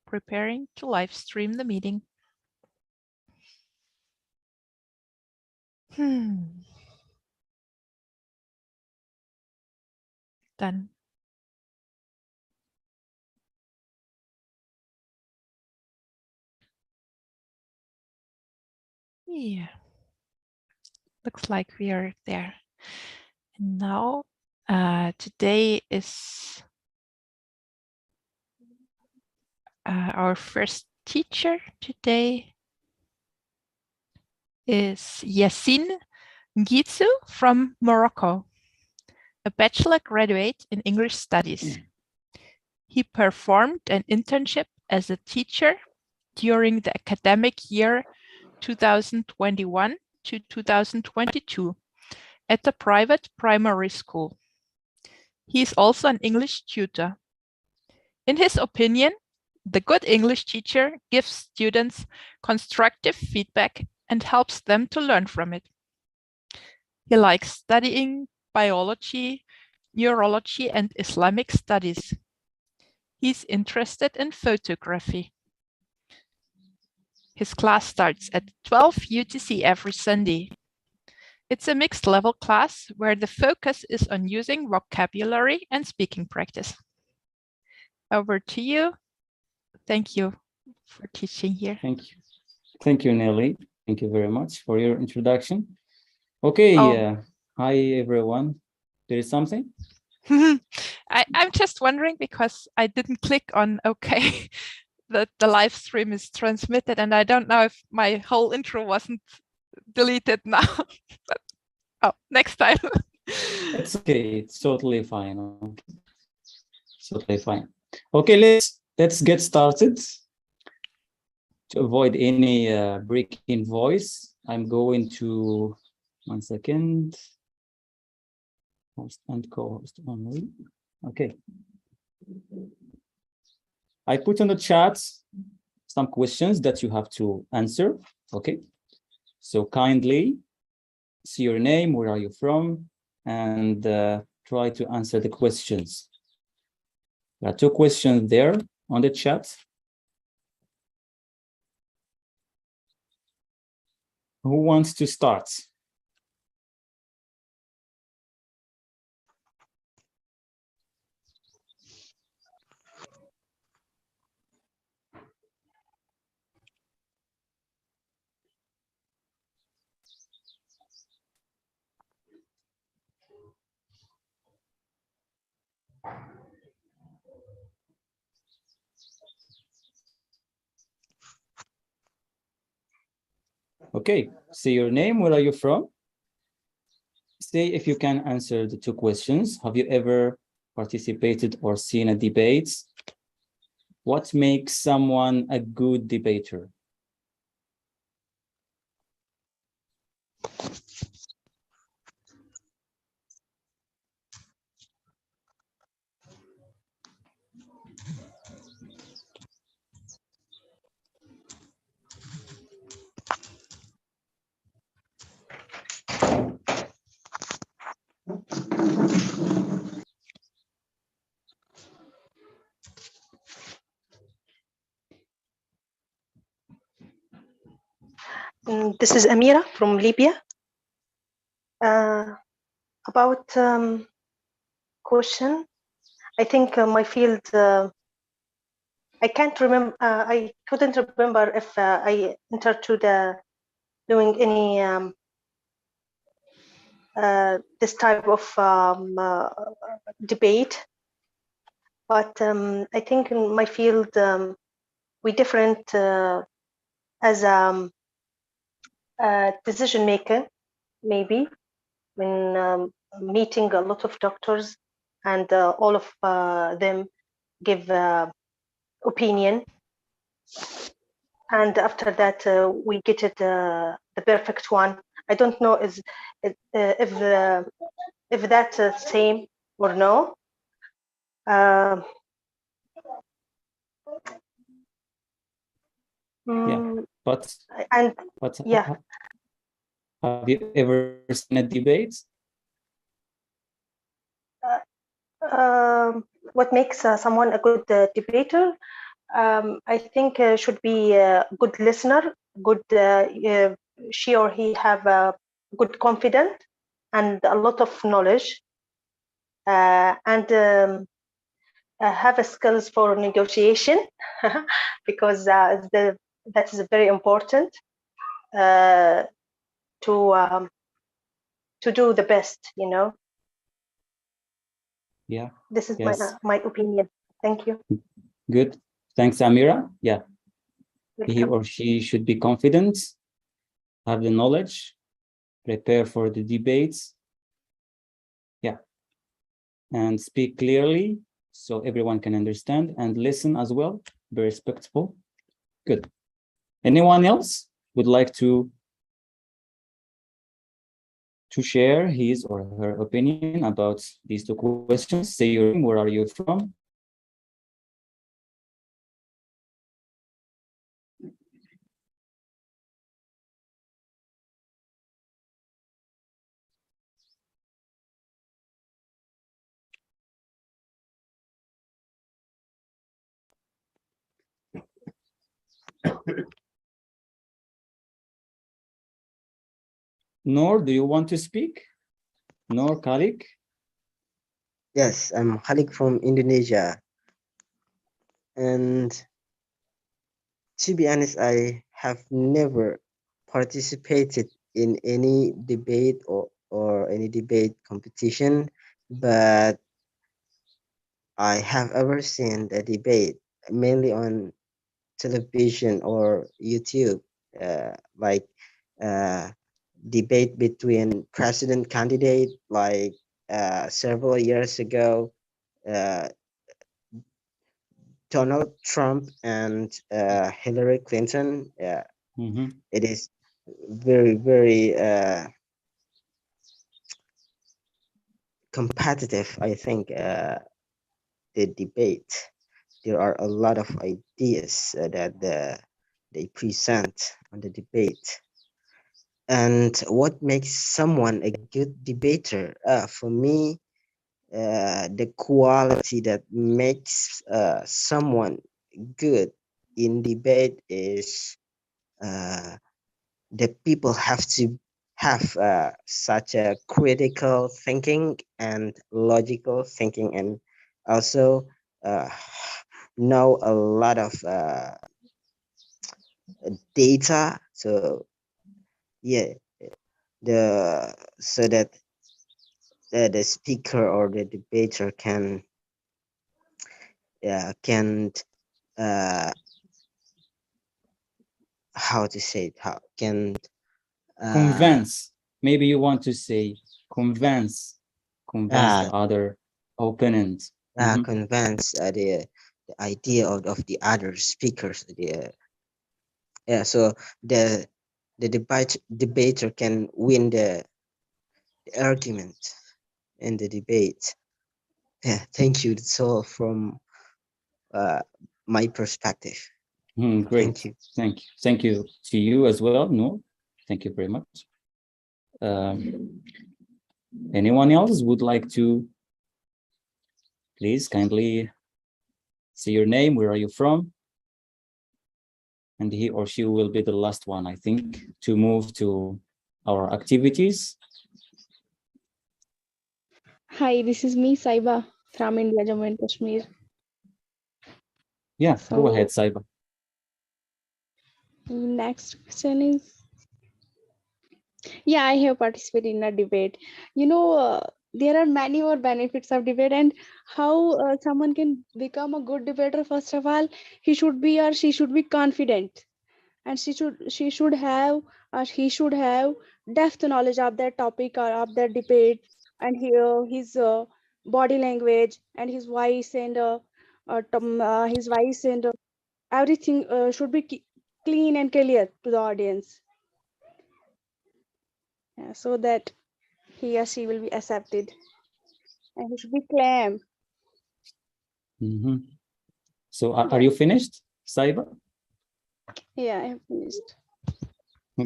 preparing to live stream the meeting. Done. Yeah, looks like we are there. And now, today is our first teacher today is Yassine Ngitsu from Morocco, a bachelor graduate in English studies. He performed an internship as a teacher during the academic year 2021 to 2022 at a private primary school. He is also an English tutor. In his opinion, the good English teacher gives students constructive feedback and helps them to learn from it. He likes studying biology, neurology, and Islamic studies. He's interested in photography. His class starts at 12 UTC every Sunday. It's a mixed level class where the focus is on using vocabulary and speaking practice. Over to you. Thank you for teaching here. Thank you. Thank you, Nelly. Thank you very much for your introduction. Okay, hi everyone. There is something? I'm just wondering because I didn't click on OK that the live stream is transmitted, and I don't know if my whole intro wasn't deleted now. But oh, next time. It's okay. It's totally fine. Totally fine. Okay, let's get started. To avoid any break in voice, I'm going to 1 second. Host and co-host only. Okay. I put on the chat some questions that you have to answer. Okay. So kindly see your name, where are you from, and try to answer the questions. There are 2 questions there on the chat. Who wants to start? Okay, say your name, where are you from? Say if you can answer the 2 questions. Have you ever participated or seen a debate? What makes someone a good debater? This is Amira from Libya. About question, I think my field, I can't remember, I couldn't remember if I entered to the doing any this type of debate, but I think in my field we different as a decision maker, maybe when meeting a lot of doctors and all of them give opinion, and after that we get it the perfect one. I don't know if that's same or no. Yeah, but yeah. Have you ever seen a debate? What makes someone a good debater? I think should be a good listener, good she or he have a good confidence and a lot of knowledge, and have a skills for negotiation because that is very important to do the best. Yeah. This is Yes. my opinion. Thank you. Good. Thanks, Amira. Yeah. He Welcome. or she should be confident, have the knowledge, prepare for the debates. Yeah. And speak clearly so everyone can understand, and listen as well. Be respectful. Good. Anyone else would like to share his or her opinion about these two questions? Say your name, where are you from? Noor, do you want to speak? Noor Khalik? Yes, I'm Khalik from Indonesia. And to be honest, I have never participated in any debate or any debate competition, but I have ever seen the debate mainly on television or YouTube, like uh, debate between president candidate like several years ago, uh, Donald Trump and Hillary Clinton. It is very, very competitive, I think, the debate. There are a lot of ideas that they present on the debate. And what makes someone a good debater? For me, the quality that makes someone good in debate is the people have to have such a critical thinking and logical thinking, and also uh, know a lot of data. So yeah, the so that the speaker or the debater can how to say it, how can Convince. Maybe you want to say convince the other opponent. convince the idea of the other speakers. So the debater can win the argument in the debate. Yeah, thank you. That's all from my perspective. Great. Thank you. Thank you. Thank you to you as well. No, thank you very much. Anyone else would like to please kindly say your name, where are you from? And he or she will be the last one, I think, to move to our activities. Hi, this is me, Saiba from India, Jammu and Kashmir. Yeah, go ahead, Saiba. Next question is, yeah, I have participated in a debate. There are many more benefits of debate, and how someone can become a good debater. First of all, he should be or she should be confident, and she should have or he should have depth knowledge of that topic or of that debate, and his body language and his voice and his voice and everything should be clean and clear to the audience, so that he or she will be accepted, and he should be calm. So are you finished, Saiba? Yeah, I have finished.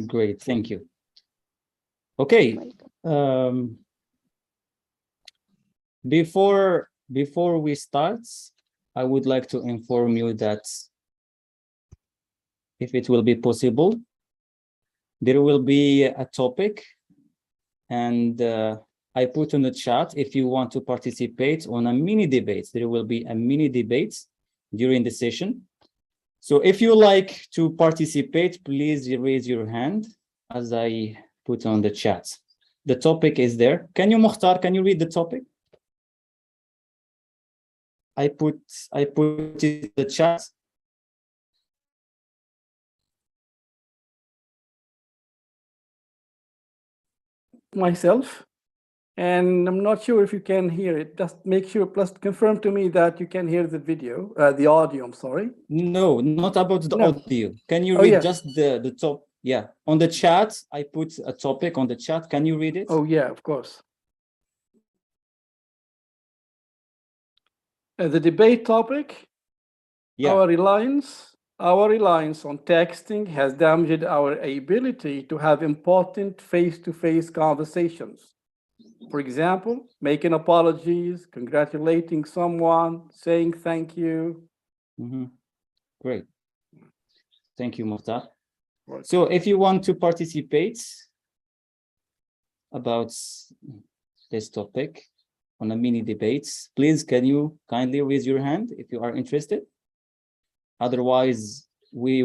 Great, thank you. Okay. Before we start, I would like to inform you that if it will be possible. There will be a topic, and I put on the chat if you want to participate on a mini debate. There will be a mini debate during the session. So if you like to participate, please raise your hand as I put on the chat. The topic is there. Can you, Mukhtar, can you read the topic? I put it in the chat. Myself, and I'm not sure if you can hear it. Just make sure, plus confirm to me that you can hear the video, the audio, I'm sorry. No, not about the audio. Can you Oh, read yeah. just the top? Yeah, on the chat, I put a topic on the chat. Can you read it? Oh, yeah, of course. The debate topic, Yeah. our reliance on texting has damaged our ability to have important face-to-face conversations. For example, making apologies, congratulating someone, saying thank you. Great. Thank you, Mukhtar. So if you want to participate about this topic on a mini debates, please can you kindly raise your hand if you are interested? Otherwise, I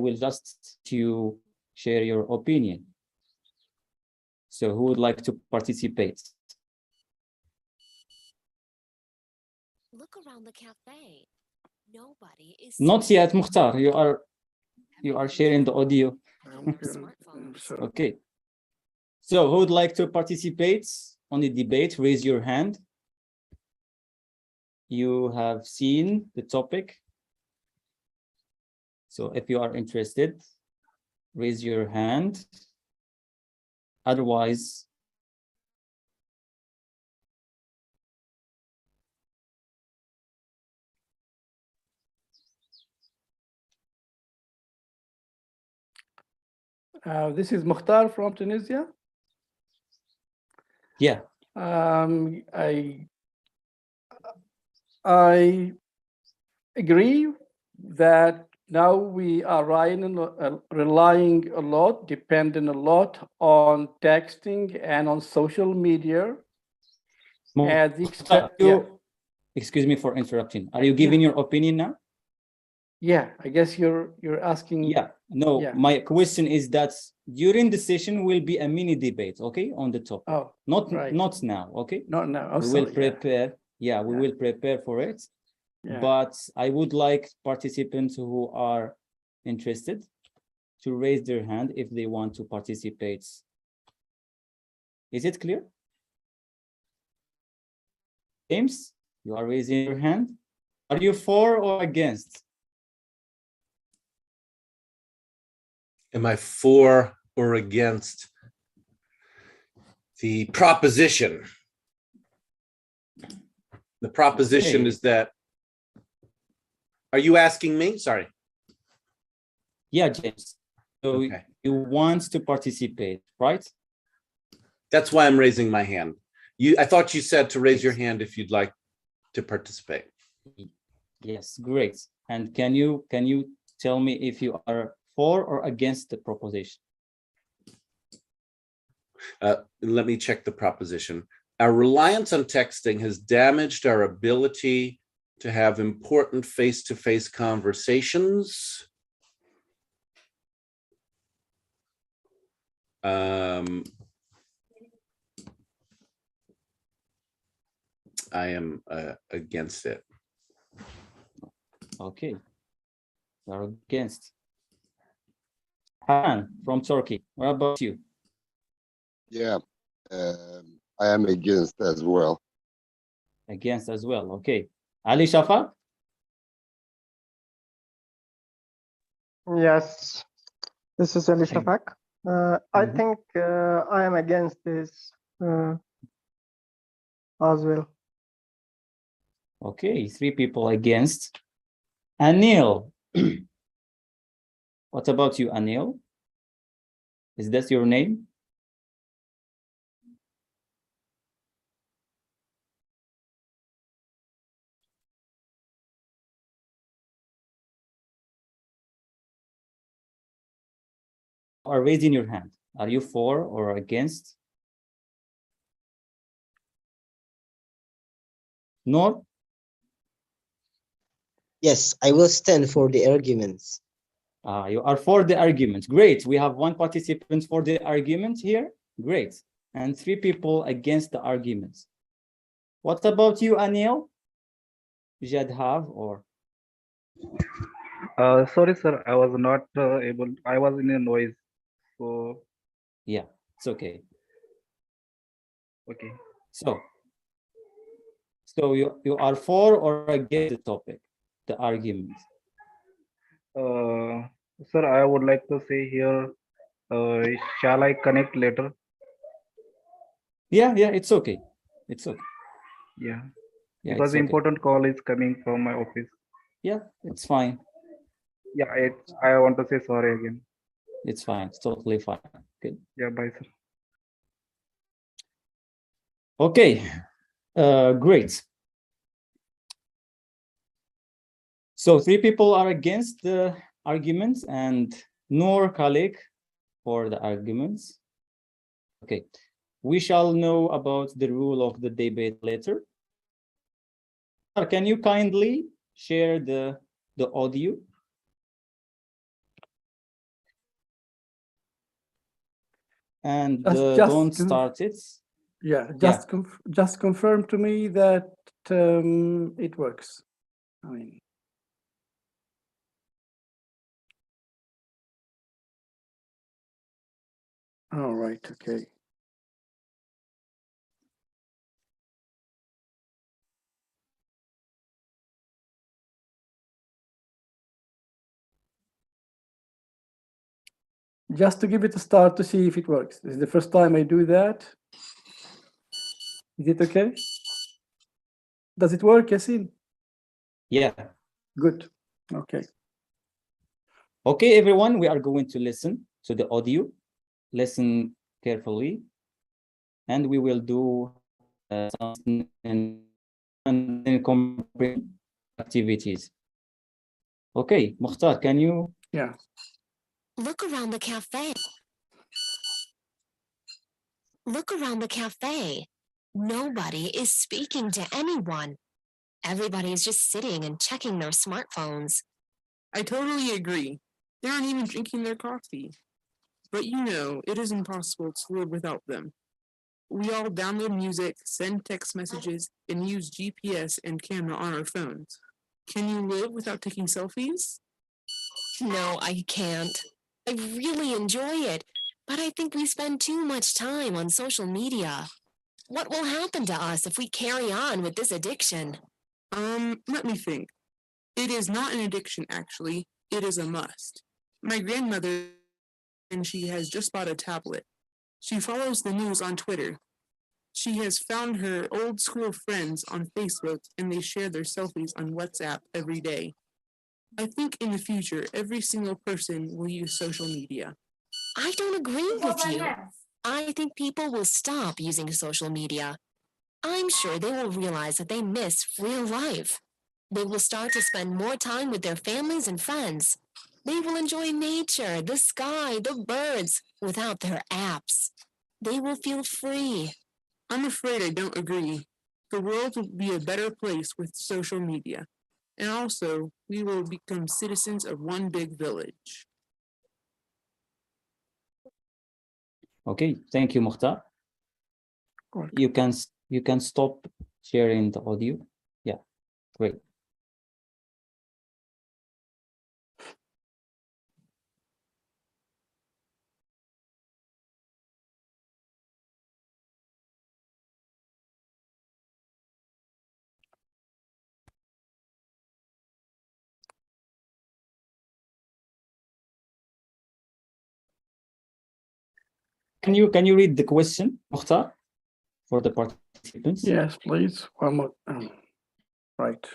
will just to share your opinion. So who would like to participate? Look around the cafe. Nobody is. Not yet, Mukhtar. You are sharing the audio. Okay. So who would like to participate on the debate? Raise your hand. You have seen the topic. So if you are interested, raise your hand. Otherwise, This is Mukhtar from Tunisia. yeah. I agree that now we are relying a lot, depending a lot on texting and on social media. At the extent, Excuse me for interrupting. Are you giving your opinion now? Yeah, I guess you're asking. Yeah, no, yeah. My question is that during the session will be a mini debate, okay, on the topic. Oh, not now, okay? Not now. Oh, we will prepare. Yeah, we will prepare for it. Yeah. But I would like participants who are interested to raise their hand if they want to participate. Is it clear? James, you are raising your hand. Are you for or against? Am I for or against the proposition? The proposition is that, are you asking me? Sorry. Yeah, James. So you want to participate, right? That's why I'm raising my hand. I thought you said to raise your hand if you'd like to participate. Yes, great. And can you tell me if you are for or against the proposition? Let me check the proposition. Our reliance on texting has damaged our ability to have important face-to-face conversations. I am against it. Okay, you are against. Han from Turkey, what about you? Yeah, I am against as well. Against as well, okay. Ali Shafak? Yes, this is Ali Shafak. I think I am against this as well. Okay, 3 people against. Anil. What about you, Anil? Is that your name? are raising your hand. Are you for or against? No? Yes, I will stand for the arguments. You are for the argument. Great. We have one participant for the argument here. Great. And 3 people against the arguments. What about you, Anil? Jad have or? Sorry, sir, I was not able. I was in a noise. So, Yeah, it's okay. okay. So you are for or against the topic, the argument? Sir, I would like to say here, shall I connect later? Yeah, it's okay. It's okay. Yeah, Yeah, because it's the okay. important call is coming from my office. Yeah, it's fine. Yeah, I want to say sorry again. It's fine. It's totally fine. Okay. Yeah, bye, sir. Okay. Great. So 3 people are against the arguments and Noor colleague for the arguments. Okay. We shall know about the rule of the debate later. Can you kindly share the audio? And don't start it. Yeah, just confirm to me that it works. I mean, all right, okay. Just to give it a start to see if it works. This is the first time I do that. Is it okay? Does it work, Yasin? Yeah. Good. Okay. Okay, everyone, we are going to listen to the audio. Listen carefully. And we will do some activities. Okay, Mukhtar, can you? Yeah. Look around the cafe. Look around the cafe. Nobody is speaking to anyone. Everybody is just sitting and checking their smartphones. I totally agree. They aren't even drinking their coffee. But you know, it is impossible to live without them. We all download music, send text messages, and use GPS and camera on our phones. Can you live without taking selfies? No, I can't. I really enjoy it, but I think we spend too much time on social media. What will happen to us if we carry on with this addiction? Let me think. It is not an addiction, actually. It is a must. My grandmother, and she has just bought a tablet. She follows the news on Twitter. She has found her old school friends on Facebook, and they share their selfies on WhatsApp every day. I think in the future, every single person will use social media. I don't agree with you. I think people will stop using social media. I'm sure they will realize that they miss real life. They will start to spend more time with their families and friends. They will enjoy nature, the sky, the birds, without their apps. They will feel free. I'm afraid I don't agree. The world will be a better place with social media. And also, we will become citizens of one big village. Okay, thank you, Mukhtar. You can stop sharing the audio. Yeah, great. Can you read the question, Mukhtar, for the participants? Yes, please. One more. Right.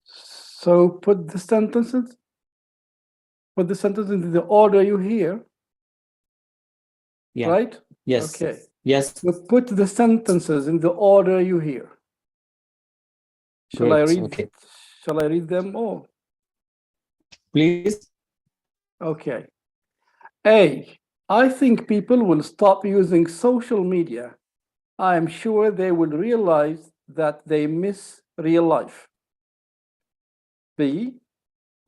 So put the sentences into the order you hear. Yeah. Right? Yes. Okay. Yes. So put the sentences in the order you hear. Shall I read? Okay. Shall I read them all? Please. Okay. A, I think people will stop using social media. I am sure they will realize that they miss real life. B,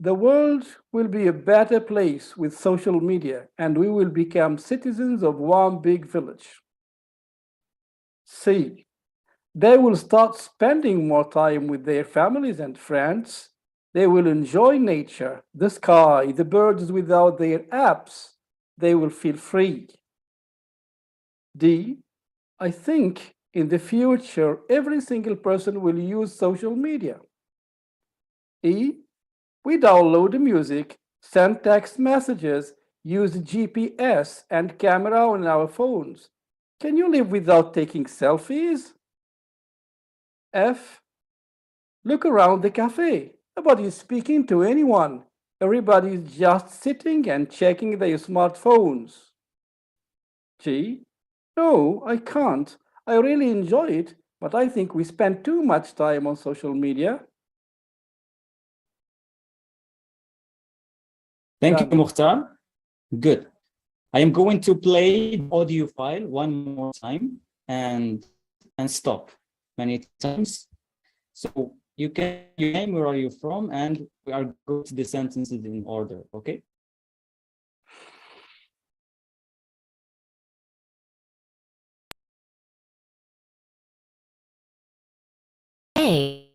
the world will be a better place with social media and we will become citizens of one big village. C, they will start spending more time with their families and friends. They will enjoy nature, the sky, the birds without their apps. They will feel free. D, I think in the future, every single person will use social media. E, we download music, send text messages, use GPS and camera on our phones. Can you live without taking selfies? F, look around the cafe. Nobody is speaking to anyone. Everybody is just sitting and checking their smartphones. G, no, I can't. I really enjoy it, but I think we spend too much time on social media. Thank you, Mukhtar. Good. I am going to play the audio file one more time and stop many times. So you can your name, where are you from, and we are going to the sentences in order, okay? Hey,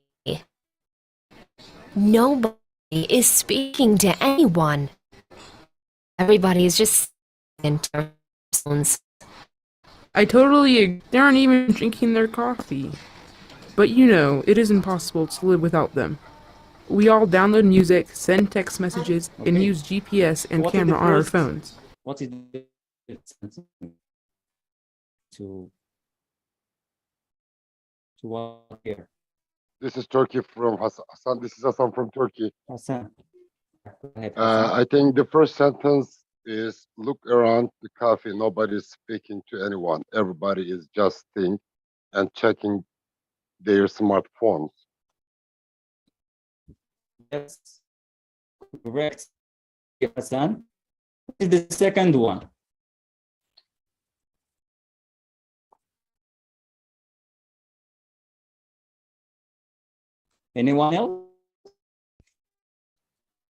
nobody is speaking to anyone. Everybody is just in their phones. I totally agree. They aren't even drinking their coffee. But you know, it is impossible to live without them. We all download music, send text messages, and Okay. use GPS and What is camera the on our first- phones. What is the sentence to what here? This is Turkey from Hassan. This is Hassan from Turkey. Hassan. Go ahead, Hassan. I think the first sentence is look around the cafe. Nobody's speaking to anyone. Everybody is just sitting and checking their smartphones. Yes, correct. Hassan. What is the second one? Anyone else?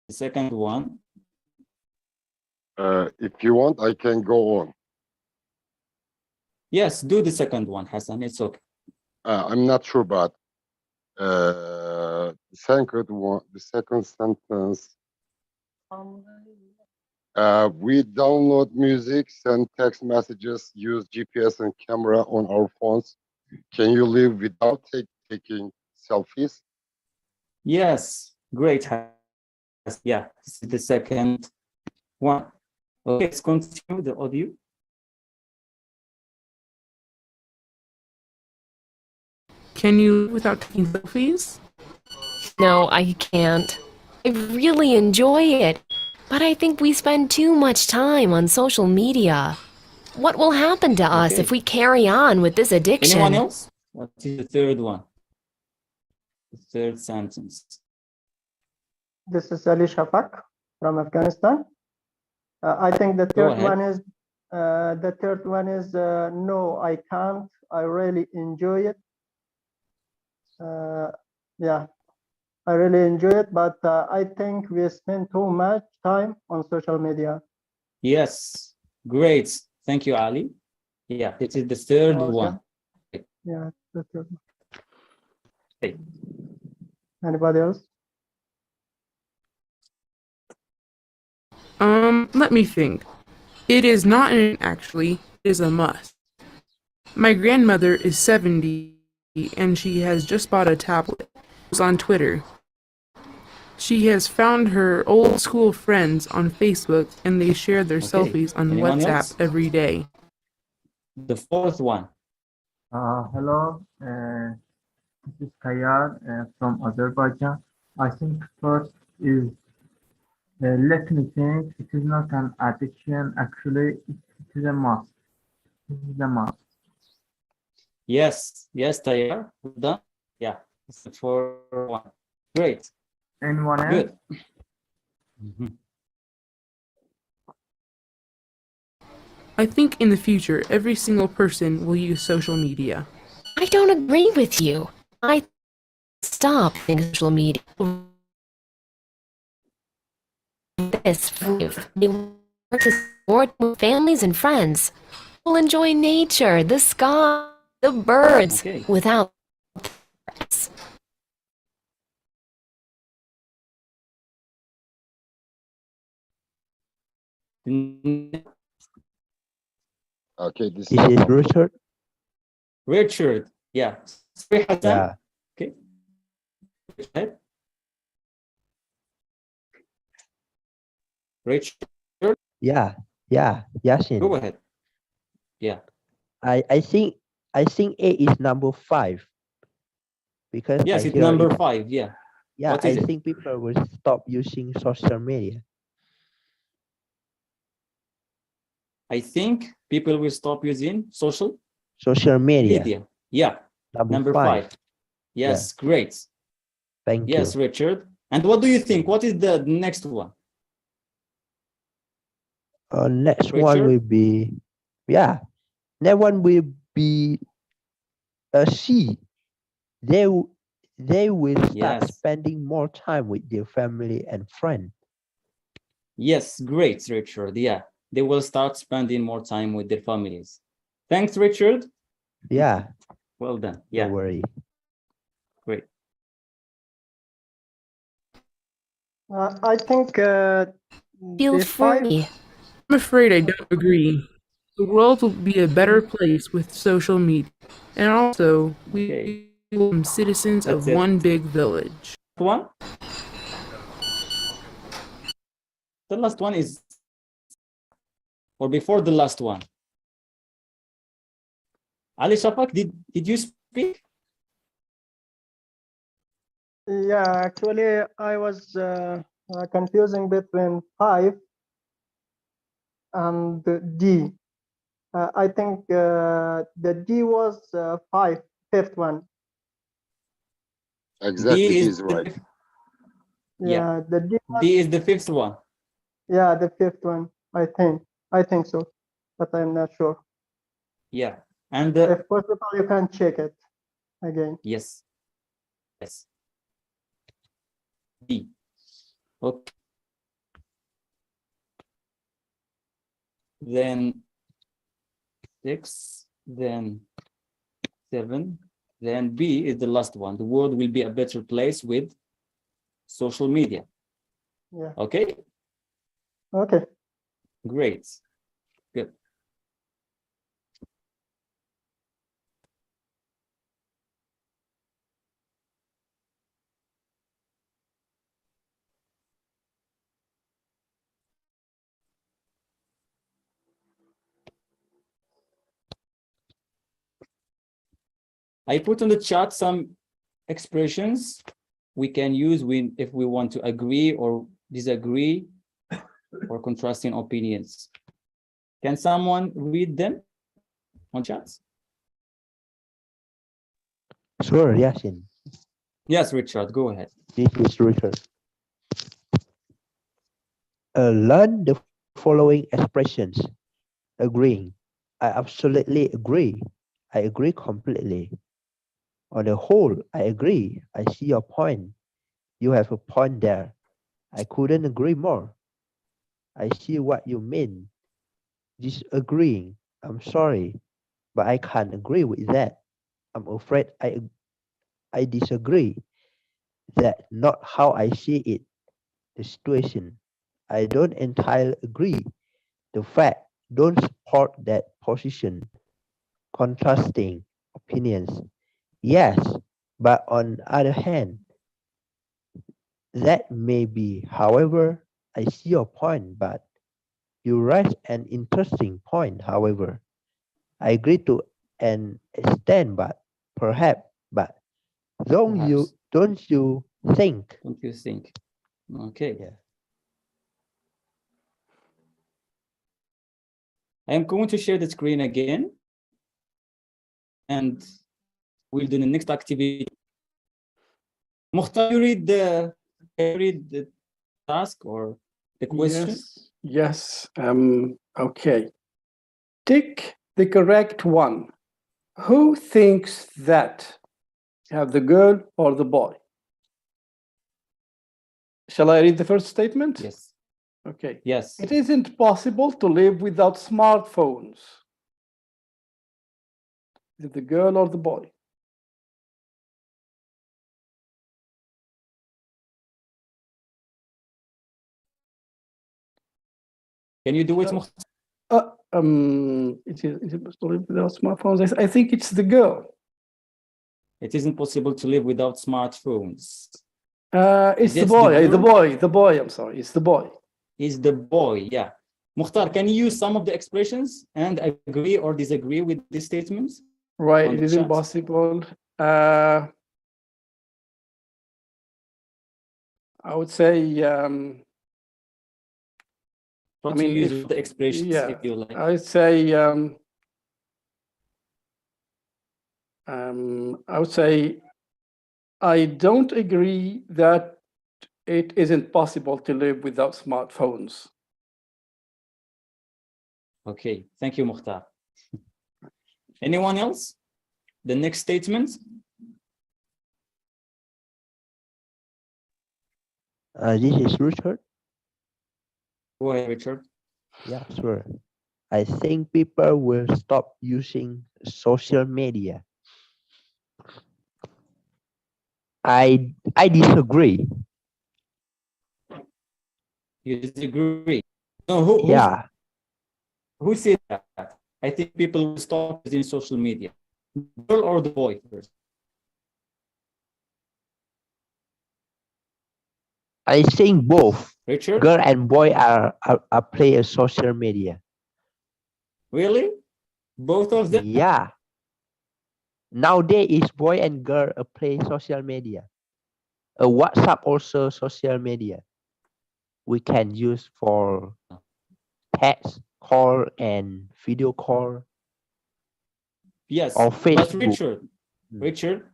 The second one. If you want, I can go on. Yes, do the second one, Hassan. It's okay. I'm not sure, but the second sentence. We download music, send text messages, use GPS and camera on our phones. Can you live without taking selfies? Yes, great. Yeah, this is the second one. Okay, let's continue the audio. Can you live without taking selfies? No, I can't. I really enjoy it, but I think we spend too much time on social media. What will happen to us Okay. if we carry on with this addiction? Anyone else? What is the third one? The third sentence. This is Ali Shafak from Afghanistan. I think the Go third ahead. one is no, I can't. I really enjoy it. Yeah, I really enjoy it, but I think we spend too much time on social media. Yes, great. Thank you, Ali. Yeah, this is the third Okay. one. Yeah, the third one. Okay. Anybody else? Let me think. It is not an actually, it is a must. My grandmother is 70 and she has just bought a tablet. It's on Twitter. She has found her old school friends on Facebook and they share their Okay. selfies on Anyone WhatsApp else? every day. The fourth one. Hello, this is Kayar from Azerbaijan. I think first is, let me think, it is not an addiction, actually, it is a must. It is a must. Yes, yes, Tayyar. Well done. Yeah, it's the fourth one. Great. Anyone else? Good. I think in the future, every single person will use social media. I don't agree with you. I stop using social media. This they want to support with families and friends. We'll enjoy nature, the sky, the birds, Okay. without threats. Okay, this This is Richard. Richard, yeah. Sorry, Hassan. Yeah, Okay. Go ahead. Richard, yeah, Yasin. go ahead. Yeah. I think A is number 5 because Yes, I it's hear number it. 5. Yeah. Yeah, What I is it? think people will stop using social media. I think people will stop using social Social media, media. Yeah. number Number 5. 5. Yes, great. Thank Yes, you. Richard. And what do you think? What is the next one? Next one Richard? will be, yeah, next one will be C. They will start Yes. spending more time with their family and friends. Yes, great, Richard. Yeah. They will start spending more time with their families. Thanks, Richard. Yeah, Well done. no Yeah, worry. great. I think Feel the 5. free. I'm afraid I don't agree. The world will be a better place with social media. And also, Okay. we will become citizens That's of it. one big village. One. The last one is, or before the last one. Ali Shafak, did you speak? Yeah, actually, I was confusing between 5 and D. I think the D was 5th one. exactly D is he's right. Yeah. The D was, D is the 5th one. yeah, the 5th one. I think so, but I'm not sure. Yeah. And If possible, you can check it again. yes. Yes. D. Okay. Then 6, then 7, then B is the last one. The world will be a better place with social media. Yeah. Okay, Okay. great. Good. I put on the chat some expressions we can use if we want to agree or disagree or contrasting opinions. Can someone read them on chat? Sure, Yasin. Yes, Richard, go ahead. This is Richard. Learn the following expressions. Agreeing. I absolutely agree. I agree completely. On the whole, I agree. I see your point. You have a point there. I couldn't agree more. I see what you mean. Disagreeing. I'm sorry, but I can't agree with that. I'm afraid I disagree. That's not how I see it. The situation. I don't entirely agree. The fact don't support that position. Contrasting opinions. Yes, but on the other hand, that may be. However, I see your point, but you raise an interesting point. However, I agree to an extent, but perhaps, but Perhaps. don't you think? Don't you think? Okay. Yeah. I am going to share the screen again, and we'll do the next activity. Mukhtar, you read the task or the question? Yes. Okay. Tick the correct one. Who thinks that? You have the girl or the boy? Shall I read the first statement? Yes. Okay. Yes. It isn't possible to live without smartphones. Is it the girl or the boy? Can you do it? Is it possible to live without smartphones? I think it's the girl. It isn't possible to live without smartphones. It's the boy. The boy. I'm sorry. It's the boy. It's the boy. Yeah. Mukhtar, can you use some of the expressions and agree or disagree with these statements? Right. It is impossible. I would say. I mean, use the expressions if you like. I would say. I would say. I don't agree that it isn't possible to live without smartphones. Okay, thank you, Mukhtar. Anyone else? The next statement? This is Richard. Go ahead, Richard. Yeah, sure. I think people will stop using social media. I disagree. You disagree? No, who said that? I think people will stop using social media. Girl or the boy first? I think both Richard? girl and boy are play a social media. Really? Both of them? Yeah. Nowadays, boy and girl play social media. WhatsApp also social media. We can use for text call and video call. Yes, or but Facebook. Richard,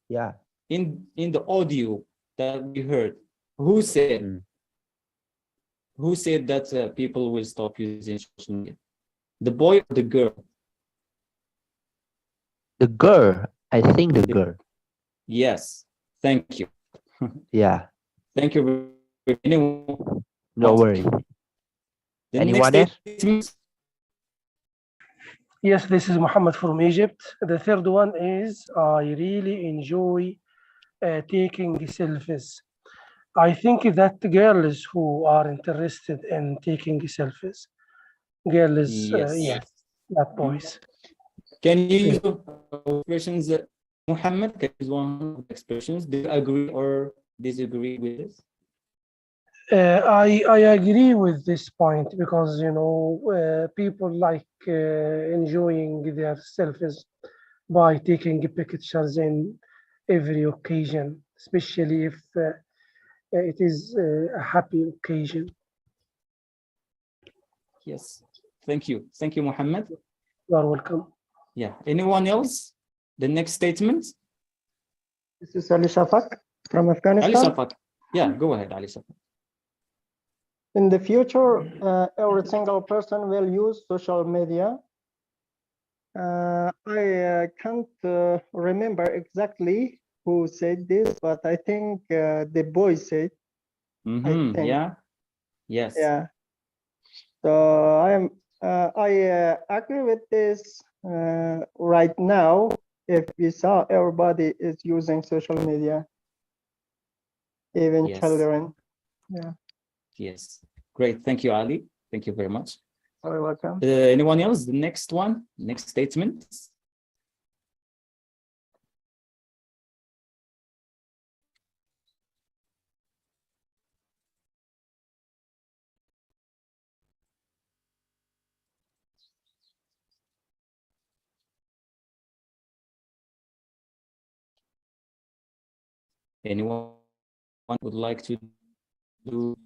Yeah. In the audio that we heard, who said that people will stop using social media? The boy or the girl? The girl. I think the girl. Yes. Thank you. Yeah. Thank you. Anyone? No worry. Anyone else? Yes, this is Muhammad from Egypt. The third one is I really enjoy taking selfies. I think that girls who are interested in taking selfies, girls, Yes. not boys. Can you use expressions, Muhammad? Can you use one of the expressions? Do you agree or disagree with this? I agree with this point because people like enjoying their selfies by taking pictures in every occasion, especially if it is a happy occasion. Yes. Thank you. Thank you, Muhammad. You are welcome. Yeah. Anyone else? The next statement? This is Ali Shafak from Afghanistan. Ali Shafak. Yeah, go ahead, Ali Shafak. In the future, every single person will use social media. I can't remember exactly who said this, but I think the boy said. I think. Yeah. Yes. Yeah. So I agree with this right now. If we saw everybody is using social media, even children. Yeah. Yes. Great. Thank you, Ali. Thank you very much. You're welcome. Anyone else? The next one, next statement. Anyone would like to do?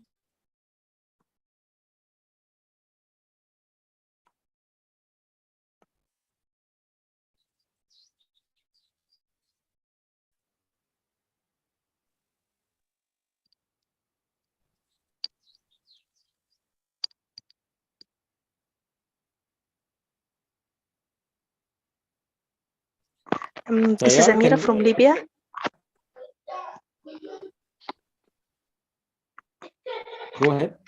This is Tayar, Amira can from Libya. go ahead.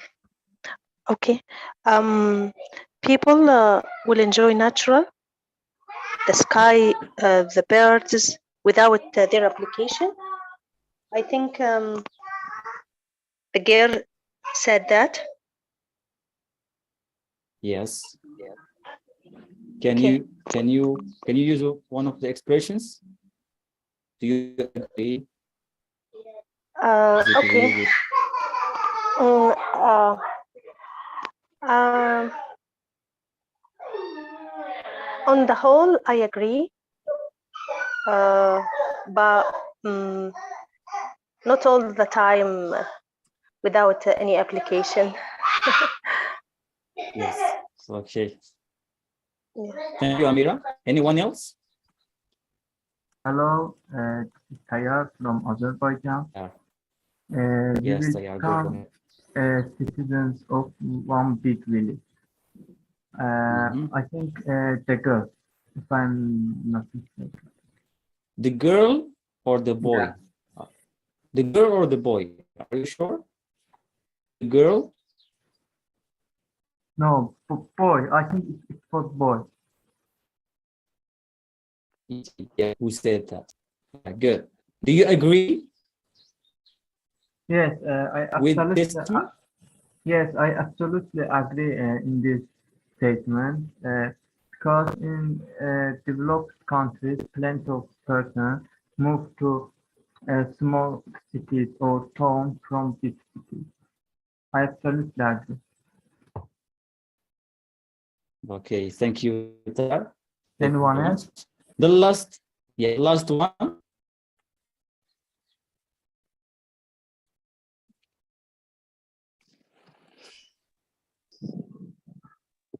Okay. People will enjoy natural, the sky, the birds, without their application. I think the girl said that. Yes. Can Okay. you use one of the expressions? Do you agree? Okay. Disagree with? Mm, um, on the whole, I agree, but not all the time without any application. Yes. Okay. Yeah. Thank you, Amira. Anyone else? Hello, this is Tayyar from Azerbaijan. We Yes, will Tayar, go become ahead. citizens of one big village. I think the girl, if I'm not mistaken. The girl or the boy? Yeah. The girl or the boy? Are you sure? The girl? No, boy. I think it's for boy. Yeah, who said that? Yeah, good. Do you agree? Yes, with this statement? Yes, I absolutely agree in this statement because in developed countries, plenty of persons move to small cities or towns from big cities. I absolutely agree. Okay, thank you, Tar. Anyone else? The last one.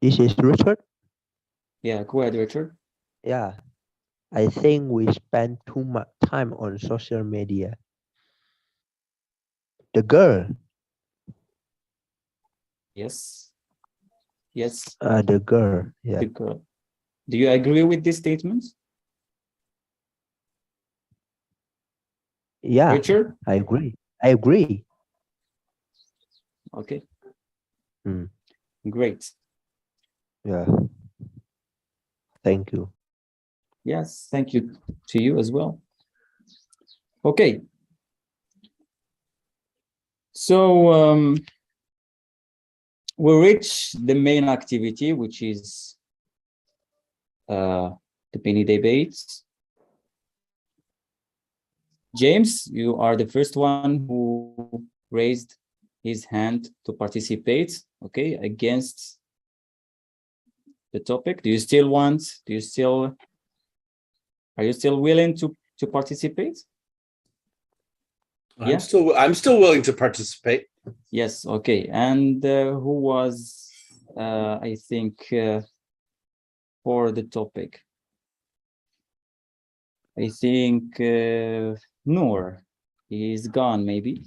This is Richard. Yeah, go ahead, Richard. Yeah, I think we spend too much time on social media. The girl. Yes. Yes. The girl. Yeah. The girl. Do you agree with these statements? Yeah, Richard? I agree. I agree. Okay. Mm. Great. Yeah. Thank you. Yes, thank you to you as well. Okay. So we reach the main activity, which is the mini debates. James, you are the first one who raised his hand to participate, okay, against the topic. Are you still willing to participate? I'm still willing to participate. Yes, okay. And who was I think for the topic? I think Noor. He's gone, maybe.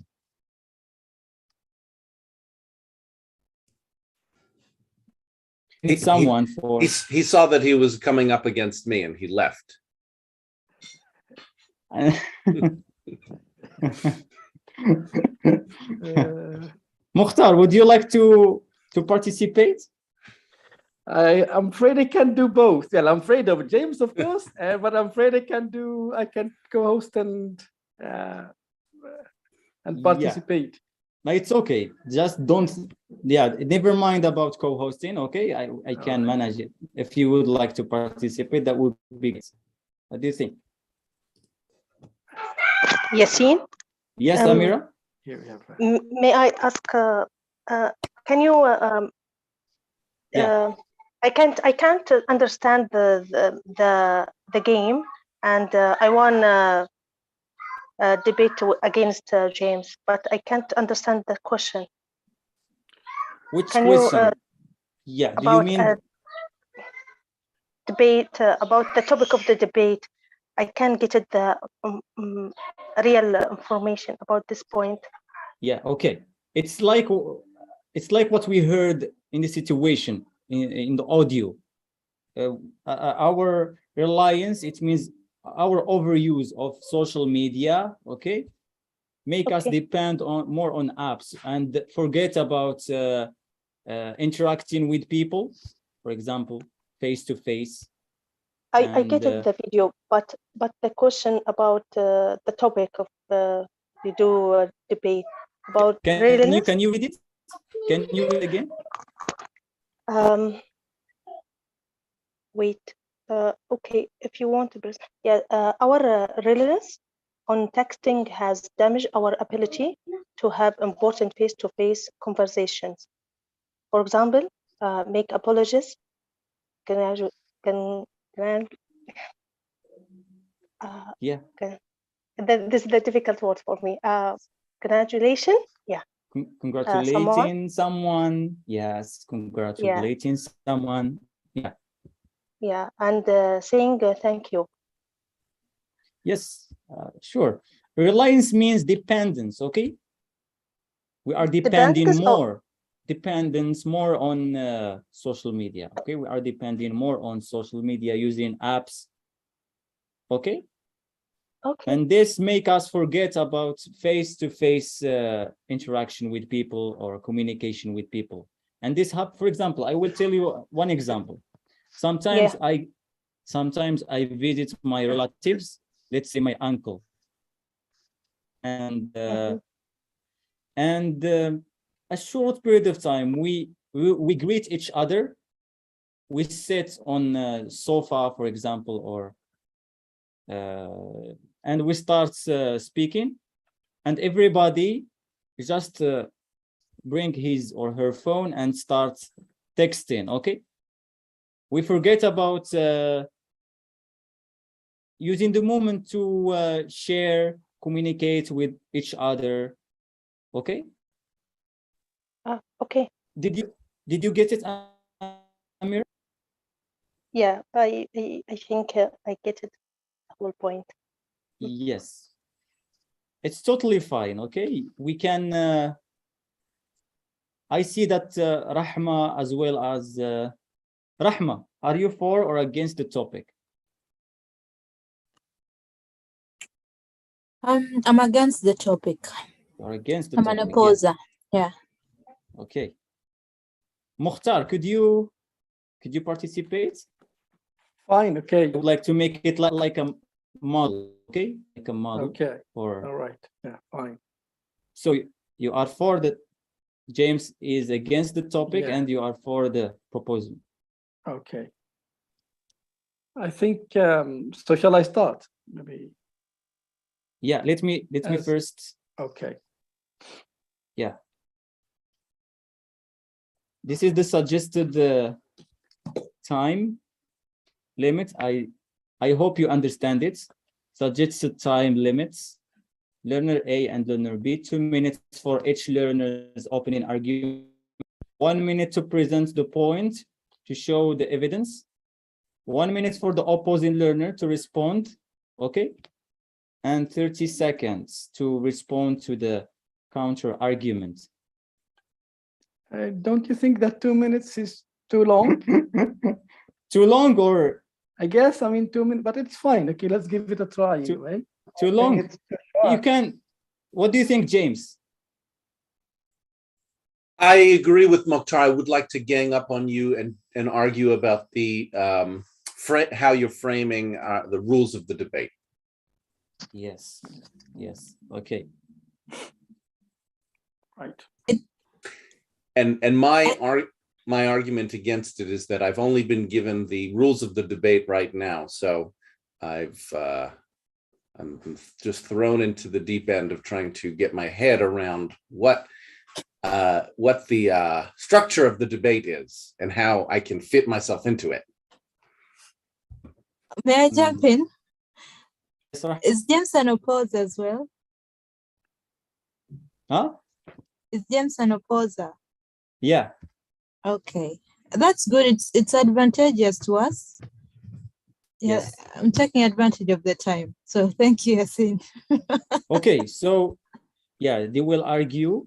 Someone for he saw that he was coming up against me and he left. Mukhtar, would you like to participate? I'm afraid I can do both. Well, I'm afraid of James, of course, but I'm afraid I can co-host and participate. Yeah. No, it's okay. Just don't. Yeah, never mind about co-hosting. Okay, I can manage it. If you would like to participate, that would be great. What do you think? Yassine? Yes, Amira? May I ask, can you, I can't understand the game, and I want debate against James, but I can't understand the question. Which can question? You, yeah, do you mean debate about the topic of the debate? I can't get it the real information about this point. Yeah, okay. It's like what we heard in the situation in the audio. Our reliance, it means our overuse of social media, okay, make us depend on more on apps and forget about interacting with people, for example, face to face. I get it, the video, but the question about the topic of you do a debate about readiness. Can you read it? Can you read again? Wait. Okay, if you want to, yeah. Our readiness on texting has damaged our ability to have important face-to-face conversations. For example, make apologies. Yeah. This is the difficult word for me. Congratulations. Yeah. Congratulating someone. Yes. Congratulating someone. Yeah. Yeah. And saying thank you. Yes. Sure. Reliance means dependence. Okay. We are depending more. Dependence more on social media. Okay. We are depending more on social media using apps. Okay. Okay. And this make us forget about face-to-face interaction with people or communication with people. And this for example, I will tell you one example. Sometimes I visit my relatives, let's say my uncle, and a short period of time we greet each other. We sit on a sofa, for example, or and we start speaking, and everybody just bring his or her phone and start texting. Okay, we forget about using the moment to share, communicate with each other. Okay. Okay. Did you get it, Amir? Yeah, I think I get it. The whole point. Yes. It's totally fine. Okay, we can. I see that Rahma as well as Rahma. Are you for or against the topic? I'm against the topic. Or against the I'm topic? an opposer. Yeah. Okay. Mukhtar, could you participate? Fine. Okay. I would like to make it like a model. Okay, like a model. Okay. Or all right. Yeah. Fine. So you are for the James is against the topic, Yeah. and you are for the proposal. Okay. I think so. Shall I start? Maybe. Yeah. Let me first. Okay. Yeah. This is the suggested time limit. I hope you understand it. Suggested time limits. Learner A and learner B, 2 minutes for each learner's opening argument, 1 minute to present the point, to show the evidence, 1 minute for the opposing learner to respond, okay? And 30 seconds to respond to the counter argument. Don't you think that 2 minutes is too long? Too long, or? I guess, I mean, 2 minutes, but it's fine. Okay, let's give it a try anyway. Too long? You can. What do you think, James? I agree with Mokhtar. I would like to gang up on you and argue about the how you're framing the rules of the debate. Yes. Yes. Okay. Right. And my argument against it is that I've only been given the rules of the debate right now, so I'm just thrown into the deep end of trying to get my head around what the structure of the debate is and how I can fit myself into it. May I jump in? Is James an opposer as well? Huh? Is James an opposer? Yeah. Okay, that's good. It's advantageous to us. Yeah, yes. I'm taking advantage of the time. So thank you, Yasin. Okay, so yeah, they will argue,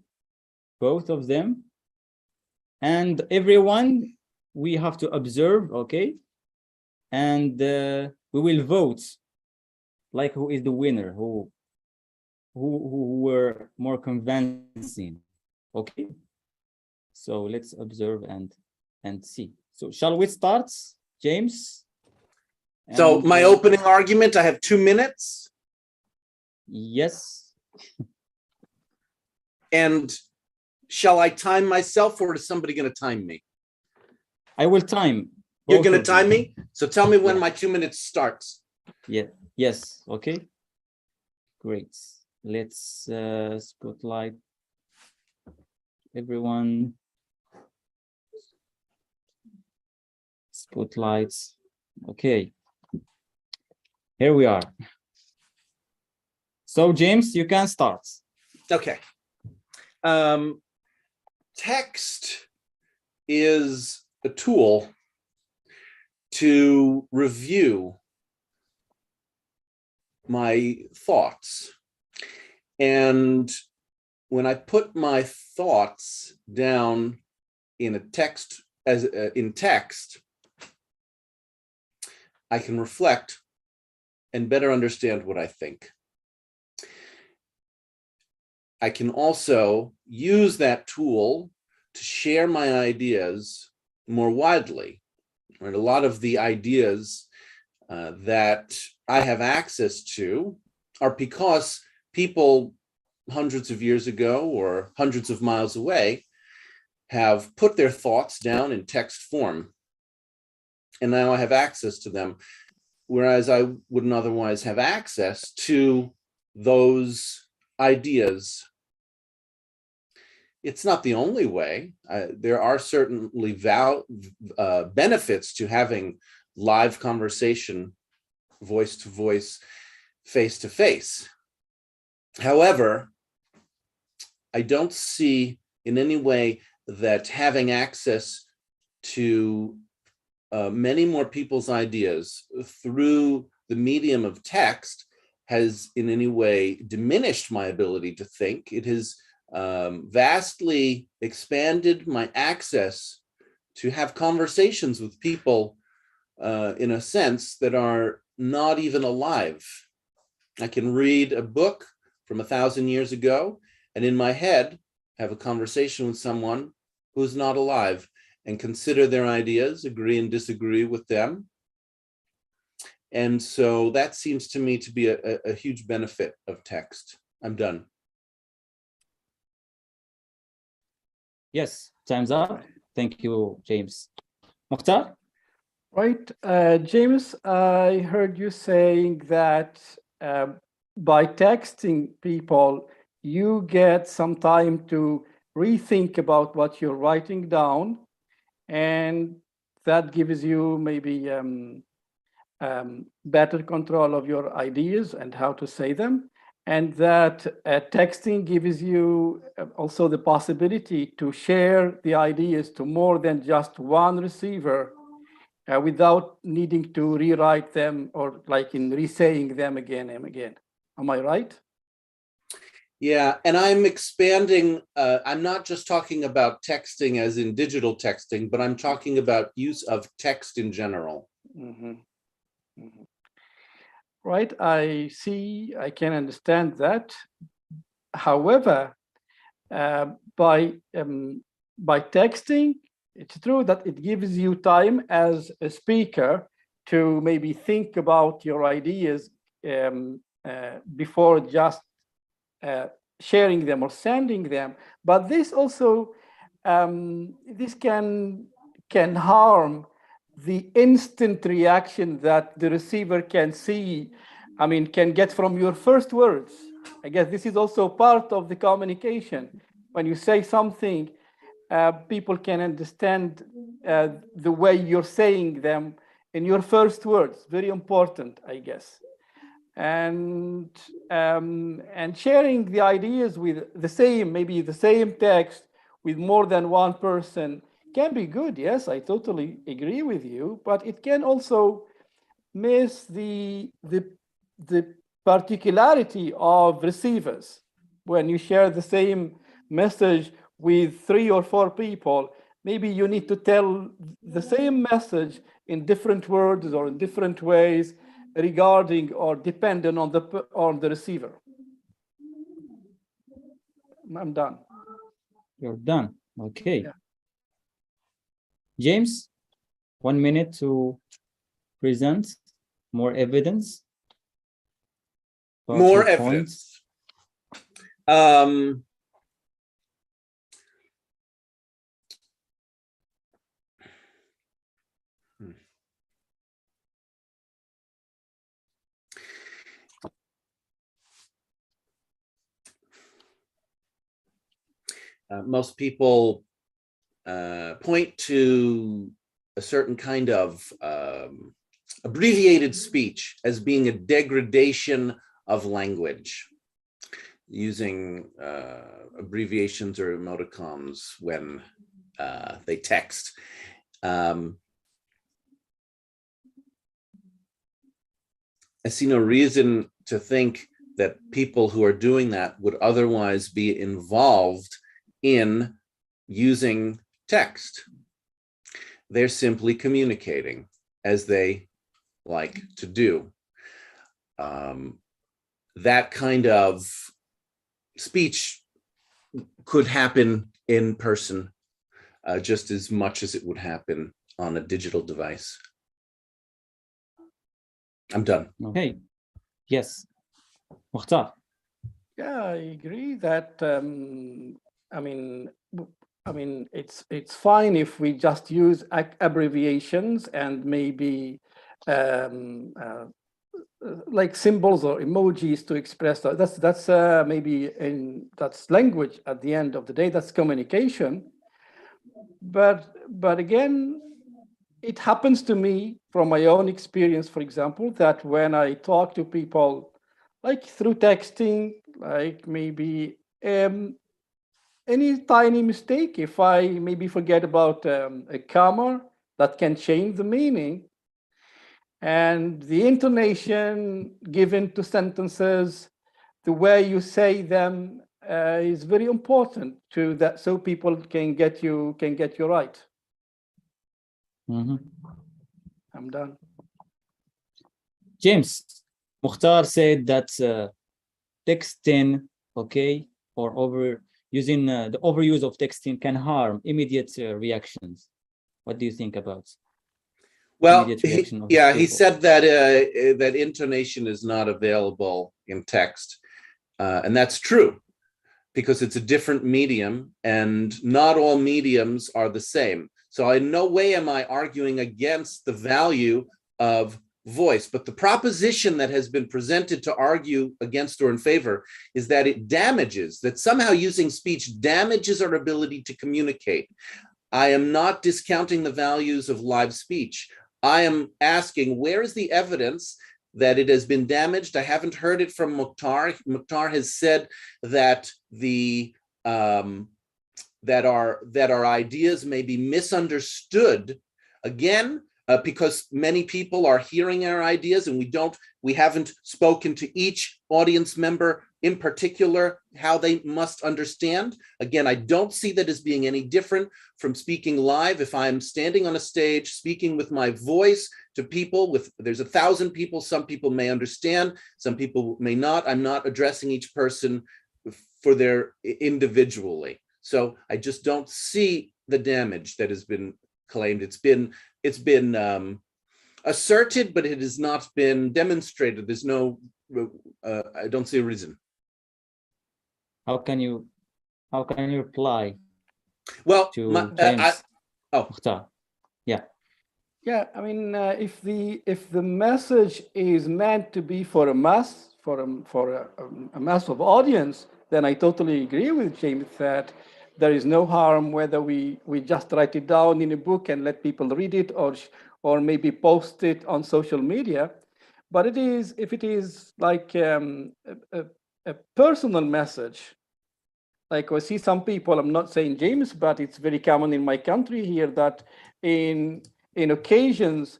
both of them. And everyone, we have to observe, okay? And we will vote like who is the winner, who were more convincing. Okay, so let's observe and see. So shall we start, James? So And, my opening argument, I have 2 minutes. Yes. And shall I time myself, or is somebody going to time me? I will time. You're going to time me? So tell me when my 2 minutes starts. Yeah. Yes. Okay. Great. Let's spotlight everyone. Spotlights. Okay. Here we are. So James, you can start. Okay. Text is a tool to review my thoughts. And when I put my thoughts down in a text, in text, I can reflect and better understand what I think. I can also use that tool to share my ideas more widely. Right? A lot of the ideas that I have access to are because people hundreds of years ago or hundreds of miles away have put their thoughts down in text form. And now I have access to them, whereas I wouldn't otherwise have access to those ideas. It's not the only way. There are certainly benefits to having live conversation, voice to voice, face to face. However, I don't see in any way that having access to many more people's ideas through the medium of text has in any way diminished my ability to think. It has vastly expanded my access to have conversations with people in a sense that are not even alive. I can read a book from 1,000 years ago and in my head have a conversation with someone who's not alive and consider their ideas, agree and disagree with them. And so that seems to me to be a huge benefit of text. I'm done. Yes, time's up. Thank you, James. Mukhtar? Right, James, I heard you saying that by texting people, you get some time to rethink about what you're writing down, and that gives you maybe better control of your ideas and how to say them. And that texting gives you also the possibility to share the ideas to more than just one receiver without needing to rewrite them or like in re-saying them again and again. Am I right? Yeah, and I'm expanding. I'm not just talking about texting as in digital texting, but I'm talking about use of text in general. Mm-hmm. Mm-hmm. Right, I see, I can understand that. However, by texting, it's true that it gives you time as a speaker to maybe think about your ideas before just sharing them or sending them. But this also, this can harm the instant reaction that the receiver can see, can get from your first words. I guess this is also part of the communication. When you say something, people can understand the way you're saying them in your first words. Very important, I guess. And sharing the ideas with maybe the same text with more than one person can be good. Yes, I totally agree with you, but it can also miss the particularity of receivers. When you share the same message with 3 or 4 people, maybe you need to tell the same message in different words or in different ways regarding or dependent on the receiver. I'm done. You're done. Okay. Yeah. James, 1 minute to present more evidence. More evidence. Most people point to a certain kind of abbreviated speech as being a degradation of language, using abbreviations or emoticons when they text. I see no reason to think that people who are doing that would otherwise be involved in using text. They're simply communicating as they like to do. That kind of speech could happen in person just as much as it would happen on a digital device. I'm done. Okay. Yes. Mukhtar. Yeah, I agree that I mean, it's fine if we just use abbreviations and maybe like symbols or emojis to express that. That's maybe that's language at the end of the day. That's communication. But again, it happens to me from my own experience, for example, that when I talk to people, like through texting, like maybe any tiny mistake, if I maybe forget about a comma, that can change the meaning. And the intonation given to sentences, the way you say them is very important to that, so people can get you right. Mm-hmm. I'm done. James, Mukhtar said that texting, okay, or using the overuse of texting can harm immediate reactions. What do you think about? Well, he said that that intonation is not available in text, and that's true because it's a different medium, and not all mediums are the same. So in no way am I arguing against the value of voice, but the proposition that has been presented to argue against or in favor is that it damages, that somehow using speech damages our ability to communicate. I am not discounting the values of live speech. I am asking, where is the evidence that it has been damaged? I haven't heard it from Mukhtar. Mukhtar has said that that our ideas may be misunderstood. Again, because many people are hearing our ideas and we haven't spoken to each audience member in particular how they must understand. Again, I don't see that as being any different from speaking live. If I'm standing on a stage speaking with my voice to people, there's 1,000 people, some people may understand, some people may not. I'm not addressing each person for their individually. So I just don't see the damage that has been claimed. It's been asserted, but it has not been demonstrated. There's no, I don't see a reason. How can you reply? Well, to James? Yeah. Yeah, I mean, if the message is meant to be for a mass, for a mass of audience, then I totally agree with James that there is no harm whether we just write it down in a book and let people read it, or maybe post it on social media. But if it is like a personal message, like I see some people, I'm not saying James, but it's very common in my country here that on occasions,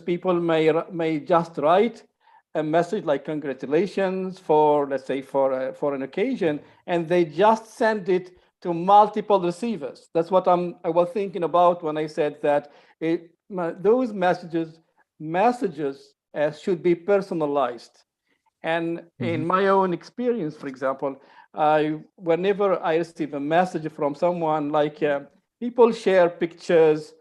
people may just write a message like congratulations for, let's say, for an occasion, and they just send it to multiple receivers. That's what I was thinking about when I said that those messages should be personalized. And in my own experience, for example, whenever I receive a message from someone, like people share pictures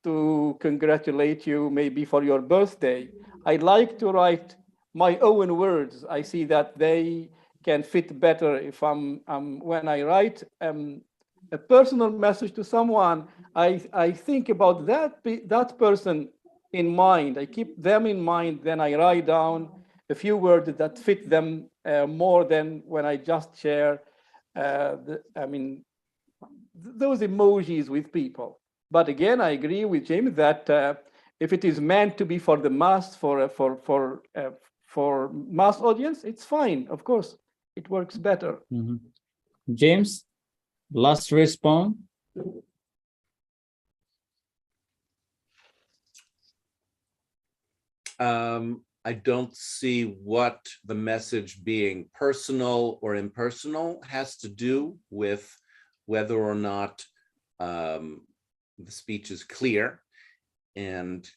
to congratulate you maybe for your birthday, I like to write my own words. I see that they can fit better if when I write a personal message to someone, I think about that person in mind. I keep them in mind, then I write down a few words that fit them more than when I just share those emojis with people. But again, I agree with James that if it is meant to be for the mass, for mass audience, it's fine. Of course, it works better. James, last response. I don't see what the message being personal or impersonal has to do with whether or not the speech is clear. And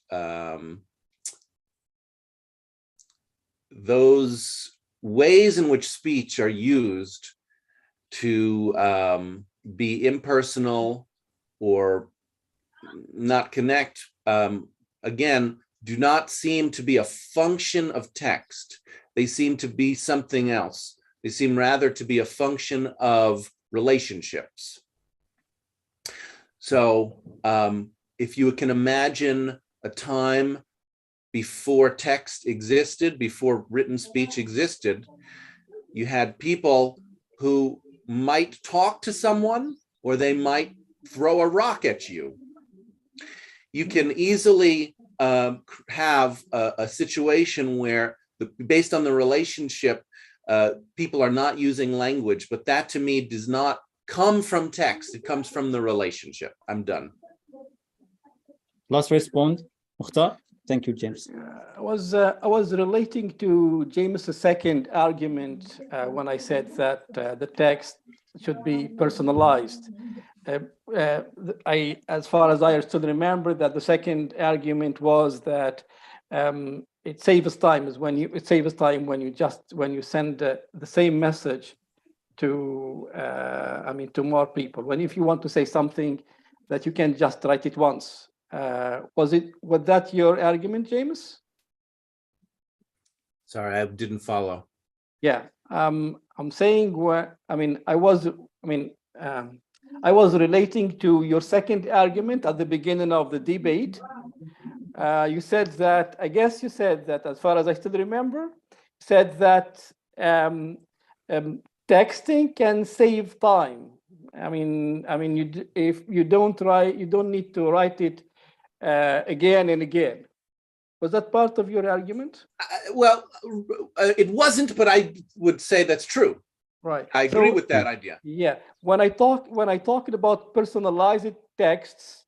those ways in which speech are used to be impersonal or not connect, again, do not seem to be a function of text. They seem to be something else. They seem rather to be a function of relationships. So if you can imagine a time before text existed, before written speech existed, you had people who might talk to someone or they might throw a rock at you. You can easily have a situation where, based on the relationship, people are not using language, but that to me does not come from text. It comes from the relationship. I'm done. Last response, Mukhtar. Thank you, James. I was relating to James' second argument when I said that the text should be personalized. As far as I still remember, that the second argument was that it saves time when you send the same message to to more people. If you want to say something that you can just write it once. Was that your argument, James? Sorry, I didn't follow. Yeah, I'm saying I was relating to your second argument at the beginning of the debate. You said that, as far as I still remember, said that texting can save time. If you don't need to write it again and again. Was that part of your argument? It wasn't, but I would say that's true. Right. I agree with that idea. Yeah. When I talked about personalized texts,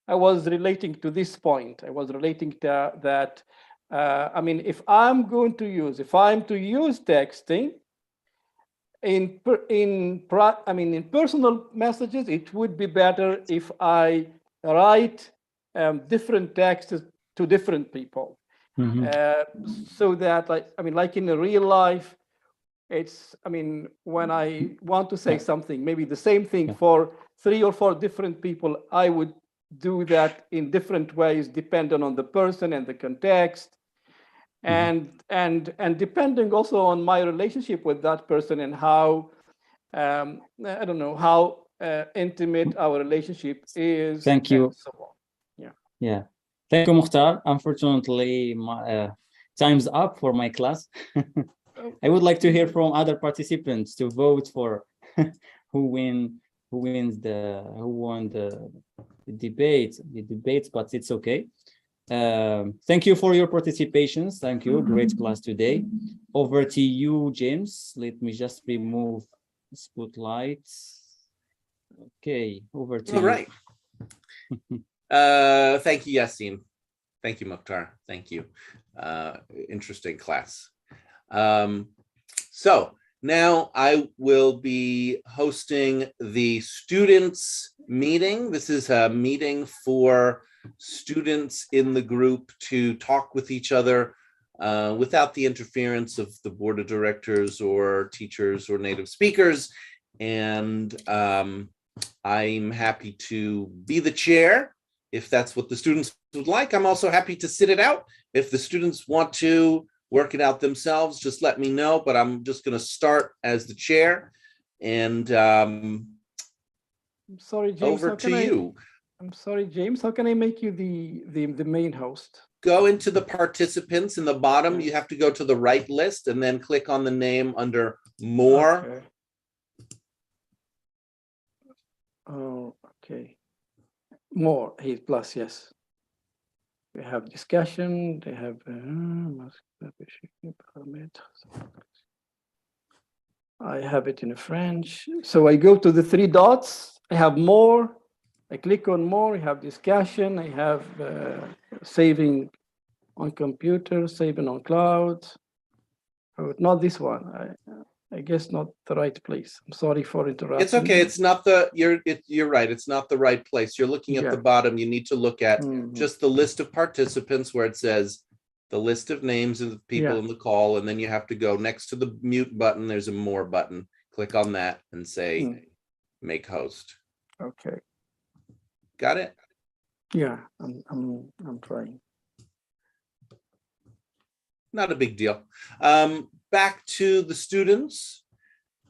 I was relating to this point. I was relating to that. If I'm to use texting in personal messages, it would be better if I write different texts to different people, so that like in a real life, it's when I want to say something, maybe the same thing for 3 or 4 different people, I would do that in different ways, depending on the person and the context, and depending also on my relationship with that person and how how intimate our relationship is. Thank you. And so on. Yeah. Thank you, Mukhtar. Unfortunately, my time's up for my class. I would like to hear from other participants to vote for who won the debates, but it's okay. Thank you for your participations. Thank you. Great class today. Over to you, James. Let me just remove spotlights. Okay, over to you. All right. Thank you, Yassine. Thank you, Mukhtar. Thank you. Interesting class. So now I will be hosting the students meeting. This is a meeting for students in the group to talk with each other without the interference of the board of directors or teachers or native speakers. And I'm happy to be the chair if that's what the students would like. I'm also happy to sit it out. If the students want to work it out themselves, just let me know, but I'm just going to start as the chair. And I'm sorry, James. Over to you. I'm sorry, James. How can I make you the main host? Go into the participants in the bottom. You have to go to the right list and then click on the name under more. Okay. Oh, okay. More, hit plus, yes. We have discussion, they have I have it in French. So I go to the three dots, I have more, I click on more, I have discussion, I have saving on computer, saving on cloud. Oh, not this one. I guess not the right place. I'm sorry for interrupting. It's okay. It's not the, you're right. It's not the right place. You're looking at the bottom. You need to look at just the list of participants where it says the list of names of the people in the call. And then you have to go next to the mute button. There's a more button. Click on that and say, make host. Okay. Got it? Yeah, I'm trying. Not a big deal. Back to the students.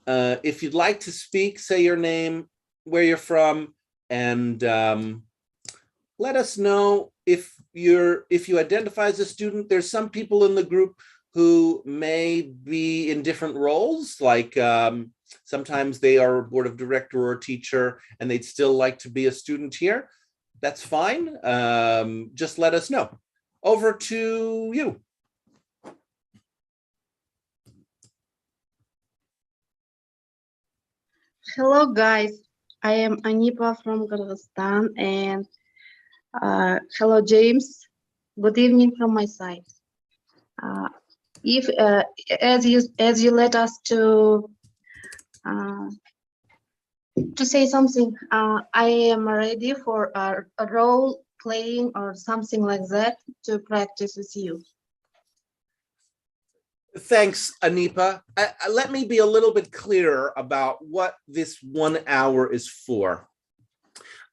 If you'd like to speak, say your name, where you're from, and let us know if you identify as a student. There's some people in the group who may be in different roles, like sometimes they are a board of director or a teacher, and they'd still like to be a student here. That's fine. Just let us know. Over to you. Hello guys, I am Anipa from Kazakhstan, and hello James. Good evening from my side. If as you let us to say something, I am ready for a role playing or something like that to practice with you. Thanks, Anipa. Let me be a little bit clearer about what this 1 hour is for.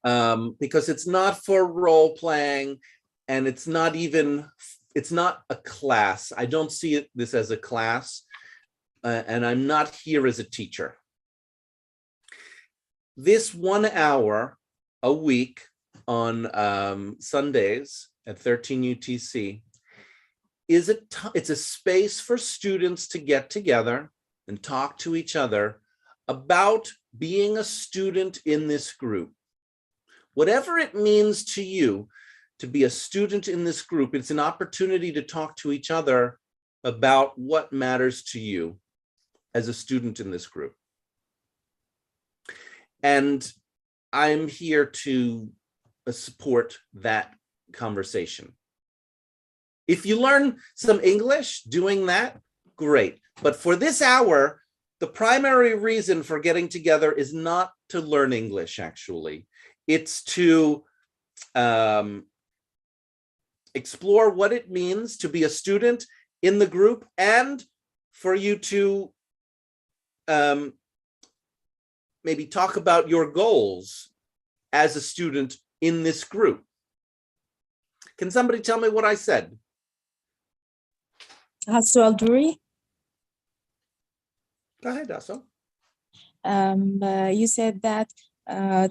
Because it's not for role playing, and it's not a class. I don't see this as a class, and I'm not here as a teacher. This 1 hour a week on Sundays at 13 UTC it's a space for students to get together and talk to each other about being a student in this group. Whatever it means to you to be a student in this group, it's an opportunity to talk to each other about what matters to you as a student in this group. And I'm here to support that conversation. If you learn some English doing that, great. But for this hour, the primary reason for getting together is not to learn English, actually. It's to explore what it means to be a student in the group, and for you to maybe talk about your goals as a student in this group. Can somebody tell me what I said? Hasso Alduri. Go ahead, Hasso. You said that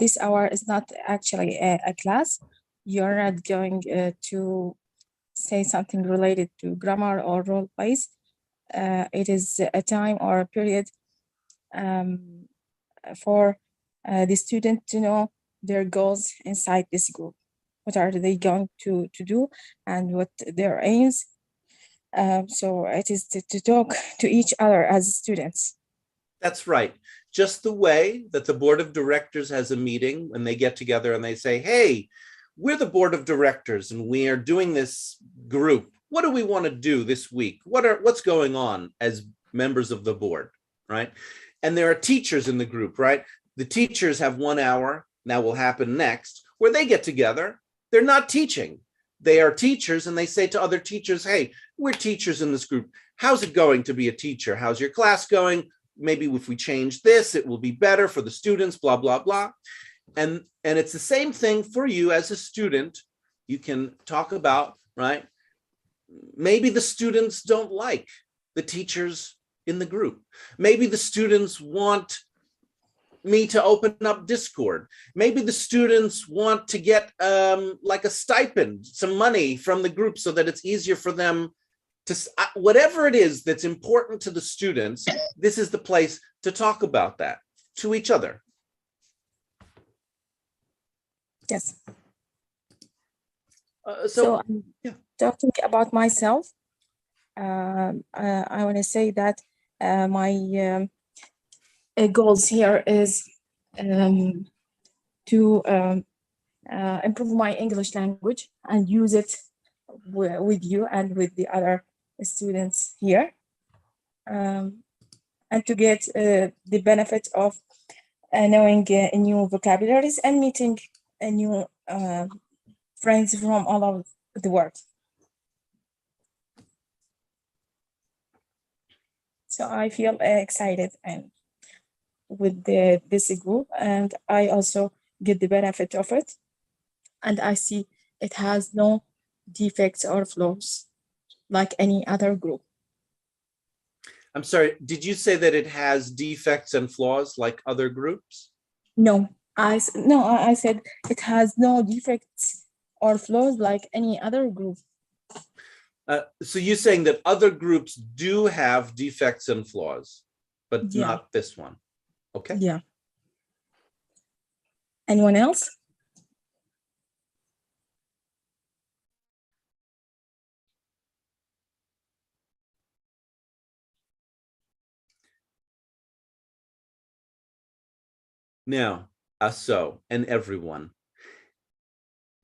this hour is not actually a class. You're not going to say something related to grammar or role plays. It is a time or a period for the student to know their goals inside this group. What are they going to do, and what their aims. So it is to talk to each other as students. That's right. Just the way that the board of directors has a meeting when they get together and they say, hey, we're the board of directors and we are doing this group. What do we want to do this week? What's going on as members of the board, right? And there are teachers in the group, right? The teachers have 1 hour, that will happen next, where they get together. They're not teaching. they are teachers and they say to other teachers, hey, we're teachers in this group. How's it going to be a teacher? How's your class going? Maybe if we change this, it will be better for the students, blah, blah, blah. And it's the same thing for you as a student. You can talk about, right? Maybe the students don't like the teachers in the group. Maybe the students want me to open up Discord. Maybe the students want to get like a stipend, some money from the group so that it's easier for them to, whatever it is that's important to the students, this is the place to talk about that to each other. Yes. So talking about myself, I want to say that my goals here is to improve my English language and use it with you and with the other students here, and to get the benefit of knowing new vocabularies and meeting new friends from all over the world. So I feel excited and with this group, and I also get the benefit of it. And I see it has no defects or flaws like any other group. I'm sorry, did you say that it has defects and flaws like other groups? No, I said it has no defects or flaws like any other group. So you're saying that other groups do have defects and flaws, but Yeah. not this one. Okay. Yeah. Anyone else? Now, so and everyone,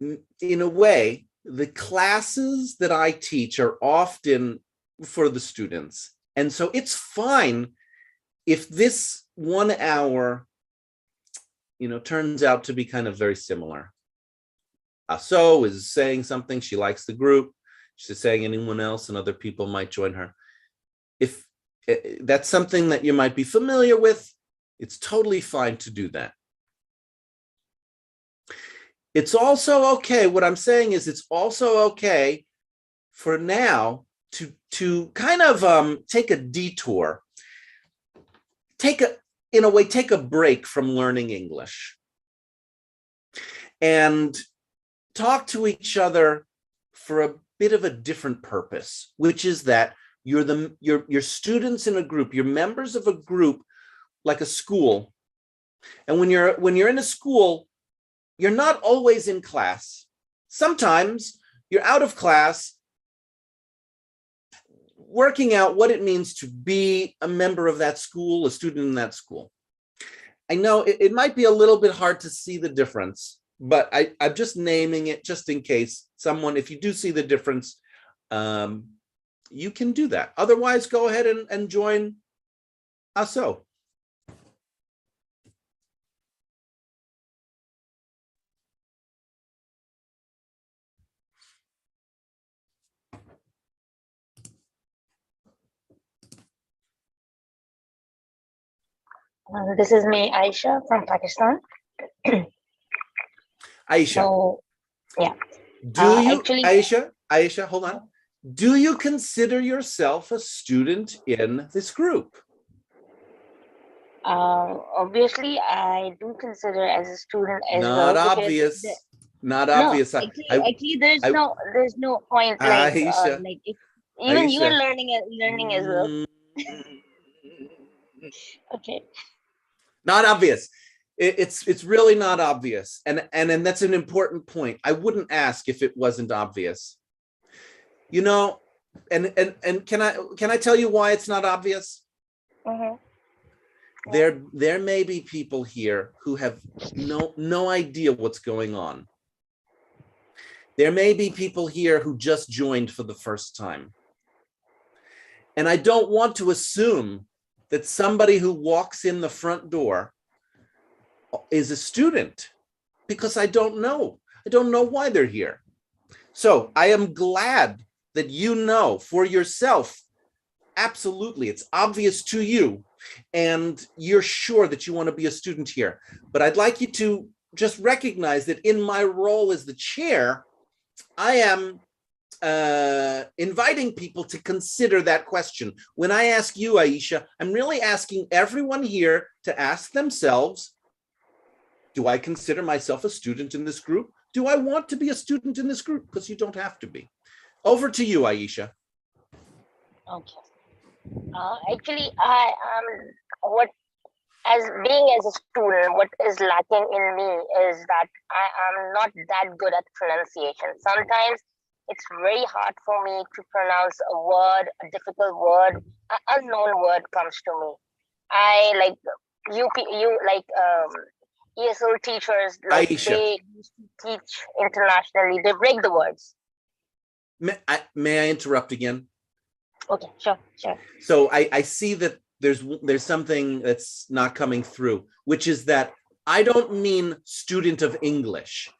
in a way, the classes that I teach are often for the students. And so it's fine if this 1 hour, turns out to be kind of very similar. So is saying something, she likes the group, she's saying anyone else and other people might join her. If that's something that you might be familiar with, it's totally fine to do that. It's also okay, what I'm saying is it's also okay for now to kind of take a detour, take a break from learning English and talk to each other for a bit of a different purpose, which is that you're students in a group, you're members of a group like a school. And when you're in a school, you're not always in class. Sometimes you're out of class working out what it means to be a member of that school, a student in that school. I know it might be a little bit hard to see the difference, but I'm just naming it just in case someone, if you do see the difference, you can do that. Otherwise, go ahead and join ASO. This is me, Aisha from Pakistan. Aisha. So, yeah. Do you, actually, Aisha, hold on. Do you consider yourself a student in this group? Obviously, I do consider as a student as Not well. obvious. Not No, obvious. actually, there's no point like Aisha, like if even Aisha. you're learning as well. Okay. Not obvious. It's really not obvious, and that's an important point. I wouldn't ask if it wasn't obvious. And can I tell you why it's not obvious? Mm-hmm. There may be people here who have no idea what's going on. There may be people here who just joined for the first time. And I don't want to assume that somebody who walks in the front door is a student, because I don't know. I don't know why they're here. So I am glad that you know for yourself, absolutely, it's obvious to you, and you're sure that you want to be a student here. But I'd like you to just recognize that in my role as the chair, I am inviting people to consider that question. When I ask you, Aisha, I'm really asking everyone here to ask themselves, do I consider myself a student in this group? Do I want to be a student in this group? Because you don't have to be. Over to you, Aisha. Okay. Actually, I am as a student, what is lacking in me is that I am not that good at pronunciation. Sometimes it's very hard for me to pronounce a word, a difficult word, an unknown word comes to me. I like ESL teachers, like Aisha. they used to teach internationally, they break the words. May I interrupt again? Okay, sure. So I see that there's something that's not coming through, which is that I don't mean student of English.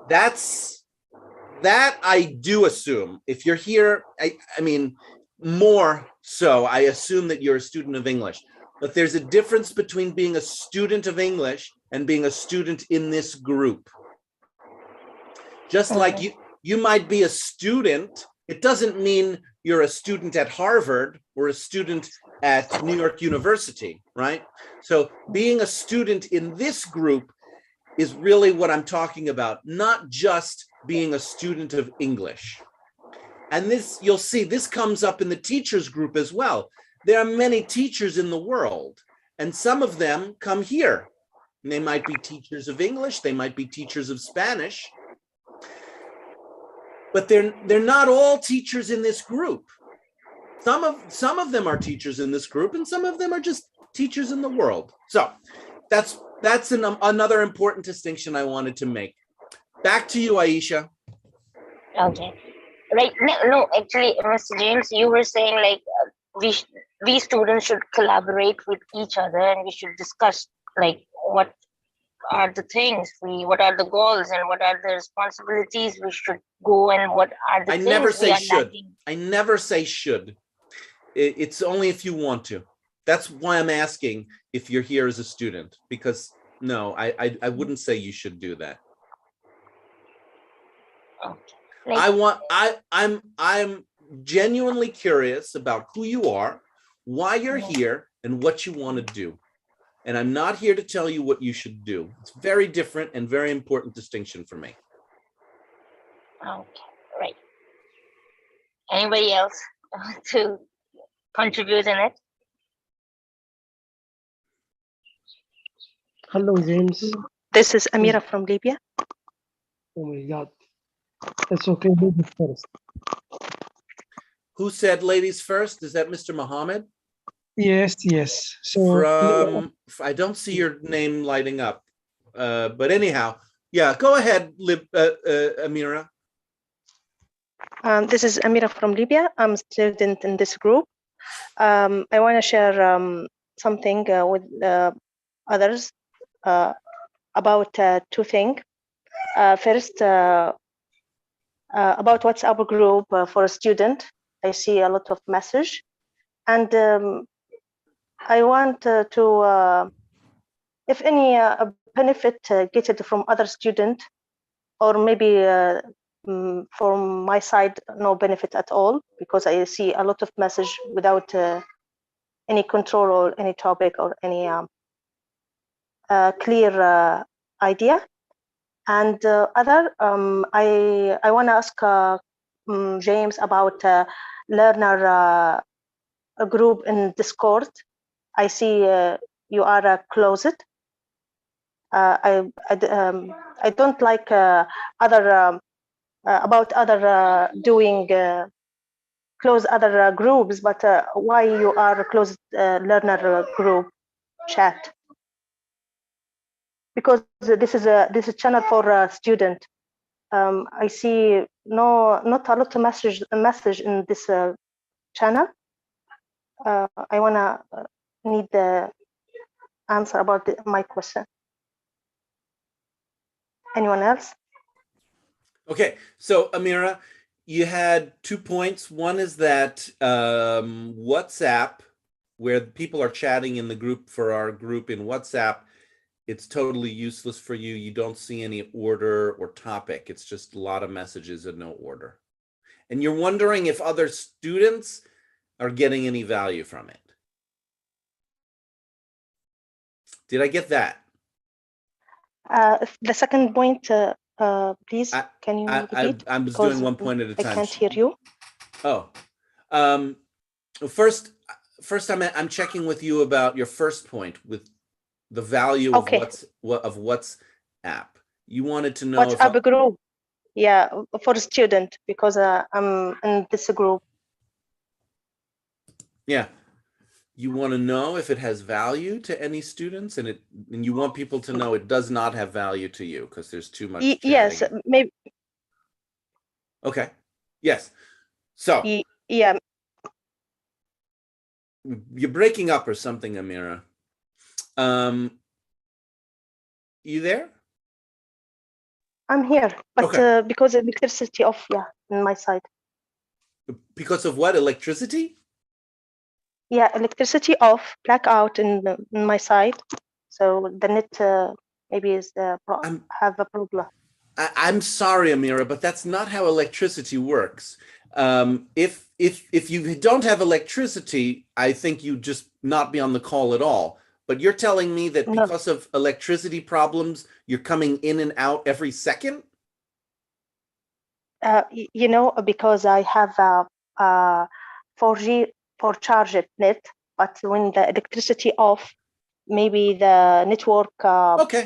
That I do assume. If you're here, I mean, more so, I assume that you're a student of English. But there's a difference between being a student of English and being a student in this group. Just like you might be a student, it doesn't mean you're a student at Harvard or a student at New York University, right? So being a student in this group is really what I'm talking about, not just being a student of English. And this, you'll see, this comes up in the teachers group as well. There are many teachers in the world, and some of them come here. And they might be teachers of English, they might be teachers of Spanish, but they're not all teachers in this group. Some of them are teachers in this group, and some of them are just teachers in the world. So that's another important distinction I wanted to make. Back to you, Aisha. Okay. Like no, actually, Mr. James, you were saying like we students should collaborate with each other, and we should discuss like what are the things what are the goals, and what are the responsibilities we should go, and what are the I things never say we are should. lacking. I never say should. It's only if you want to. That's why I'm asking if you're here as a student, because no, I wouldn't say you should do that. Okay. I'm genuinely curious about who you are, why you're here, and what you want to do. And I'm not here to tell you what you should do. It's very different and very important distinction for me. Okay, right. Anybody else to contribute in it? Hello, James. This is Amira from Libya. Oh my God. It's okay, ladies first. Who said ladies first? Is that Mr. Mohammed? Yes. So From, I don't see your name lighting up. But anyhow, yeah, go ahead, Amira. This is Amira from Libya. I'm a student in this group. I want to share something with others about two things. First, about WhatsApp group for a student. I see a lot of message, and I want to, if any benefit get it from other student, or maybe from my side, no benefit at all, because I see a lot of message without any control or any topic or any clear idea. And other, I want to ask James about learner a group in Discord. I see you are closed. I don't like other about other doing close other groups, but why you are closed learner group chat? Because this is a channel for a student. I see not a lot of message in this channel. I wanna need the answer about my question. Anyone else? Okay, so Amira, you had 2 points. One is that WhatsApp, where people are chatting in the group for our group in WhatsApp, it's totally useless for you. You don't see any order or topic. It's just a lot of messages and no order. And you're wondering if other students are getting any value from it. Did I get that? The second point, please, can you repeat? I was Because doing 1 point at a I time. can't hear you. Oh, first I'm checking with you about your first point with the value of WhatsApp. You wanted to know WhatsApp group, yeah, for student, because I'm in this group. Yeah, you want to know if it has value to any students, and you want people to know it does not have value to you because there's too much chatting. Yes, maybe. Okay. Yes. So. Yeah. You're breaking up or something, Amira. You there? I'm here, but okay. Because electricity off, yeah, on my side. Because of what? Electricity? Yeah, electricity off, blackout in my side. So the net maybe is have a problem. I'm sorry, Amira, but that's not how electricity works. If you don't have electricity, I think you'd just not be on the call at all. But you're telling me that because of electricity problems, you're coming in and out every second? You know, because I have a 4G for charged net, but when the electricity off, maybe the network,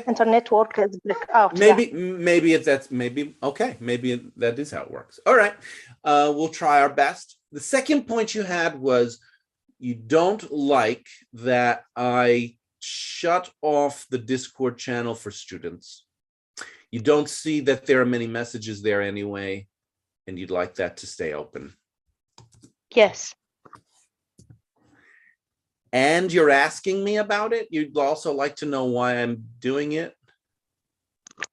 internet work is black out. Maybe that is how it works. All right, we'll try our best. The second point you had was you don't like that I shut off the Discord channel for students. You don't see that there are many messages there anyway, and you'd like that to stay open. Yes. And you're asking me about it? You'd also like to know why I'm doing it?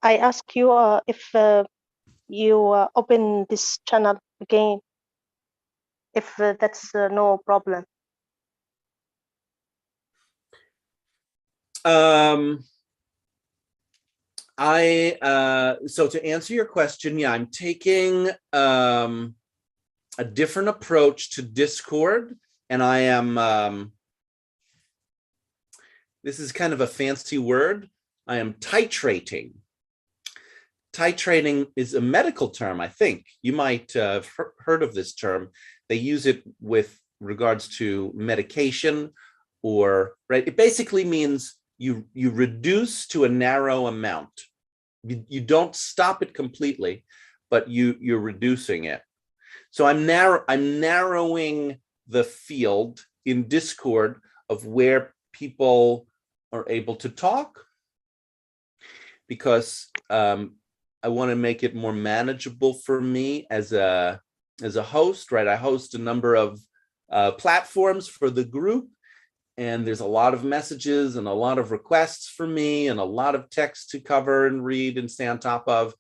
I ask you if you open this channel again, if that's no problem. So to answer your question, yeah, I'm taking a different approach to Discord, and I am this is kind of a fancy word. I am titrating. Titrating is a medical term, I think. You might have heard of this term. They use it with regards to medication, or right. It basically means you reduce to a narrow amount. You don't stop it completely, but you're reducing it. So I'm narrowing the field in Discord of where people are able to talk, because I want to make it more manageable for me as a host, right? I host a number of platforms for the group, and there's a lot of messages and a lot of requests for me and a lot of text to cover and read and stay on top of.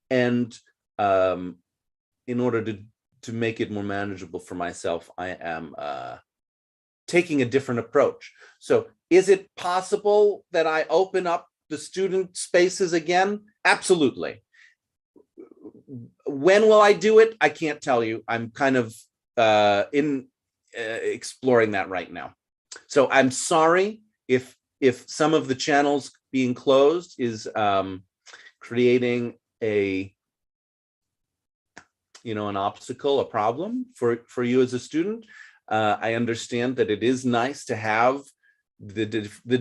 And in order to make it more manageable for myself, I am taking a different approach. So is it possible that I open up the student spaces again? Absolutely. When will I do it? I can't tell you. I'm kind of exploring that right now. So I'm sorry if some of the channels being closed is creating an obstacle, a problem for you as a student. I understand that it is nice to have the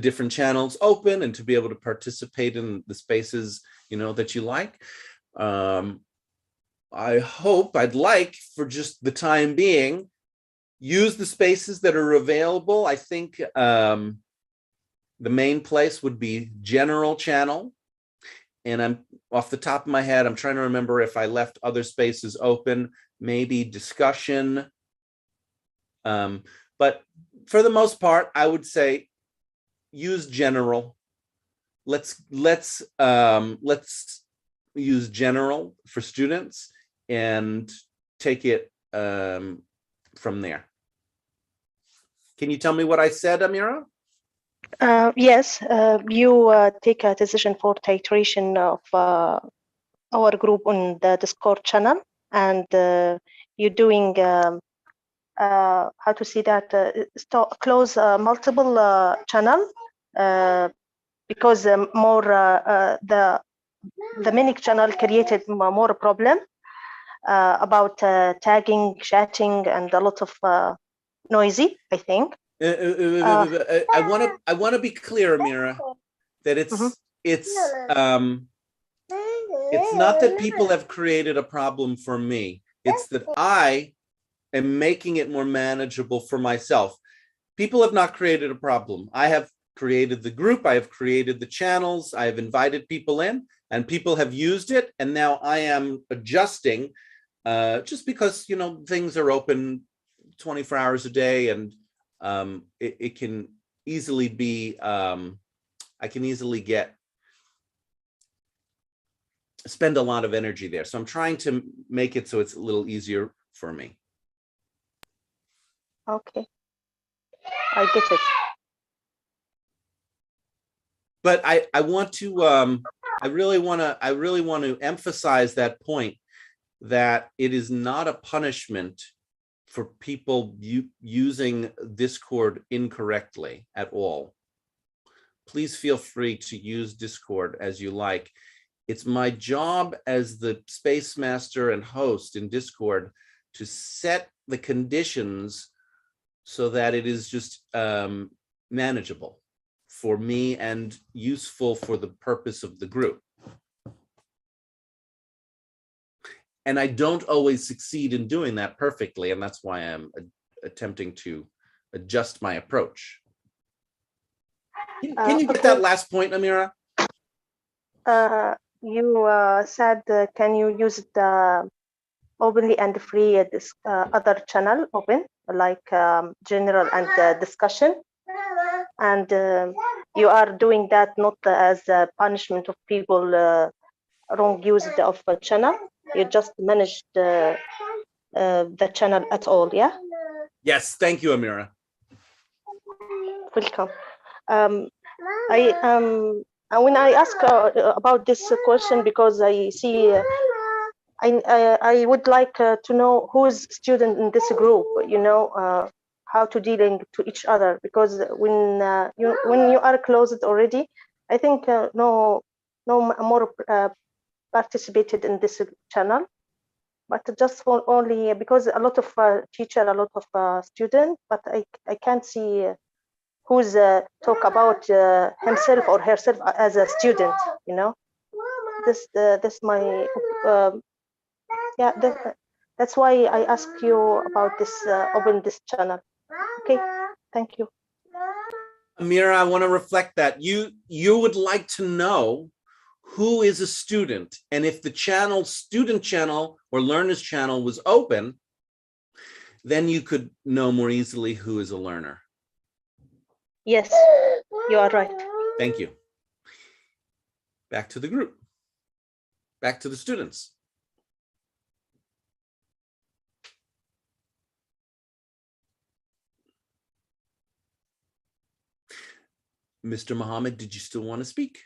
different channels open and to be able to participate in the spaces that you like. I'd like, for just the time being, use the spaces that are available. I think the main place would be general channel. And I'm off the top of my head, I'm trying to remember if I left other spaces open, maybe discussion. But for the most part, I would say use general. Let's use general for students and take it from there. Can you tell me what I said, Amira? Yes, you take a decision for titration of our group on the Discord channel, and you're doing how to see that close multiple channel because more the many channel created more problem about tagging, chatting, and a lot of noisy, I think. I want to be clear, Amira, that it's not that people have created a problem for me. It's that I am making it more manageable for myself. People have not created a problem. I have created the group, I have created the channels, I have invited people in, and people have used it, and now I am adjusting just because, you know, things are open 24 hours a day, and it can easily be, I can easily spend a lot of energy there. So I'm trying to make it so it's a little easier for me. Okay, I get it. But I want to I really want to emphasize that point, that it is not a punishment for people using Discord incorrectly at all. Please feel free to use Discord as you like. It's my job as the space master and host in Discord to set the conditions so that it is just manageable for me and useful for the purpose of the group. And I don't always succeed in doing that perfectly, and that's why I'm attempting to adjust my approach. Can you get that last point, Amira? You said, can you use the openly and free this other channel open, like general and discussion? And you are doing that not as a punishment of people wrong use of a channel. You just managed the channel at all, yeah? Yes, thank you, Amira. Welcome. When I ask about this question, because I see, I would like to know who is student in this group. You know, how to dealing to each other, because when you are closed already, I think no more participated in this channel, but just for only because a lot of teacher, a lot of student, but I can't see who's talk about himself or herself as a student. You know, this my yeah. That's why I ask you about this open this channel. Okay, thank you. Amira, I want to reflect that you would like to know who is a student, and if the channel, student channel or learners channel, was open, then you could know more easily who is a learner. Yes, you are right. Thank you. Back to the group. Back to the students. Mr. Muhammad, did you still want to speak?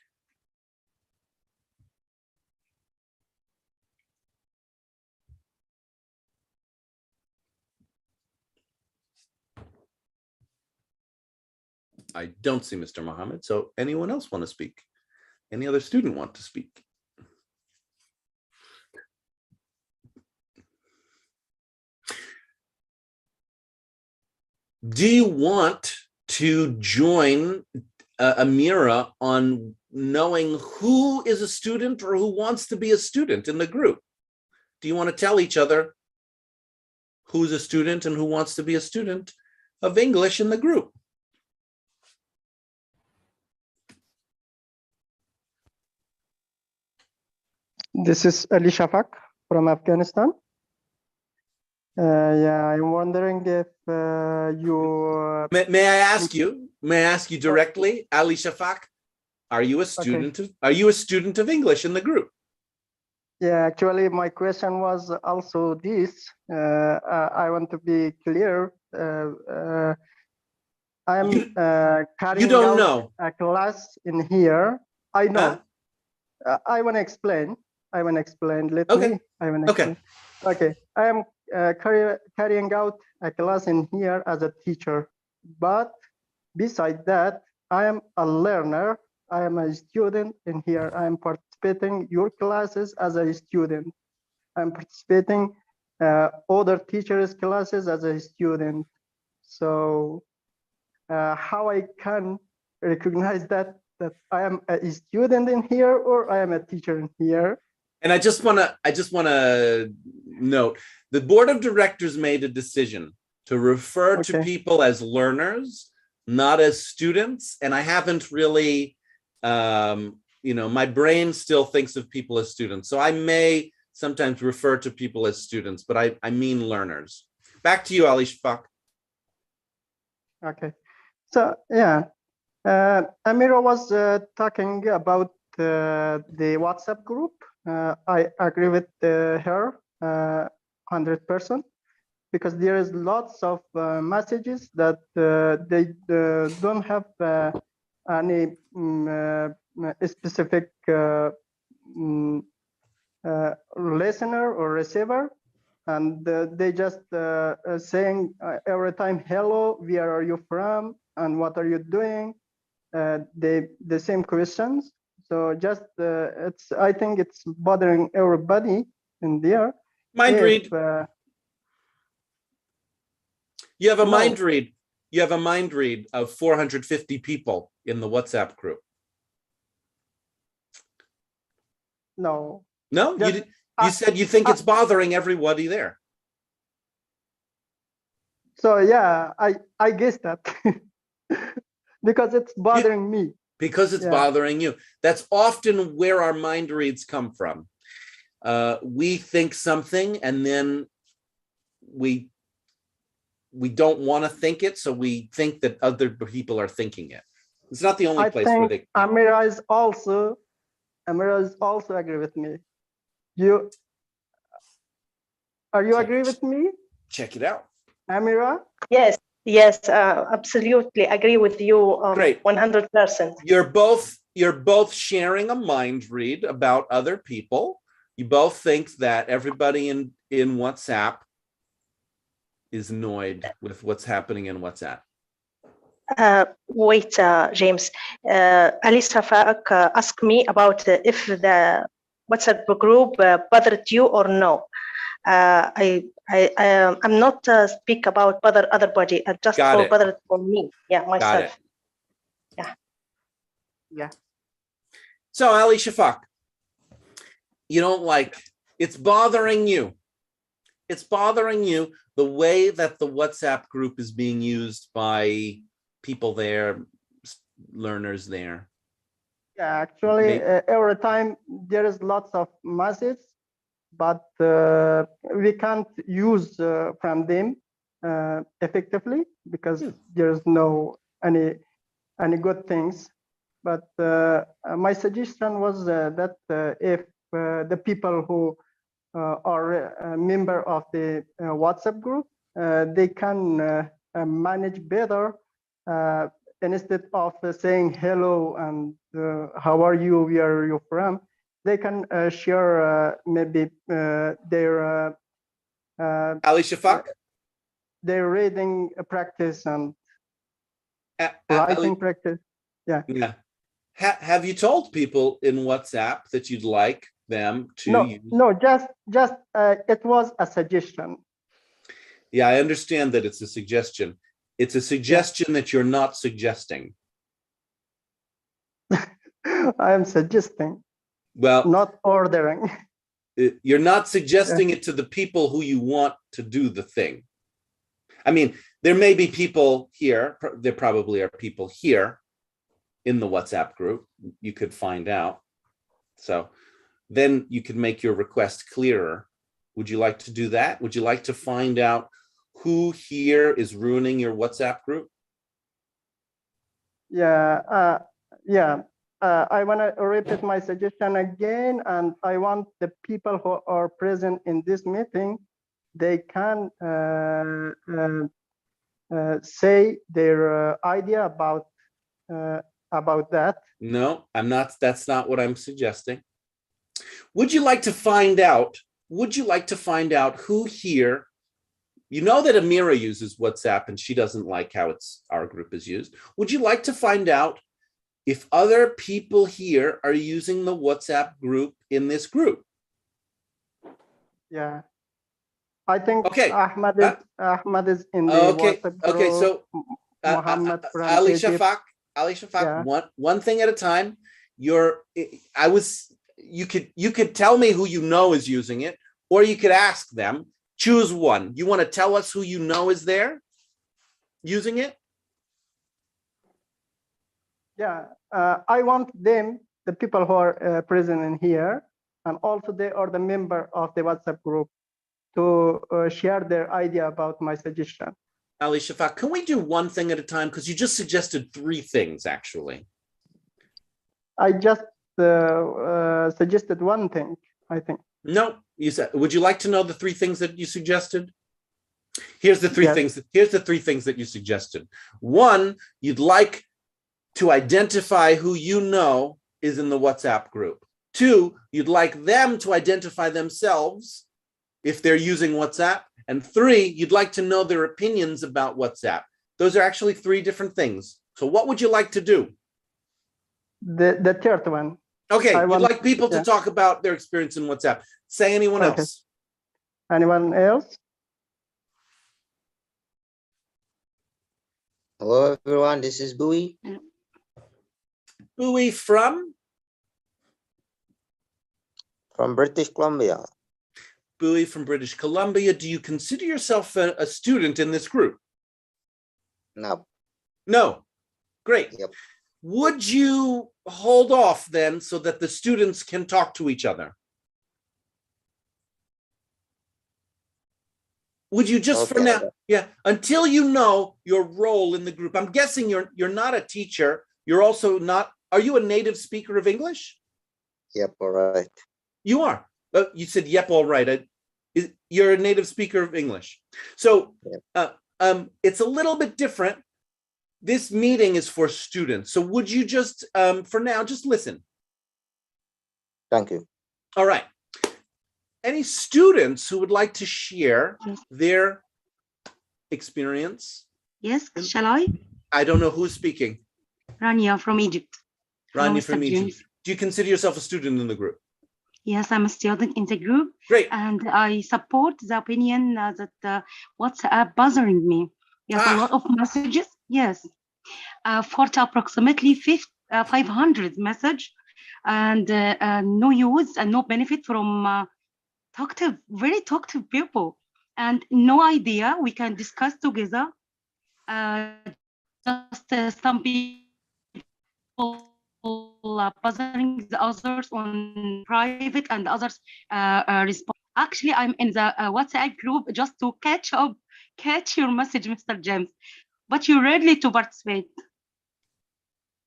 I don't see Mr. Muhammad. So anyone else want to speak? Any other student want to speak? Do you want to join Amira on knowing who is a student or who wants to be a student in the group? Do you want to tell each other who's a student and who wants to be a student of English in the group? This is Ali Shafak from Afghanistan. Yeah, I'm wondering if you... May I ask you? May I ask you directly, Ali Shafak? Are you a student? Okay. Are you a student of English in the group? Yeah, actually, my question was also this. I want to be clear. I'm carrying don't out know. a class in here. I know. I want to explain. I want to explain. Let me. I want to explain. Okay. I am carrying out a class in here as a teacher. But beside that, I am a learner. I am a student in here. I am participating your classes as a student. I'm participating other teachers' classes as a student. So how I can recognize that I am a student in here or I am a teacher in here. And I just want to note the board of directors made a decision to refer to people as learners, not as students. And I haven't really, my brain still thinks of people as students. So I may sometimes refer to people as students, but I mean learners. Back to you, Ali Shafak. Okay. So, yeah, Amira was talking about the WhatsApp group. I agree with her 100% because there is lots of messages that they don't have any specific listener or receiver, and they just saying every time, hello, where are you from and what are you doing? The same questions. So just I think it's bothering everybody in there. Mind read. You have a mind read. You have a mind read of 450 people in the WhatsApp group. No. No, you said you think it's bothering everybody there. So yeah, I guess that because it's bothering me. Because it's bothering you. That's often where our mind reads come from. We think something and then we don't want to think it, so we think that other people are thinking it. It's not the only place where they. Amira is also agree with me. Are you agree with me? Check it out. Amira? Yes, absolutely agree with you. Great. 100%. You're both sharing a mind read about other people. You both think that everybody in WhatsApp is annoyed with what's happening in WhatsApp. Wait, James. Alice asked me about if the WhatsApp group bothered you or no. I'm not speak about bother other body. Just for bothered for me. Yeah, myself. Yeah. So Ali Shafak, you don't like. It's bothering you. It's bothering you the way that the WhatsApp group is being used by people there, learners there. Yeah, actually, every time there is lots of messages, but we can't use from them effectively because there's no any good things. But my suggestion was that if the people who are a member of the WhatsApp group, they can manage better instead of saying hello and how are you, where are you from. They can share maybe their Ali Shafak, their reading practice and writing practice. Yeah. Have you told people in WhatsApp that you'd like them to use? No, just it was a suggestion. Yeah, I understand that it's a suggestion. It's a suggestion that you're not suggesting. I am suggesting. Well, not ordering. You're not suggesting it to the people who you want to do the thing. I mean, there may be people here. There probably are people here in the WhatsApp group. You could find out. So then you could make your request clearer. Would you like to do that? Would you like to find out who here is ruining your WhatsApp group? Yeah, I want to repeat my suggestion again, and I want the people who are present in this meeting, they can say their idea about that. No, I'm not. That's not what I'm suggesting. Would you like to find out? Would you like to find out who here? You know that Amira uses WhatsApp and she doesn't like how our group is used. Would you like to find out if other people here are using the WhatsApp group in this group? Yeah, I think okay. Ahmad is in the WhatsApp group. Okay, so Muhammad from Ali Egypt. Shafaq, Yeah. one thing at a time. You could tell me who you know is using it, or you could ask them. Choose one. You want to tell us who you know is there using it? Yeah, I want them, the people who are present in here, and also they are the member of the WhatsApp group, to share their idea about my suggestion. Ali Shafaq, can we do one thing at a time? Because you just suggested 3 things, actually. I just suggested one thing, I think. No, you said, would you like to know the 3 things that you suggested? Here's the 3 things. Here's the 3 things that you suggested. 1, you'd like to identify who you know is in the WhatsApp group. 2, you'd like them to identify themselves if they're using WhatsApp. And 3, you'd like to know their opinions about WhatsApp. Those are actually 3 different things. So what would you like to do? The third one. Okay, you'd like people to talk about their experience in WhatsApp. Say anyone else. Anyone else? Hello, everyone. This is Bowie. Bowie from? From British Columbia. Bowie from British Columbia. Do you consider yourself a student in this group? No. No. Great. Yep. Would you hold off then so that the students can talk to each other? Would you just for now, until you know your role in the group? I'm guessing you're not a teacher. You're also not, are you a native speaker of English? Yep, all right. You are. You said, yep, all right. You're a native speaker of English. So it's a little bit different. This meeting is for students. So would you just, for now, just listen? Thank you. All right. Any students who would like to share their experience? Yes, shall I? I don't know who's speaking. Rania from Egypt. Rania from Egypt. Do you consider yourself a student in the group? Yes, I'm a student in the group. Great. And I support the opinion that WhatsApp bothering me. Yes, a lot of messages. Yes. For approximately 500 message and no use and no benefit from very talkative people, and no idea we can discuss together. Just some people bothering the others on private and others respond. Actually, I'm in the WhatsApp group just to catch your message, Mr. James, but you're ready to participate.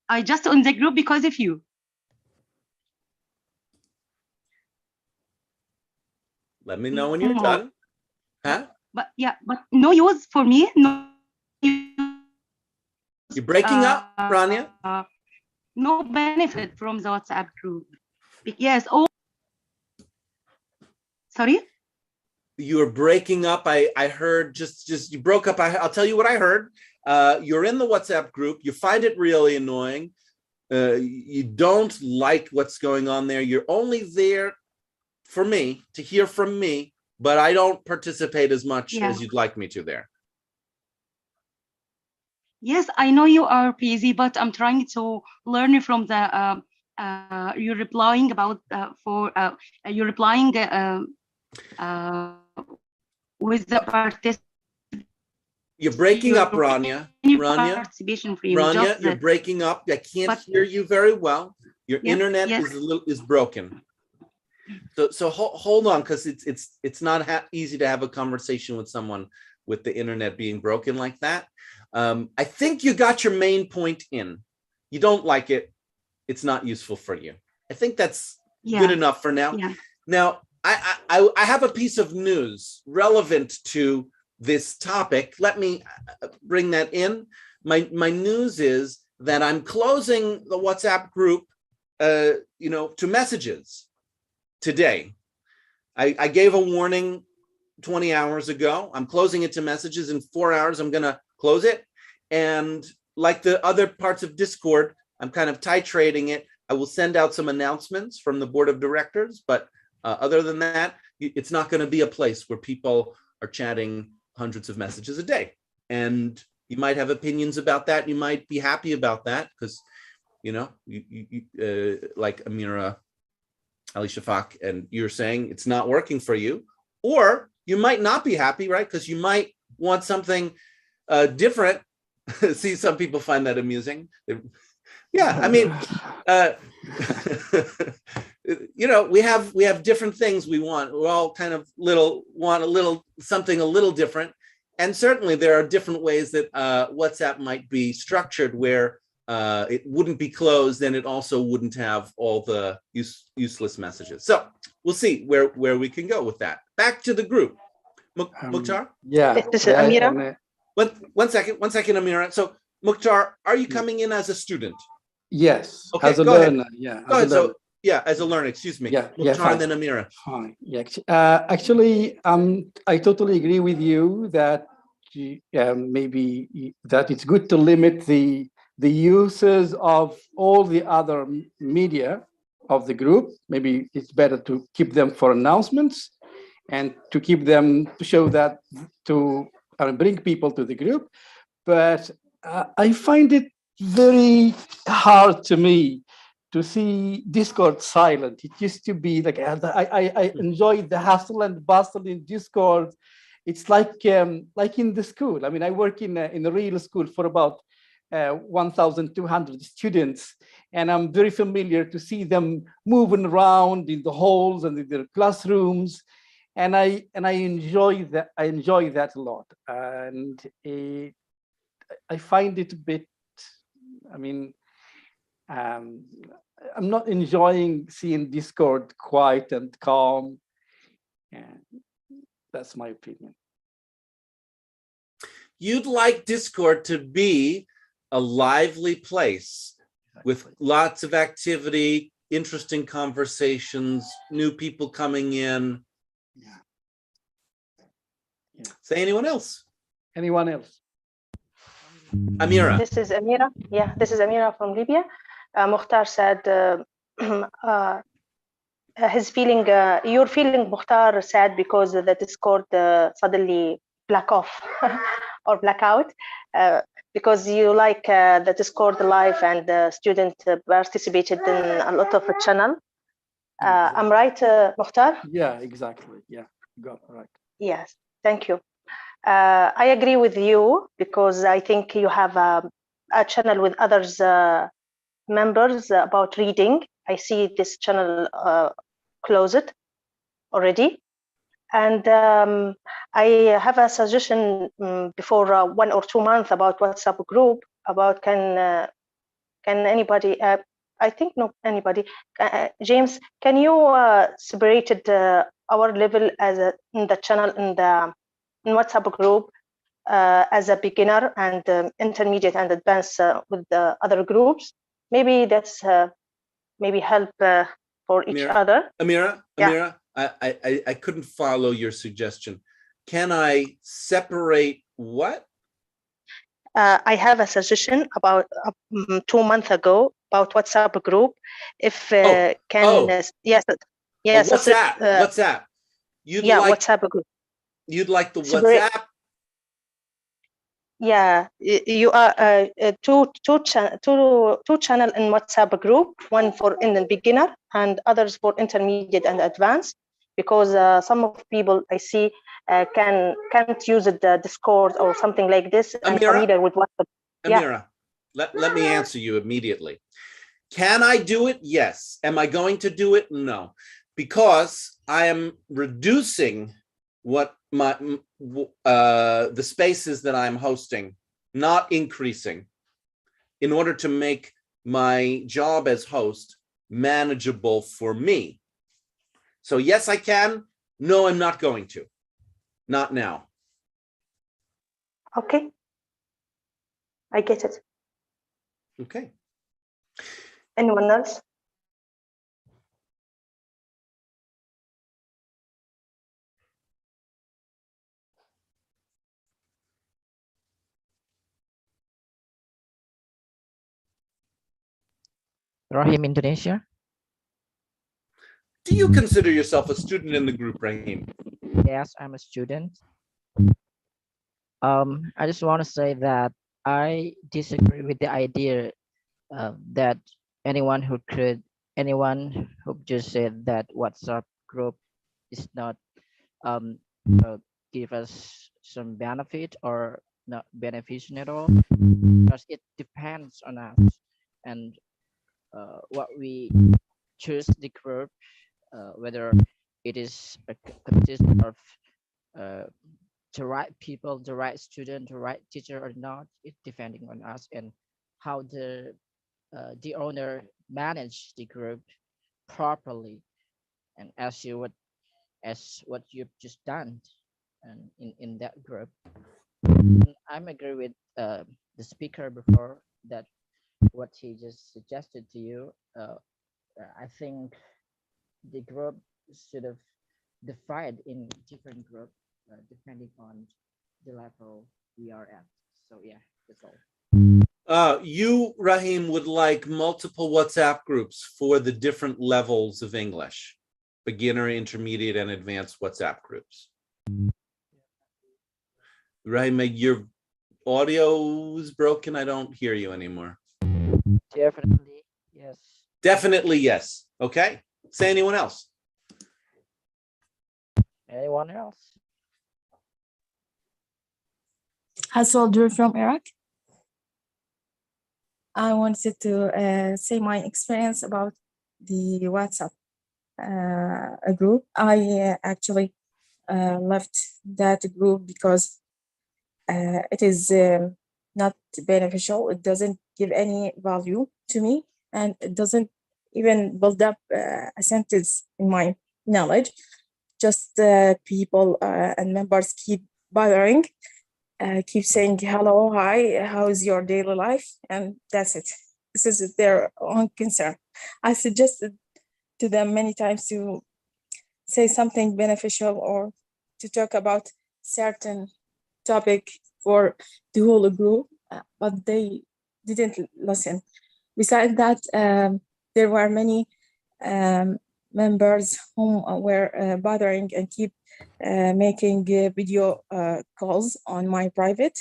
I just on the group because of you. Let me know when you're done. Huh? But no use for me. No use, you're breaking up, Rania. No benefit from the WhatsApp group. Yes. Oh, sorry. You're breaking up. I heard just you broke up. I'll tell you what I heard. You're in the WhatsApp group. You find it really annoying. You don't like what's going on there. You're only there for me, to hear from me, but I don't participate as much as you'd like me to there. Yes, I know you are busy, but I'm trying to learn from the you're replying about you're replying with the participation. You're breaking up, Rania. Rania, you're breaking up. I can't hear you very well. Your internet is broken. So hold on, because it's not easy to have a conversation with someone with the internet being broken like that. I think you got your main point in. You don't like it. it's not useful for you. I think that's Yeah. good enough for now. Yeah. Now, I have a piece of news relevant to this topic. Let me bring that in. My news is that I'm closing the WhatsApp group, to messages today. I gave a warning 20 hours ago. I'm closing it to messages. In 4 hours, I'm gonna close it. And like the other parts of Discord, I'm kind of titrating it. I will send out some announcements from the board of directors, but other than that, it's not going to be a place where people are chatting hundreds of messages a day. And you might have opinions about that. You might be happy about that because, like Amira Ali Shafak, and you're saying it's not working for you, or you might not be happy, right? Because you might want something different. See, some people find that amusing. Yeah, I mean, we have different things we want. We're all kind of want something a little different. And certainly there are different ways that WhatsApp might be structured where it wouldn't be closed and it also wouldn't have all the useless messages. So we'll see where we can go with that. Back to the group. Mukhtar? Yeah. This is Amira. One second, Amira. So Mukhtar, are you coming in as a student? Yes, Okay, as a go learner. ahead. Yeah. Go ahead. So yeah, as a learner, excuse me. Yeah, Mukhtar and fine. then Amira. Fine. Yeah. Actually, I totally agree with you that maybe that it's good to limit the uses of all the other media of the group. Maybe it's better to keep them for announcements and to keep them to show that to bring people to the group. But I find it very hard to me to see Discord silent. It used to be like I enjoyed the hustle and bustle in Discord. It's like in the school. I mean, I work in a real school for about 1,200 students, and I'm very familiar to see them moving around in the halls and in their classrooms, and I enjoy that. I enjoy that a lot, and I find it a bit. I mean, I'm not enjoying seeing Discord quiet and calm. And that's my opinion. You'd like Discord to be a lively place with lots of activity, interesting conversations, new people coming in. Yeah. Say anyone else? Anyone else? Amira. This is Amira. Yeah, this is Amira from Libya. Mukhtar said his feeling, your feeling, Mukhtar said, because the Discord suddenly black off or black out, because you like the Discord live and the student participated in a lot of channel. I'm right, Mukhtar? Yeah, exactly. Yeah, got it right. Yes, thank you. I agree with you because I think you have a channel with others members about reading. I see this channel closed already. And I have a suggestion before 1 or 2 months about WhatsApp group about can anybody, I think not anybody, James, can you separate our level as in the channel in WhatsApp group as a beginner and intermediate and advanced with the other groups? Maybe that's maybe help for each other. Amira, I couldn't follow your suggestion. Can I separate what? I have a suggestion about 2 months ago about WhatsApp group. If yes, WhatsApp. WhatsApp. WhatsApp group. You'd like the WhatsApp? Yeah, you are two channel in WhatsApp group, one for in the beginner and others for intermediate and advanced, because some of people I see can't use the Discord or something like this and familiar with WhatsApp. Amira, let me answer you immediately. Can I do it? Yes. Am I going to do it? No, because I am reducing what the spaces that I'm hosting, not increasing, in order to make my job as host manageable for me? So yes, I can. No, I'm not going to. Not now. Okay. I get it. Okay. Anyone else? Rahim, Indonesia. Do you consider yourself a student in the group, Rahim? Yes, I'm a student. I just want to say that I disagree with the idea that anyone who just said that WhatsApp group is not um, give us some benefit or not beneficial at all, because it depends on us and what we choose the group, whether it is a consist of the right people, the right student, the right teacher or not. It's depending on us and how the owner manage the group properly, and as what you've just done and in that group. And I'm agree with the speaker before that what he just suggested to you. I think the group should have divided in different group depending on the level we are at. So yeah, that's all. You, Rahim, would like multiple WhatsApp groups for the different levels of English, beginner, intermediate, and advanced WhatsApp groups. Rahim, your audio is broken. I don't hear you anymore. Definitely, yes. Definitely, yes. Okay. Say anyone else. Anyone else? Hassoldur from Iraq. I wanted to say my experience about the WhatsApp group. I actually left that group because it is not beneficial. It doesn't give any value to me, and it doesn't even build up a sentence in my knowledge. Just people and members keep bothering, keep saying hello, hi, how is your daily life, and that's it. This is their own concern. I suggested to them many times to say something beneficial or to talk about certain topic for the whole group, but they didn't listen. Besides that, there were many members whom were bothering and keep making video calls on my private.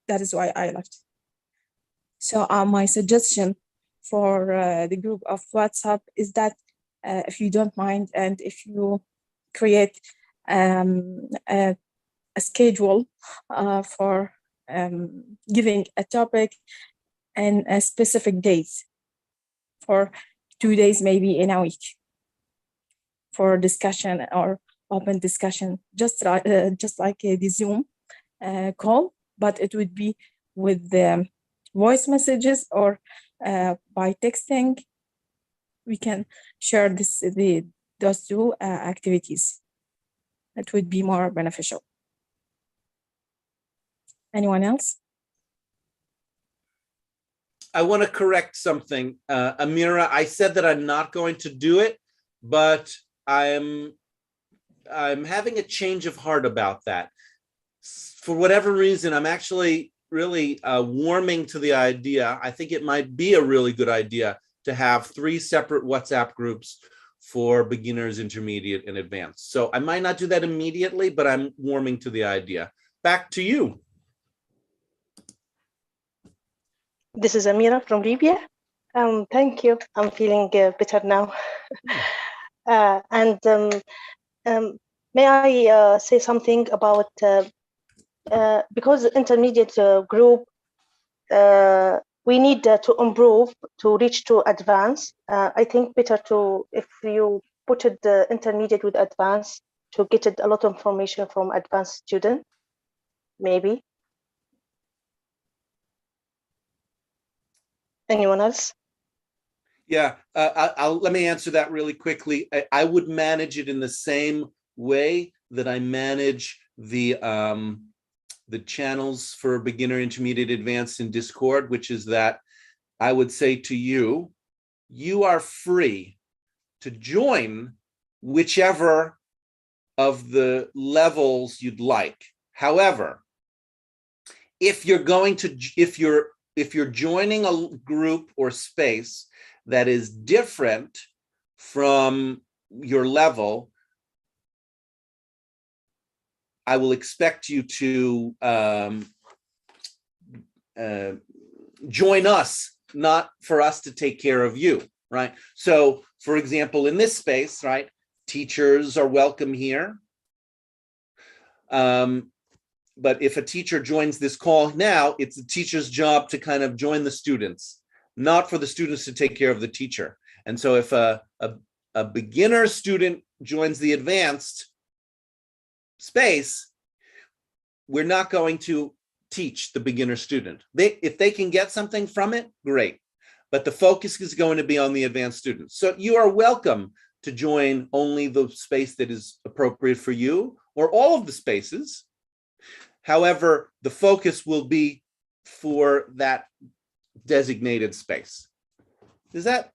That is why I left. So my suggestion for the group of WhatsApp is that if you don't mind and if you create a schedule for giving a topic and a specific days for 2 days, maybe in a week, for discussion or open discussion, just like the Zoom call, but it would be with the voice messages or by texting. We can share those two activities. It would be more beneficial. Anyone else? I want to correct something. Amira, I said that I'm not going to do it, but I'm having a change of heart about that. For whatever reason, I'm actually really warming to the idea. I think it might be a really good idea to have 3 separate WhatsApp groups for beginners, intermediate, and advanced. So I might not do that immediately, but I'm warming to the idea. Back to you. This is Amira from Libya. Thank you. I'm feeling better now. May I say something about because intermediate group we need to improve to reach to advanced. I think better to if you put it intermediate with advanced to get it a lot of information from advanced student, maybe. Anyone else? Yeah, let me answer that really quickly. I would manage it in the same way that I manage the channels for beginner, intermediate, advanced in Discord, which is that I would say to you, you are free to join whichever of the levels you'd like. However, if you're joining a group or space that is different from your level, I will expect you to join us, not for us to take care of you, right? So, for example, in this space, right, teachers are welcome here. But if a teacher joins this call now, it's the teacher's job to kind of join the students, not for the students to take care of the teacher. And so if a beginner student joins the advanced space, we're not going to teach the beginner student. If they can get something from it, great. But the focus is going to be on the advanced students. So you are welcome to join only the space that is appropriate for you, or all of the spaces. However, the focus will be for that designated space. Does that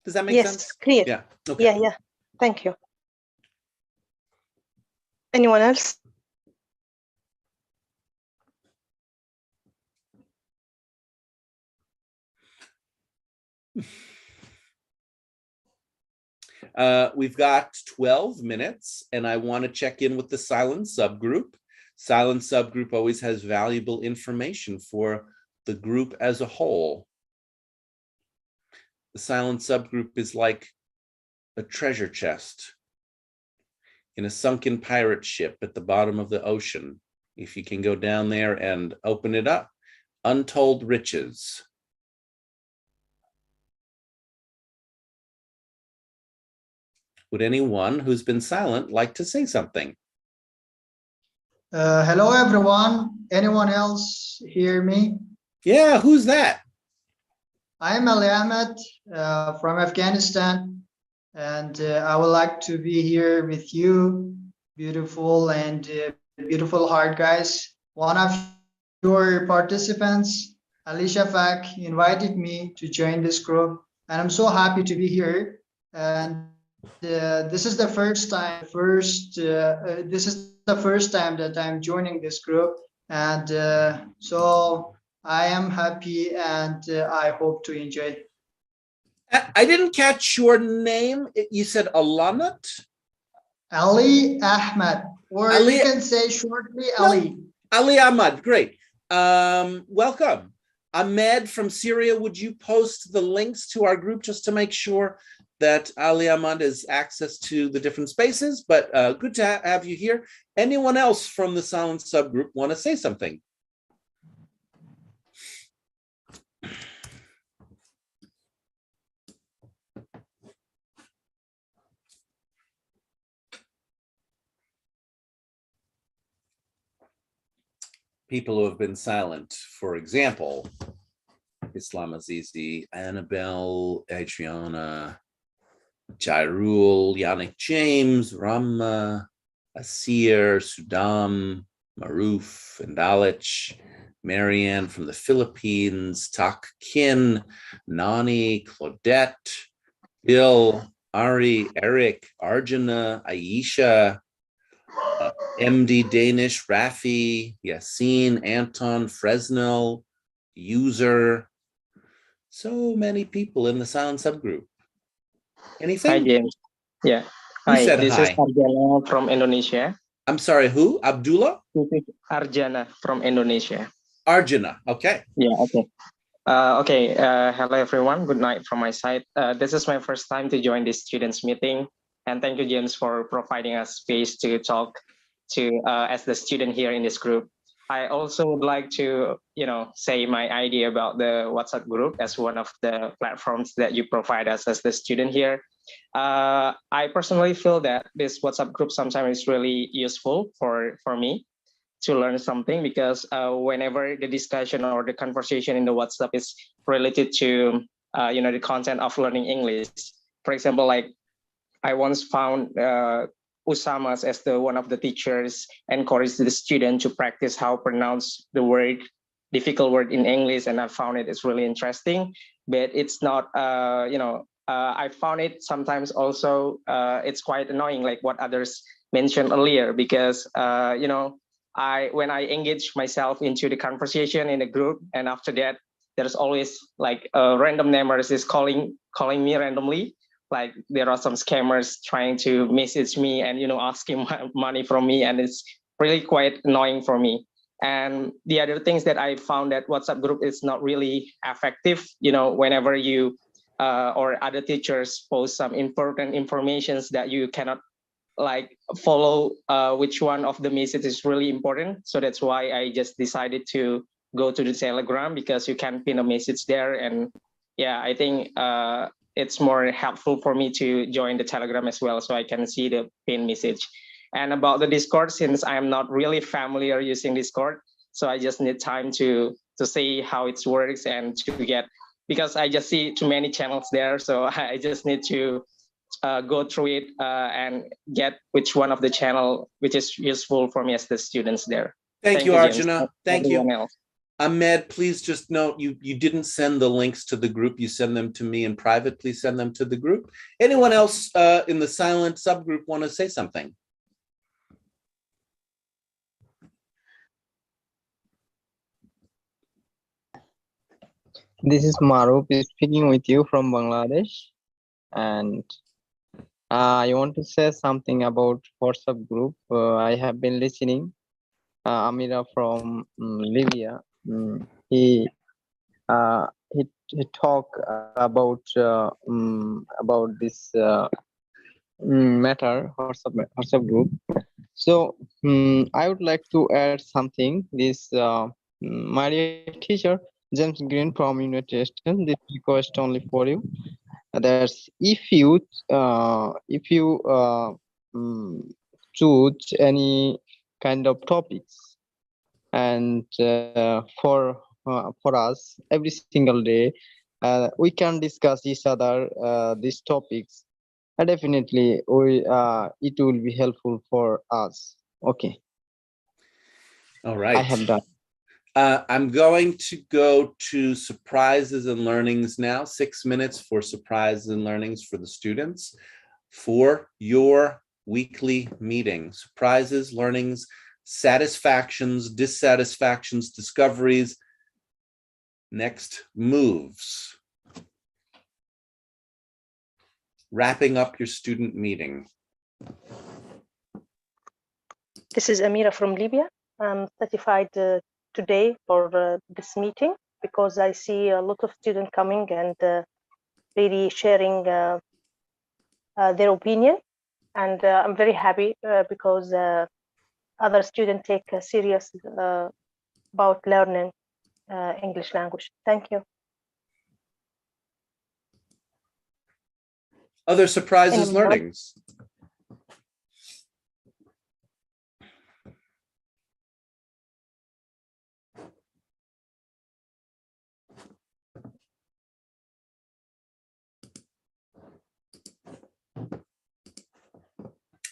make sense? Yes, clear. Yeah. Okay. Yeah. Thank you. Anyone else? We've got 12 minutes, and I want to check in with the silent subgroup. Silent subgroup always has valuable information for the group as a whole. The silent subgroup is like a treasure chest in a sunken pirate ship at the bottom of the ocean. If you can go down there and open it up, untold riches. Would anyone who's been silent like to say something? Hello, everyone. Anyone else hear me? Yeah, who's that? I'm Ali Ahmed from Afghanistan, and I would like to be here with you, beautiful and beautiful heart guys. One of your participants, Ali Shafak, invited me to join this group, and I'm so happy to be here. And this is the first time that I'm joining this group, and so I am happy, and I hope to enjoy. I didn't catch your name. You said Alanat? Ali Ahmed, or Ali, you can say shortly Ali. Ali Ahmad, great. Welcome. Ahmed from Syria, would you post the links to our group just to make sure that Ali Ahmad has access to the different spaces? But good to have you here. Anyone else from the silent subgroup want to say something? People who have been silent, for example, Islam Azizi, Annabelle, Adriana, Jairul, Yannick James, Ramma, Asir, Sudam, Maruf, and Dalich, Marianne from the Philippines, Tak Kin, Nani, Claudette, Bill, Ari, Eric, Arjuna, Aisha, MD Danish, Rafi, Yassine, Anton, Fresnel, User. So many people in the silent subgroup. Anything? Hi, James. Yeah. Who Hi, said this hi? is Arjana from Indonesia. I'm sorry, who? Abdullah? This is Arjana from Indonesia. Arjana, okay. Yeah, okay. Hello, everyone. Good night from my side. This is my first time to join this students meeting. And thank you, James, for providing us space to talk to as the student here in this group. I also would like to, say my idea about the WhatsApp group as one of the platforms that you provide us as the student here. I personally feel that this WhatsApp group sometimes is really useful for me to learn something, because whenever the discussion or the conversation in the WhatsApp is related to the content of learning English. For example, like I once found Usamas as the one of the teachers encouraged the student to practice how pronounce the word, difficult word in English, and I found it is really interesting. But it's not, I found it sometimes also it's quite annoying, like what others mentioned earlier, because when I engage myself into the conversation in a group, and after that there's always like random numbers is calling me randomly. Like there are some scammers trying to message me and asking money from me, and it's really quite annoying for me. And the other things that I found that WhatsApp group is not really effective. Whenever you or other teachers post some important informations that you cannot like follow which one of the message is really important. So that's why I just decided to go to the Telegram, because you can pin a message there. And yeah, I think it's more helpful for me to join the Telegram as well, so I can see the pin message. And about the Discord, since I'm not really familiar using Discord, so I just need time to see how it works and to get, because I just see too many channels there, so I just need to go through it and get which one of the channel which is useful for me as the students there. Thank you, James. Arjuna. Thank you. Ahmed, please just note you didn't send the links to the group. You send them to me in private. Please send them to the group. Anyone else in the silent subgroup want to say something? This is Maruf speaking with you from Bangladesh, and I want to say something about WhatsApp group. I have been listening. Amira from Libya. He talk about this matter, WhatsApp group. So I would like to add something. This my dear teacher James Green from United States. This request only for you. That's if you choose any kind of topics, and for us every single day we can discuss each other these topics, and definitely it will be helpful for us. Okay. All right. I have done. I'm going to go to surprises and learnings now. 6 minutes for surprises and learnings for the students for your weekly meeting. Surprises, learnings, satisfactions, dissatisfactions, discoveries, next moves. Wrapping up your student meeting. This is Amira from Libya. I'm certified today for this meeting, because I see a lot of students coming and really sharing their opinion. And I'm very happy because other students take serious about learning English language. Thank you. Other surprises, learnings.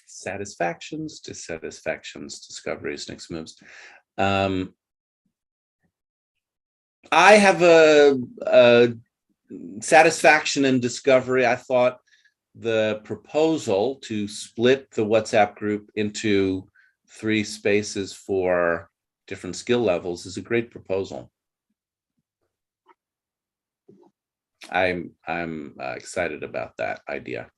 Satisfactions, dissatisfactions, discoveries, next moves. I have a satisfaction and discovery. I thought the proposal to split the WhatsApp group into 3 spaces for different skill levels is a great proposal. I'm excited about that idea.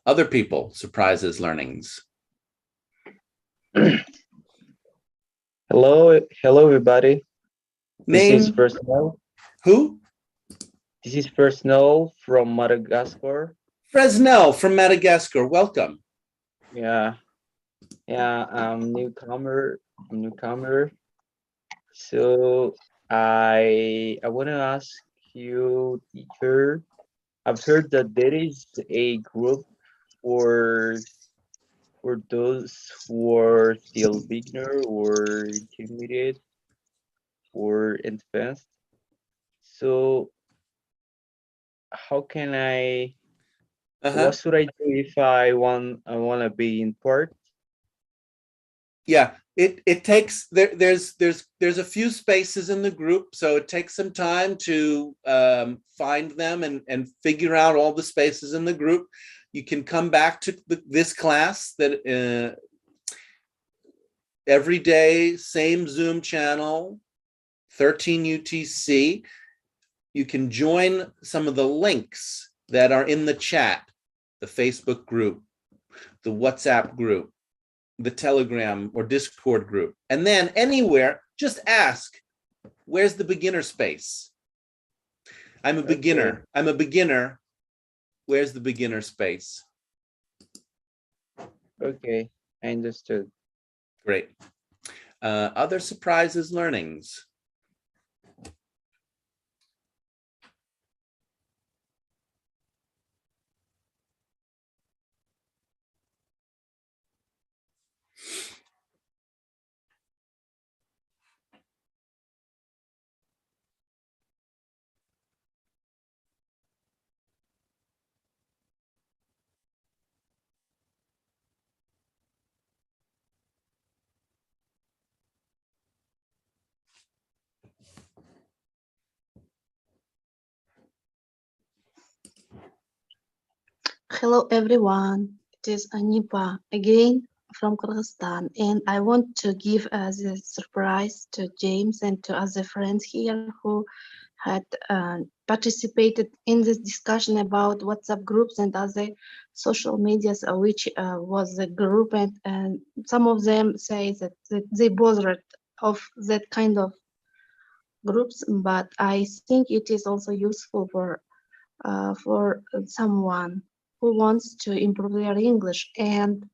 Other people, surprises, learnings. Hello, everybody. Name? This is Fresnel. Who? This is Fresnel from Madagascar. Fresnel from Madagascar. Welcome. Yeah, I'm newcomer. So I want to ask you, teacher. I've heard that there is a group for for those who are still beginner or intermediate or advanced. So how can what should I do if I want to be in part? Yeah, it takes there's a few spaces in the group, so it takes some time to find them and figure out all the spaces in the group. You can come back to this class that every day, same Zoom channel, 13 UTC. You can join some of the links that are in the chat, the Facebook group, the WhatsApp group, the Telegram or Discord group. And then anywhere, just ask, where's the beginner space? I'm a beginner. I'm a beginner. Where's the beginner space? Okay, I understood. Great. Other surprises, learnings? Hello everyone, it is Anipa again from Kyrgyzstan, and I want to give as a surprise to James and to other friends here who had participated in this discussion about WhatsApp groups and other social medias, which was a group, and some of them say that they bothered of that kind of groups, but I think it is also useful for someone who wants to improve their English. And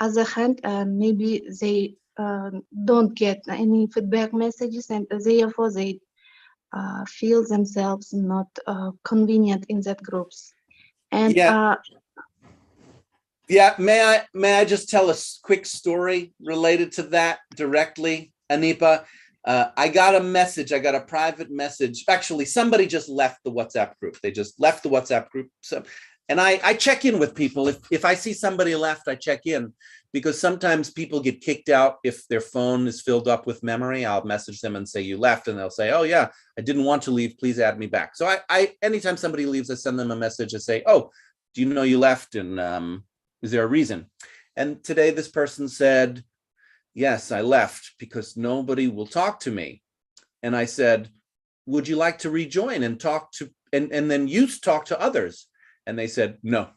other hand, maybe they don't get any feedback messages, and therefore they feel themselves not convenient in that groups. And yeah, may I just tell a quick story related to that directly, Anipa? I got a message, I got a private message. Actually, somebody just left the WhatsApp group. They just left the WhatsApp group. So, and I check in with people. If I see somebody left, I check in, because sometimes people get kicked out if their phone is filled up with memory. I'll message them and say, you left, and they'll say, oh yeah, I didn't want to leave, please add me back. So I anytime somebody leaves, I send them a message and say, oh, do you know you left, and is there a reason? And today this person said, yes, I left because nobody will talk to me. And I said, would you like to rejoin and talk to, and then you talk to others? And they said, no.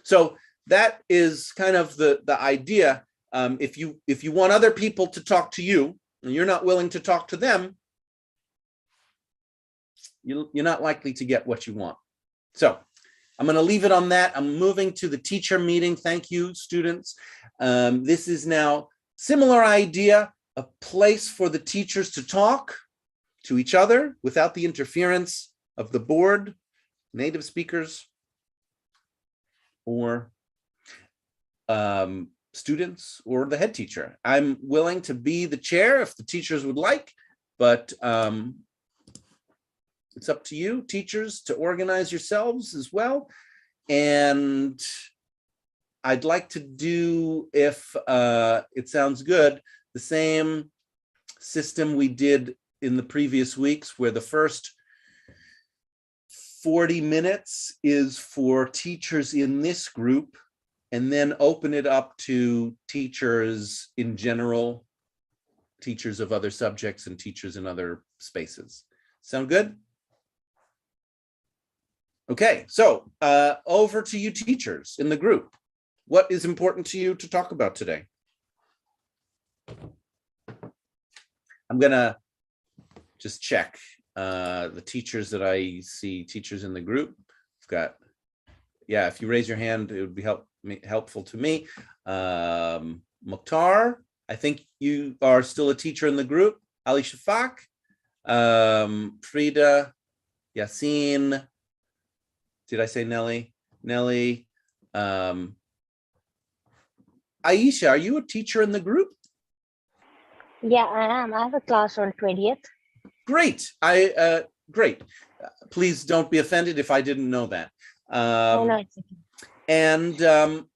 So that is kind of the idea. If you want other people to talk to you and you're not willing to talk to them, you're not likely to get what you want. So I'm going to leave it on that. I'm moving to the teacher meeting. Thank you, students. This is now similar idea, a place for the teachers to talk to each other without the interference of the board, native speakers, or students, or the head teacher. I'm willing to be the chair if the teachers would like, but it's up to you, teachers, to organize yourselves as well. And I'd like to do, if it sounds good, the same system we did in the previous weeks, where the first 40 minutes is for teachers in this group, and then open it up to teachers in general, teachers of other subjects, and teachers in other spaces. Sound good? Okay, so over to you teachers in the group. What is important to you to talk about today? I'm gonna just check the teachers that I see, teachers in the group. I've got, yeah, if you raise your hand, it would be helpful to me. Mukhtar, I think you are still a teacher in the group. Ali Shafak, Frida, Yassine, did I say Nelly? Nelly, Aisha, are you a teacher in the group? Yeah, I am. I have a class on 20th. Great. Great. Please don't be offended if I didn't know that. Oh, no, it's okay. And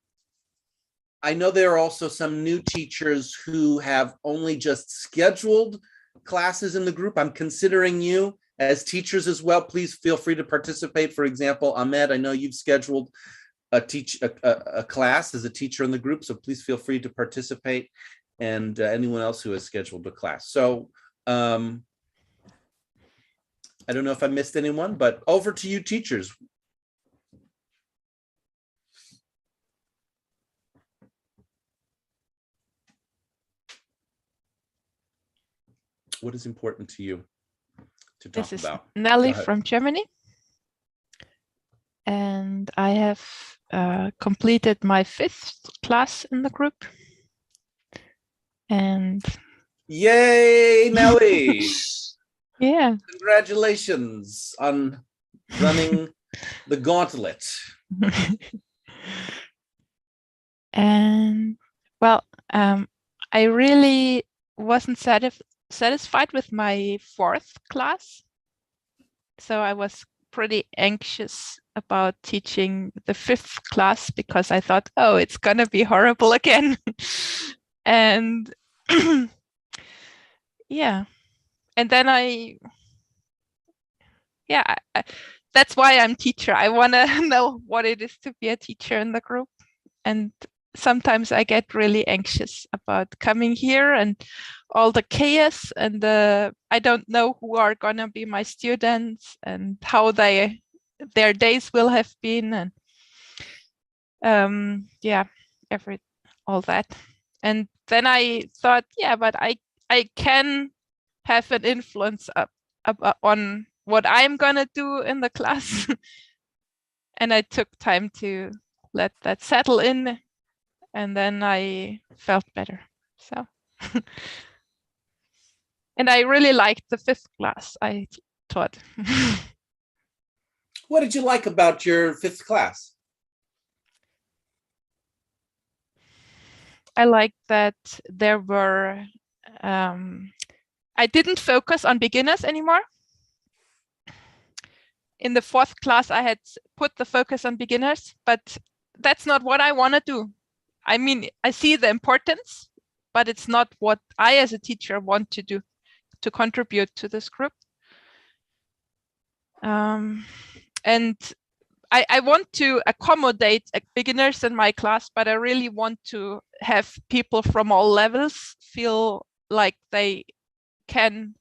I know there are also some new teachers who have only just scheduled classes in the group. I'm considering you as teachers as well. Please feel free to participate. For example, Ahmed, I know you've scheduled a class as a teacher in the group, so please feel free to participate, and anyone else who has scheduled a class. So I don't know if I missed anyone, but over to you, teachers. What is important to you to talk This is about? Nelly from Germany. And I have completed my 5th class in the group. And yay, Nelly! Yeah. Congratulations on running the gauntlet. And well, I really wasn't satisfied with my 4th class. So I was pretty anxious about teaching the 5th class because I thought, oh, it's gonna be horrible again. And yeah, and then that's why I'm teacher. I want to know what it is to be a teacher in the group. And sometimes I get really anxious about coming here and all the chaos, and I don't know who are gonna be my students and how their days will have been, and yeah, all that. And then I thought, yeah, but I can have an influence on what I'm gonna do in the class. And I took time to let that settle in, and then I felt better. So and I really liked the 5th class I taught. What did you like about your 5th class? I liked that there were I didn't focus on beginners anymore. In the 4th class, I had put the focus on beginners, but that's not what I want to do. I mean, I see the importance, but it's not what I as a teacher want to do to contribute to this group. And I want to accommodate beginners in my class, but I really want to have people from all levels feel like they can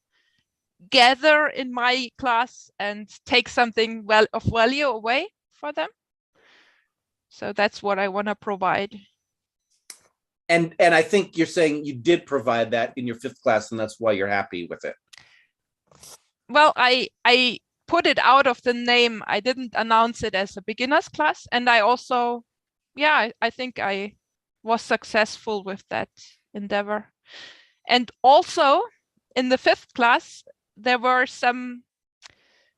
gather in my class and take something of value away for them. So that's what I want to provide. And I think you're saying you did provide that in your 5th class, and that's why you're happy with it. Well, I put it out of the name. I didn't announce it as a beginner's class. And I also, yeah, I think I was successful with that endeavor. And also in the 5th class, there were some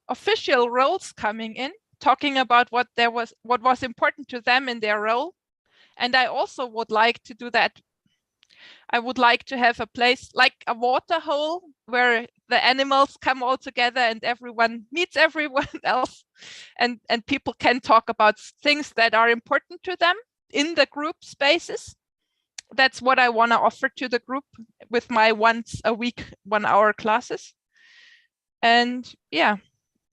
official roles coming in, talking about what was important to them in their role. And I also would like to do that. I would like to have a place like a water hole where the animals come all together and everyone meets everyone else, and people can talk about things that are important to them in the group spaces. That's what I want to offer to the group with my once a week 1 hour classes. And yeah,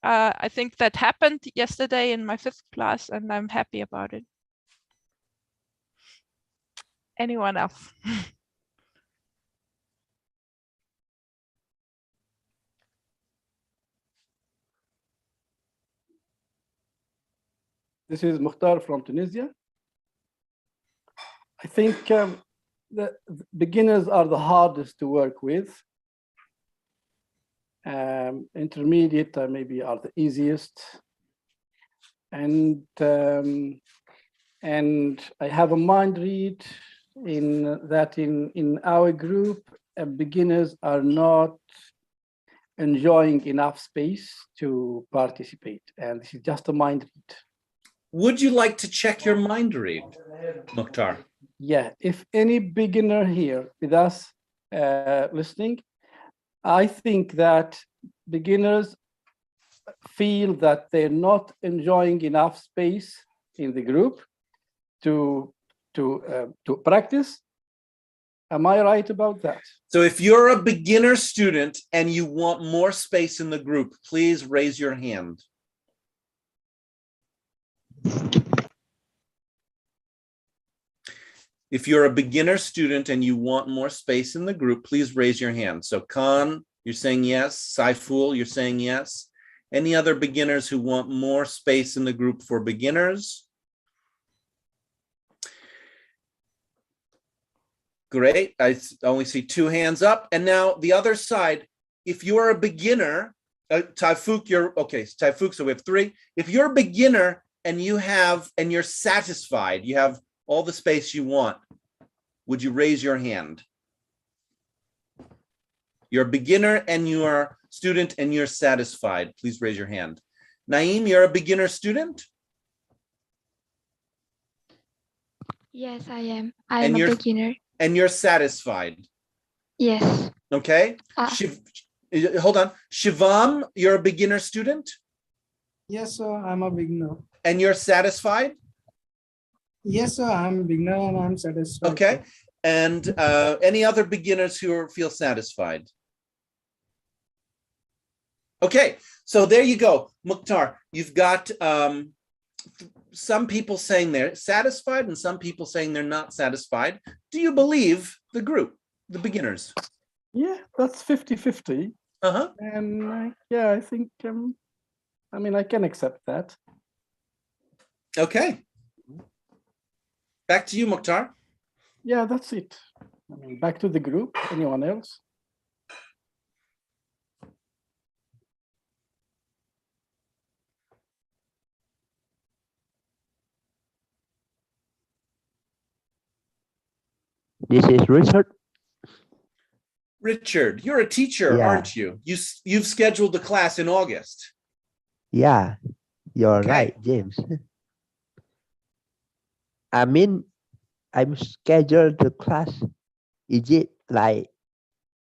I think that happened yesterday in my 5th class, and I'm happy about it. Anyone else? This is Mukhtar from Tunisia. I think the beginners are the hardest to work with. Intermediate maybe are the easiest. And I have a mind read in that in our group, beginners are not enjoying enough space to participate. And this is just a mind read. Would you like to check your mind read, Mukhtar? Yeah, if any beginner here with us listening, I think that beginners feel that they're not enjoying enough space in the group to practice. Am I right about that? So if you're a beginner student and you want more space in the group, please raise your hand. If you're a beginner student and you want more space in the group, please raise your hand. So Khan, you're saying yes. Saiful, you're saying yes. Any other beginners who want more space in the group for beginners? Great. I only see 2 hands up. And now the other side, if you're a beginner, Taifuk, you're okay. Taifuk, so we have 3. If you're a beginner and you're satisfied, you have all the space you want, would you raise your hand? You're a beginner and you are a student and you're satisfied. Please raise your hand. Naeem, you're a beginner student? Yes, I am. I am a beginner. And you're satisfied. Yes. Okay. Hold on. Shivam, you're a beginner student? Yes, sir, I'm a beginner. And you're satisfied? Yes, sir, I'm a beginner and I'm satisfied. Okay. And any other beginners who feel satisfied? Okay, so there you go. Mukhtar, you've got some people saying they're satisfied and some people saying they're not satisfied. Do you believe the group, the beginners? Yeah, that's 50-50. Uh-huh. And yeah, I think, I mean, I can accept that. Okay. Back to you, Mukhtar. Yeah, that's it. I mean, back to the group. Anyone else? This is Richard. Richard, you're a teacher, Yeah. aren't you? You've scheduled the class in August. Yeah, you're Okay. right, James. I mean, I'm scheduled the class. Is it like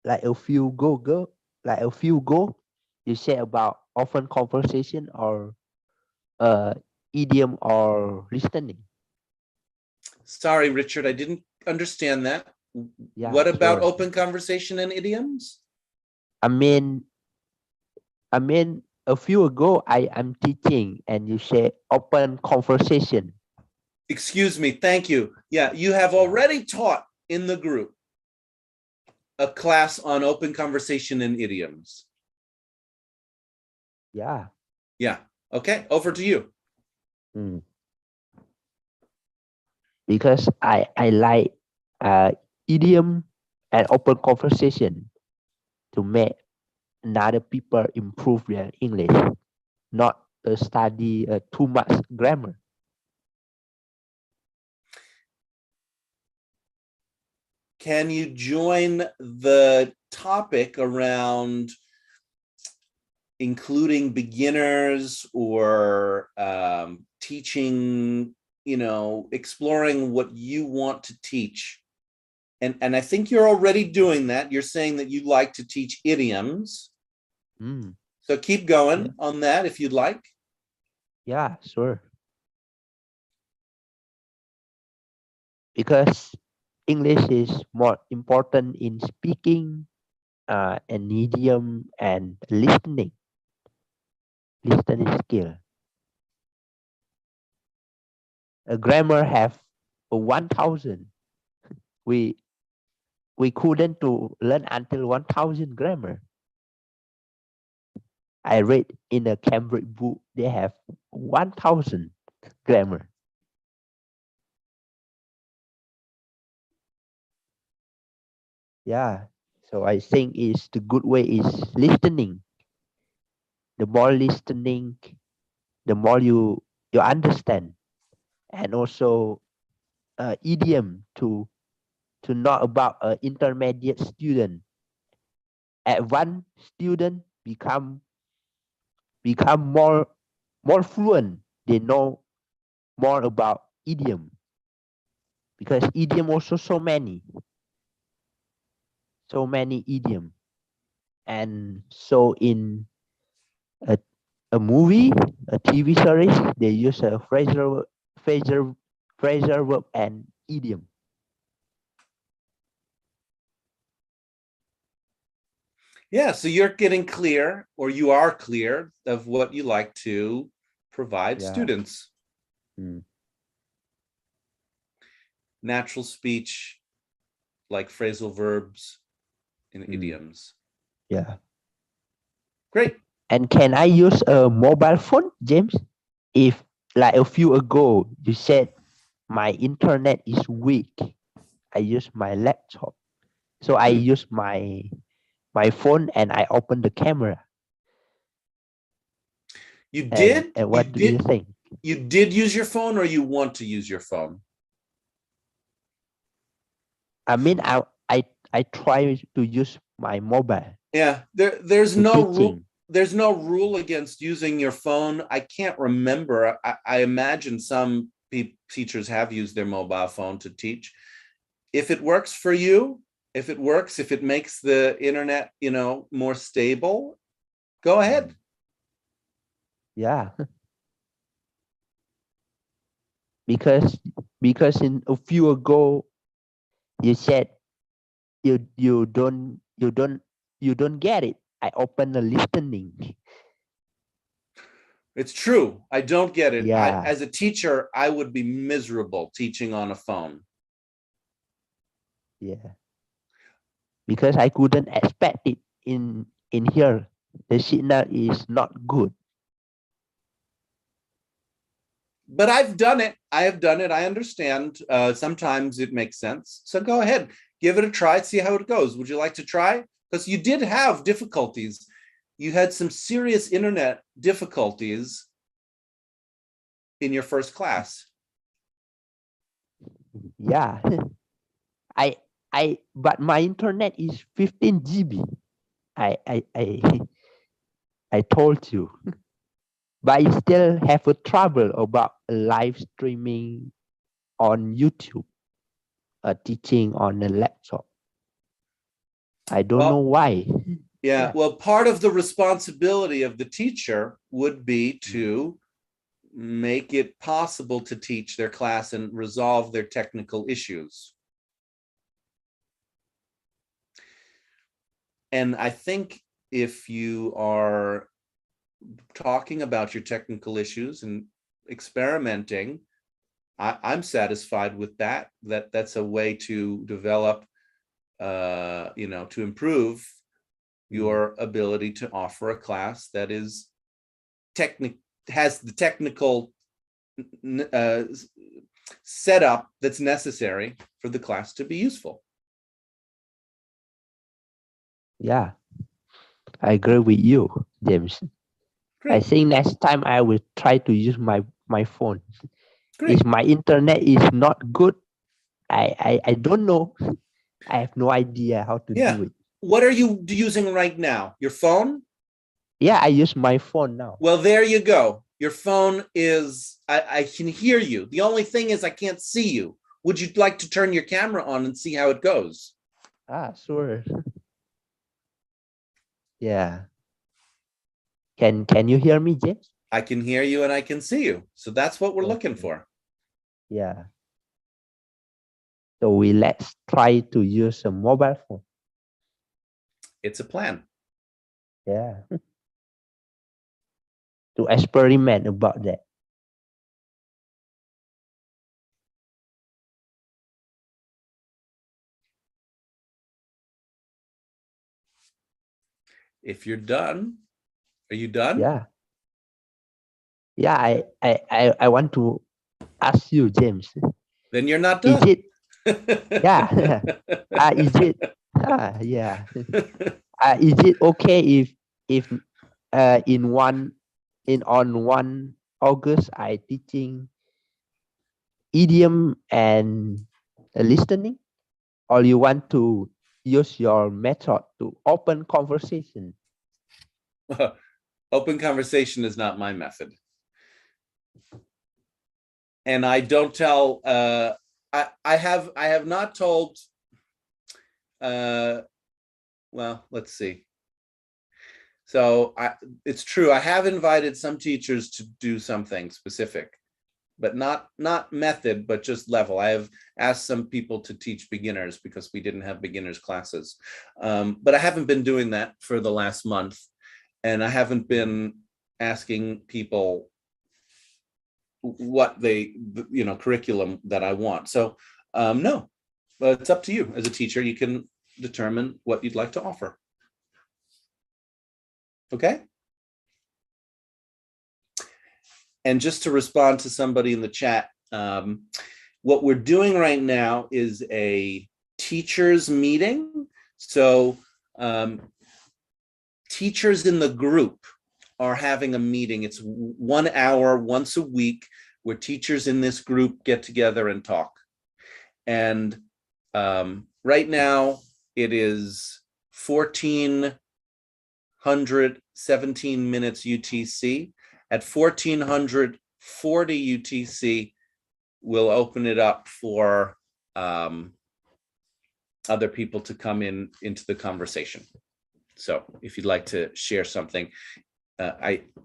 a few go? Like a few go? You say about open conversation or idiom or listening? Sorry, Richard, I didn't understand that. Yeah, What about sure. open conversation and idioms? I mean, a few ago I am teaching and you say open conversation. Excuse me, thank you. Yeah, you have already taught in the group a class on open conversation and idioms. Yeah. Yeah, okay, over to you. Because I like idiom and open conversation to make another people improve their English, not study too much grammar. Can you join the topic around including beginners or teaching, exploring what you want to teach? And I think you're already doing that. You're saying that you like to teach idioms. So keep going on that if you'd like. Yeah, sure. Because English is more important in speaking, an idiom and listening skill. A grammar have 1,000. We couldn't to learn until 1,000 grammar. I read in a Cambridge book they have 1,000 grammar. Yeah, so I think is the good way is listening. The more listening, the more you understand, and also idiom to know about an intermediate student. Advanced student become more fluent. They know more about idiom. because idiom also so many idiom. And so in a movie, a TV series, they use a phrasal verb and idiom. Yeah, so you're getting clear, or you are clear of what you like to provide students. Natural speech, like phrasal verbs and idioms. Yeah. Great. And can I use a mobile phone, James? If like a few ago you said my internet is weak, I use my laptop. So I use my phone and I open the camera. You did? And what do you think? You did use your phone, or you want to use your phone? I mean, I try to use my mobile. Yeah, there's to no teaching. rule. There's no rule against using your phone. I can't remember. I imagine some teachers have used their mobile phone to teach. If it works for you, if it makes the internet, more stable, go ahead. Yeah. Because in a few ago you said you don't get it. I open the listening. It's true. I don't get it. Yeah. As a teacher, I would be miserable teaching on a phone. Yeah. Because I couldn't expect it in here. The signal is not good. But I've done it. I have done it. I understand. Sometimes it makes sense. So go ahead, give it a try, see how it goes. Would you like to try? Because you did have difficulties. You had some serious internet difficulties in your first class. Yeah. But my internet is 15 GB. I told you. But I still have a trouble about live streaming on YouTube, teaching on a laptop. I don't know why. Yeah, well, part of the responsibility of the teacher would be to make it possible to teach their class and resolve their technical issues. And I think if you are talking about your technical issues and experimenting, I'm satisfied with that. That's a way to develop, to improve your ability to offer a class that is has the technical setup that's necessary for the class to be useful. Yeah, I agree with you, James. Great. I think next time I will try to use my phone. Great. If my internet is not good, I don't know. I have no idea how to do it. What are you using right now? Your phone? Yeah, I use my phone now. Well, there you go. Your phone is, I can hear you. The only thing is I can't see you. Would you like to turn your camera on and see how it goes? Sure. Yeah. Can you hear me, James? I can hear you and I can see you. So that's what we're looking for. Yeah. So let's try to use a mobile phone. It's a plan. Yeah. To experiment about that. If you're done, are you done? Yeah. Yeah, I want to ask you, James. Then you're not done. Is it? Yeah. Is it? Yeah. Is it okay if on 1 August I teaching idiom and listening, or you want to use your method to open conversation? Open conversation is not my method. And I don't tell I have not told, well, let's see. So it's true, I have invited some teachers to do something specific, but not method, but just level. I have asked some people to teach beginners because we didn't have beginners classes. But I haven't been doing that for the last month. And I haven't been asking people what they, curriculum that I want. So no, but it's up to you as a teacher. You can determine what you'd like to offer. Okay. And just to respond to somebody in the chat, what we're doing right now is a teachers meeting. So teachers in the group are having a meeting. It's 1 hour once a week where teachers in this group get together and talk. And right now it is 1417 minutes UTC. At 1440 UTC, we'll open it up for other people to come into the conversation. So if you'd like to share something,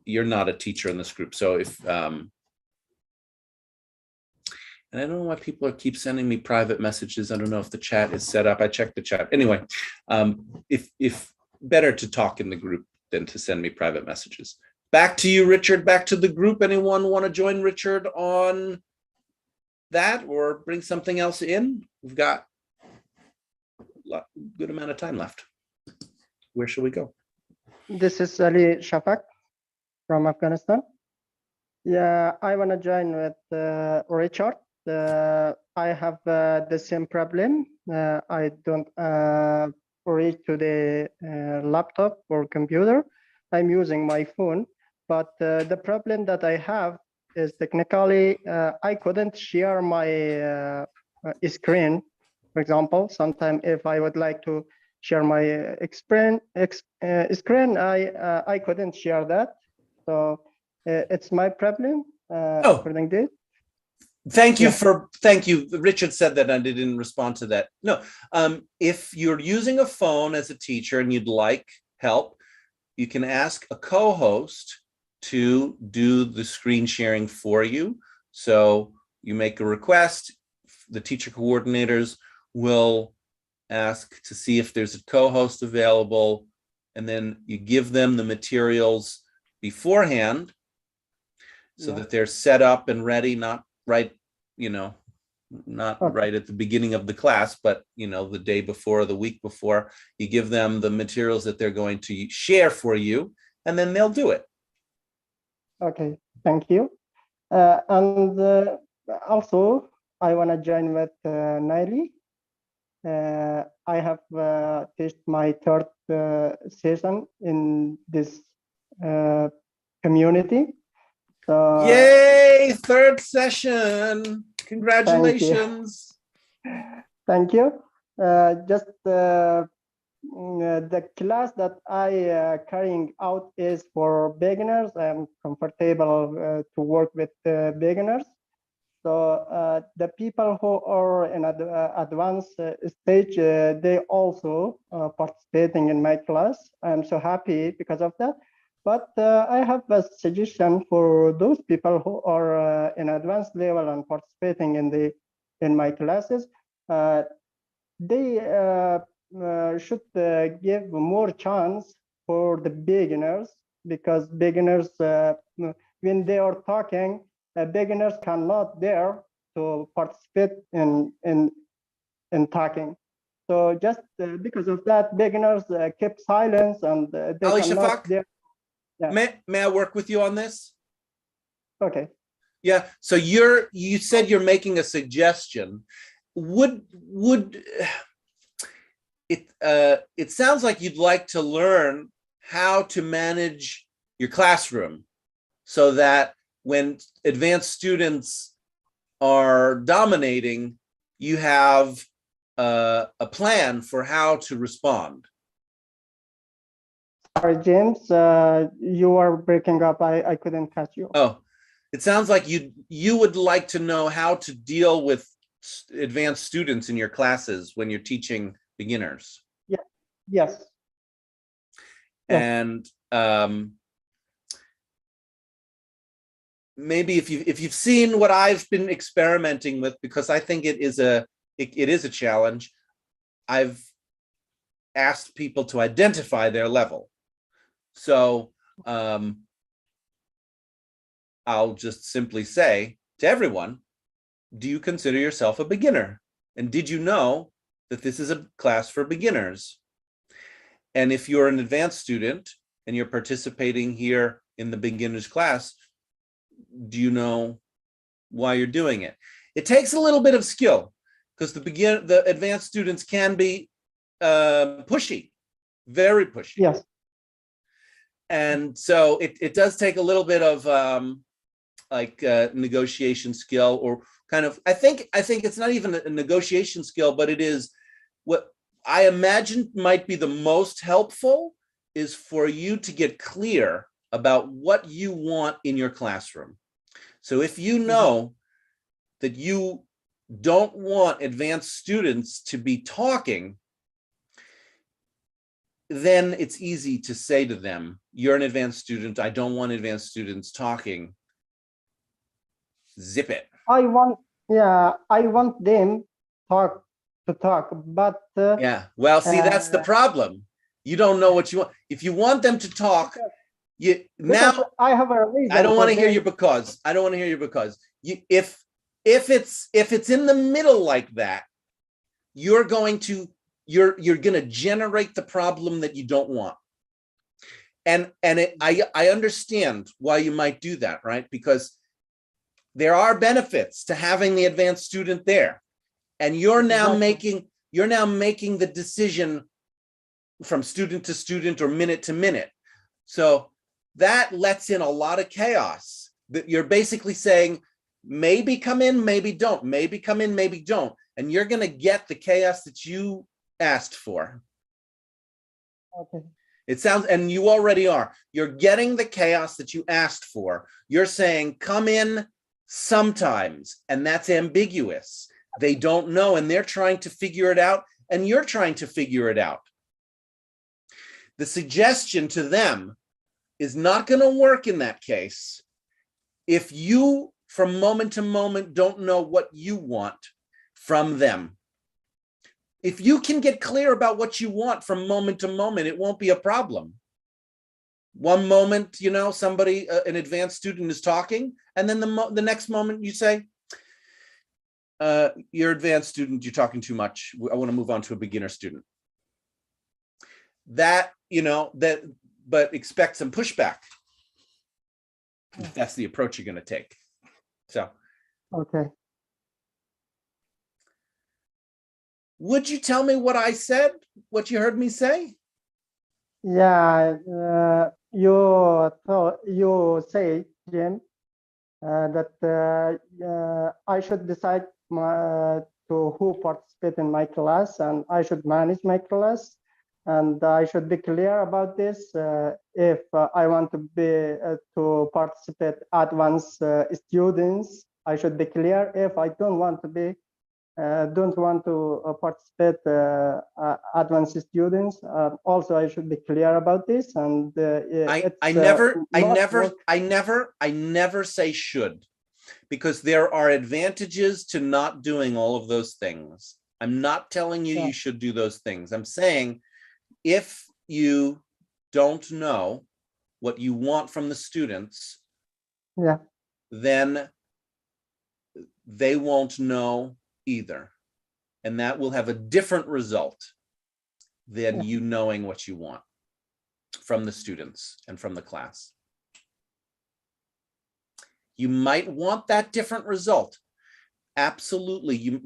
you're not a teacher in this group. So if, and I don't know why people keep sending me private messages. I don't know if the chat is set up. I checked the chat. Anyway, if better to talk in the group than to send me private messages. Back to you, Richard, back to the group. Anyone want to join Richard on that or bring something else in? We've got a good amount of time left. Where should we go? This is Ali Shafak from Afghanistan. Yeah, I want to join with Richard. I have the same problem. I don't read to the laptop or computer. I'm using my phone. But the problem that I have is technically I couldn't share my screen. For example, sometimes if I would like to share my screen, I couldn't share that. So it's my problem. According to it. Thank you. Richard said that and I didn't respond to that. No, if you're using a phone as a teacher and you'd like help, you can ask a co-host to do the screen sharing for you. So you make a request, the teacher coordinators will ask to see if there's a co-host available, and then you give them the materials beforehand so that they're set up and ready, not right, right at the beginning of the class, but the day before or the week before. You give them the materials that they're going to share for you, and then they'll do it. Okay, thank you. And also, I want to join with Naili. I have tested my third session in this community. So, yay, third session. Congratulations. Thank you. Just the class that I carrying out is for beginners. I'm comfortable to work with beginners. So the people who are in advanced stage, they also participating in my class. I'm so happy because of that. But I have a suggestion for those people who are in advanced level and participating in my classes. They should give more chance for the beginners, because beginners, when they are talking, beginners cannot dare to participate in talking. So just because of that, beginners kept silence and they Ali cannot Shafak, dare. Yeah. may I work with you on this? Okay. Yeah. So you said you're making a suggestion. Would it sounds like you'd like to learn how to manage your classroom so that when advanced students are dominating, you have a plan for how to respond. Sorry, James, you are breaking up. I couldn't catch you. Oh, it sounds like you would like to know how to deal with advanced students in your classes when you're teaching beginners? Yeah. Yes. And maybe if you've seen what I've been experimenting with, because I think it is a challenge, I've asked people to identify their level. So I'll just simply say to everyone, do you consider yourself a beginner? And did you know that this is a class for beginners? And if you're an advanced student and you're participating here in the beginners class, do you know why you're doing it? It takes a little bit of skill because the advanced students can be pushy, very pushy. Yes. And so it does take a little bit of negotiation skill, or kind of, I think it's not even a negotiation skill, but it is what I imagine might be the most helpful is for you to get clear about what you want in your classroom. So if you know that you don't want advanced students to be talking, then it's easy to say to them, you're an advanced student, I don't want advanced students talking. Zip it. I want them to talk, but yeah. Well, see, that's the problem. You don't know what you want. If you want them to talk, now I have a reason. I don't want to hear you because I don't want to hear you because if it's in the middle like that, you're going to generate the problem that you don't want. And I understand why you might do that, right? Because there are benefits to having the advanced student there, and you're now making the decision from student to student or minute to minute. So that lets in a lot of chaos. That you're basically saying, maybe come in, maybe don't, maybe come in, maybe don't. And you're going to get the chaos that you asked for. Okay. It sounds, and you already are. You're getting the chaos that you asked for. You're saying, come in sometimes, and that's ambiguous. They don't know, and they're trying to figure it out, and you're trying to figure it out. The suggestion to them is not going to work in that case if you, from moment to moment, don't know what you want from them. If you can get clear about what you want from moment to moment, it won't be a problem. One moment, somebody, an advanced student is talking, and then the next moment you say, you're advanced student, you're talking too much. I want to move on to a beginner student. But expect some pushback. If that's the approach you're going to take. So. Okay. Would you tell me what I said, what you heard me say? Yeah, you say, Jim, that I should decide to who participate in my class, and I should manage my class, and I should be clear about this. If I want to be to participate advanced students, I should be clear. If I don't want to participate advanced students, also I should be clear about this. And I never say should, because there are advantages to not doing all of those things. I'm not telling you you should do those things. I'm saying if you don't know what you want from the students, then they won't know either. And that will have a different result than you knowing what you want from the students and from the class. You might want that different result. Absolutely.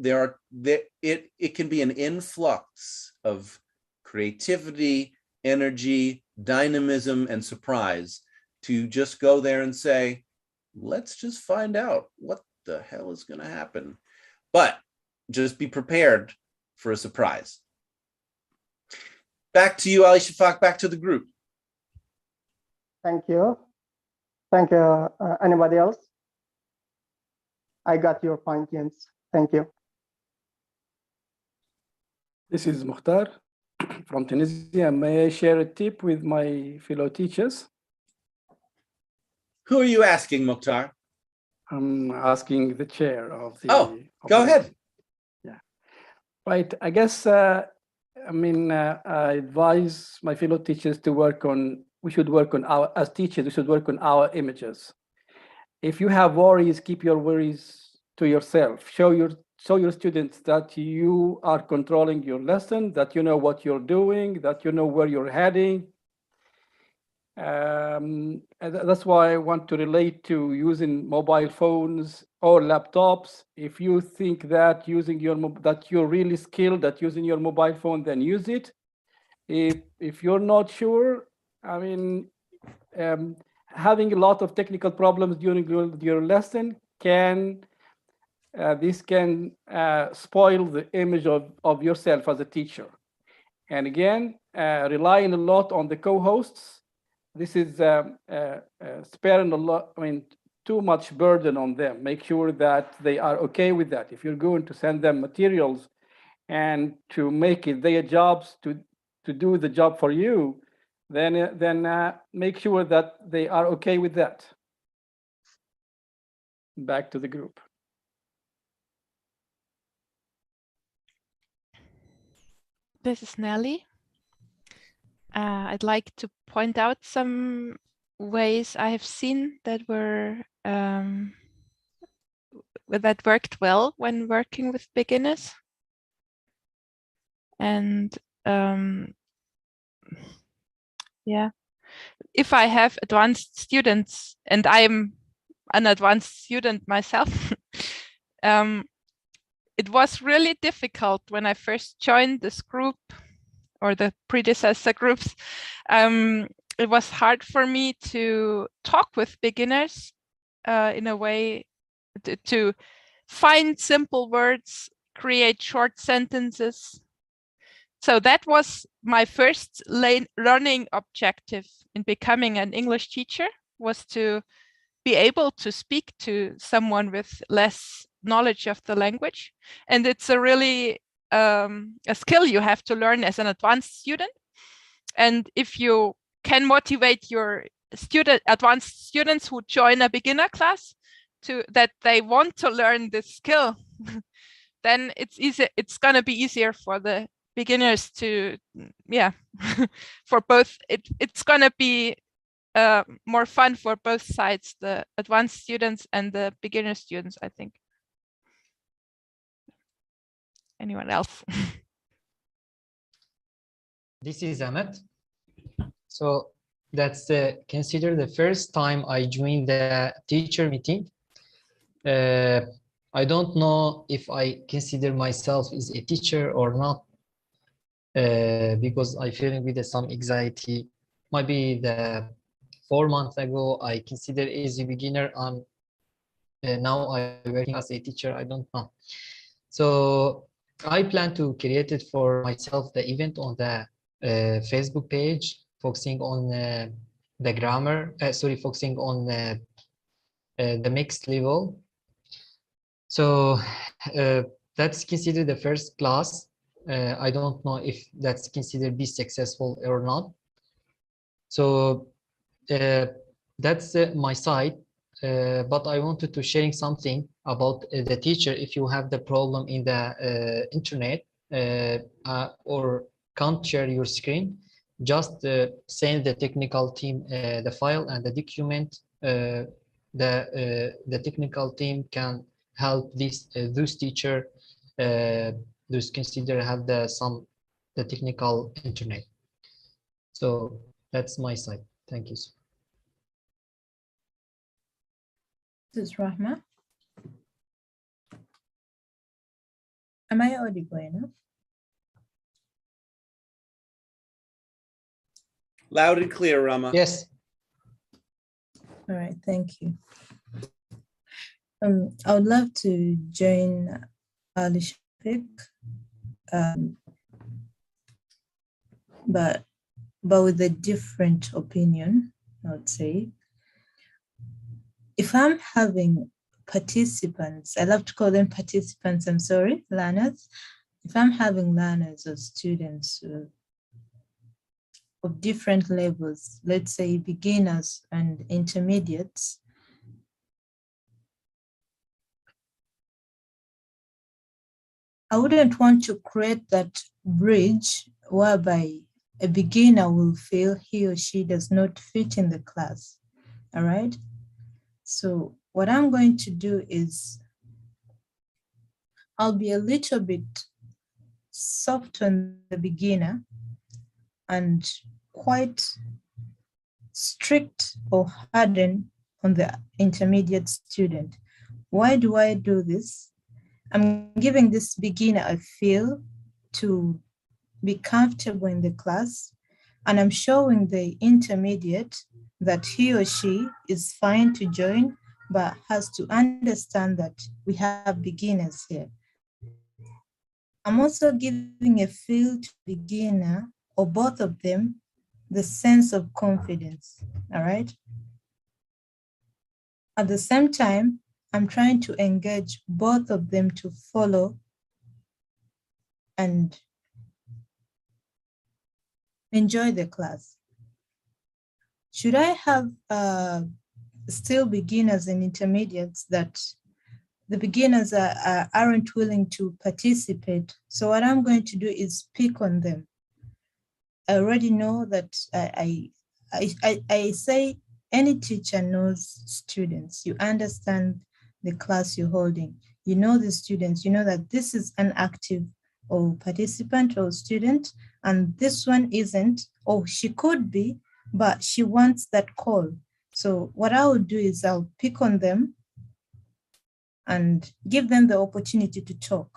It can be an influx of creativity, energy, dynamism, and surprise to just go there and say, let's just find out what the hell is going to happen. But just be prepared for a surprise. Back to you, Ali Shafak, back to the group. Thank you. Thank you. Anybody else? I got your point, James. Thank you. This is Mukhtar from Tunisia. May I share a tip with my fellow teachers? Who are you asking, Mukhtar? I'm asking the chair of the. Oh, go ahead. Yeah, right. I guess, I advise my fellow teachers to work on, we should work on our, as teachers, we should work on our images. If you have worries, keep your worries to yourself. Show your students that you are controlling your lesson, that you know what you're doing, that you know where you're heading. And that's why I want to relate to using mobile phones or laptops. If you think that that you're really skilled at using your mobile phone, then use it. If you're not sure, having a lot of technical problems during your lesson can spoil the image of yourself as a teacher. And again, relying a lot on the co-hosts. This is sparing a lot, too much burden on them. Make sure that they are okay with that. If you're going to send them materials and to make it their jobs to do the job for you, then make sure that they are okay with that. Back to the group. This is Nelly. I'd like to point out some ways I have seen that that worked well when working with beginners. And yeah, if I have advanced students, and I'm an advanced student myself, it was really difficult when I first joined this group or the predecessor groups. It was hard for me to talk with beginners in a way to find simple words, create short sentences. So that was my first learning objective in becoming an English teacher, was to be able to speak to someone with less knowledge of the language. And it's a really a skill you have to learn as an advanced student. And if you can motivate your advanced students who join a beginner class that they want to learn this skill, then it's easy. It's going to be easier for the beginners to, for both. It's going to be more fun for both sides, the advanced students and the beginner students, I think. Anyone else? This is Ahmed. So that's consider the first time I joined the teacher meeting. I don't know if I consider myself as a teacher or not, because I feeling with some anxiety. Maybe 4 months ago I considered as a beginner, and now I'm working as a teacher. I don't know. So I plan to create it for myself the event on the Facebook page, focusing on the grammar. Focusing on the mixed level. So that's considered the first class. I don't know if that's considered be successful or not. So that's my side. But I wanted to sharing something about the teacher. If you have the problem in the internet or can't share your screen, just send the technical team the file and the document. The technical team can help those teacher those consider have the technical internet. So that's my side. Thank you. This is Rahma. Am I audible enough? Loud and clear, Rama. Yes. All right, thank you. I would love to join Ali Shafiq, but with a different opinion, I would say. If I'm having participants, I love to call them participants, I'm sorry, learners, if I'm having learners or students of different levels, let's say beginners and intermediates, I wouldn't want to create that bridge whereby a beginner will feel he or she does not fit in the class. All right. So what I'm going to do is I'll be a little bit soft on the beginner and quite strict or hardened on the intermediate student. Why do I do this? I'm giving this beginner a feel to be comfortable in the class, and I'm showing the intermediate that he or she is fine to join, but has to understand that we have beginners here. I'm also giving a feel to beginner or both of them the sense of confidence, all right? At the same time, I'm trying to engage both of them to follow and enjoy the class. Should I have still beginners and intermediates that the beginners aren't willing to participate? So what I'm going to do is pick on them. I already know that I say any teacher knows students. You understand the class you're holding. You know the students. You know that this is an active or participant or student, and this one isn't, or she could be, but she wants that call. So what I will do is I'll pick on them and give them the opportunity to talk.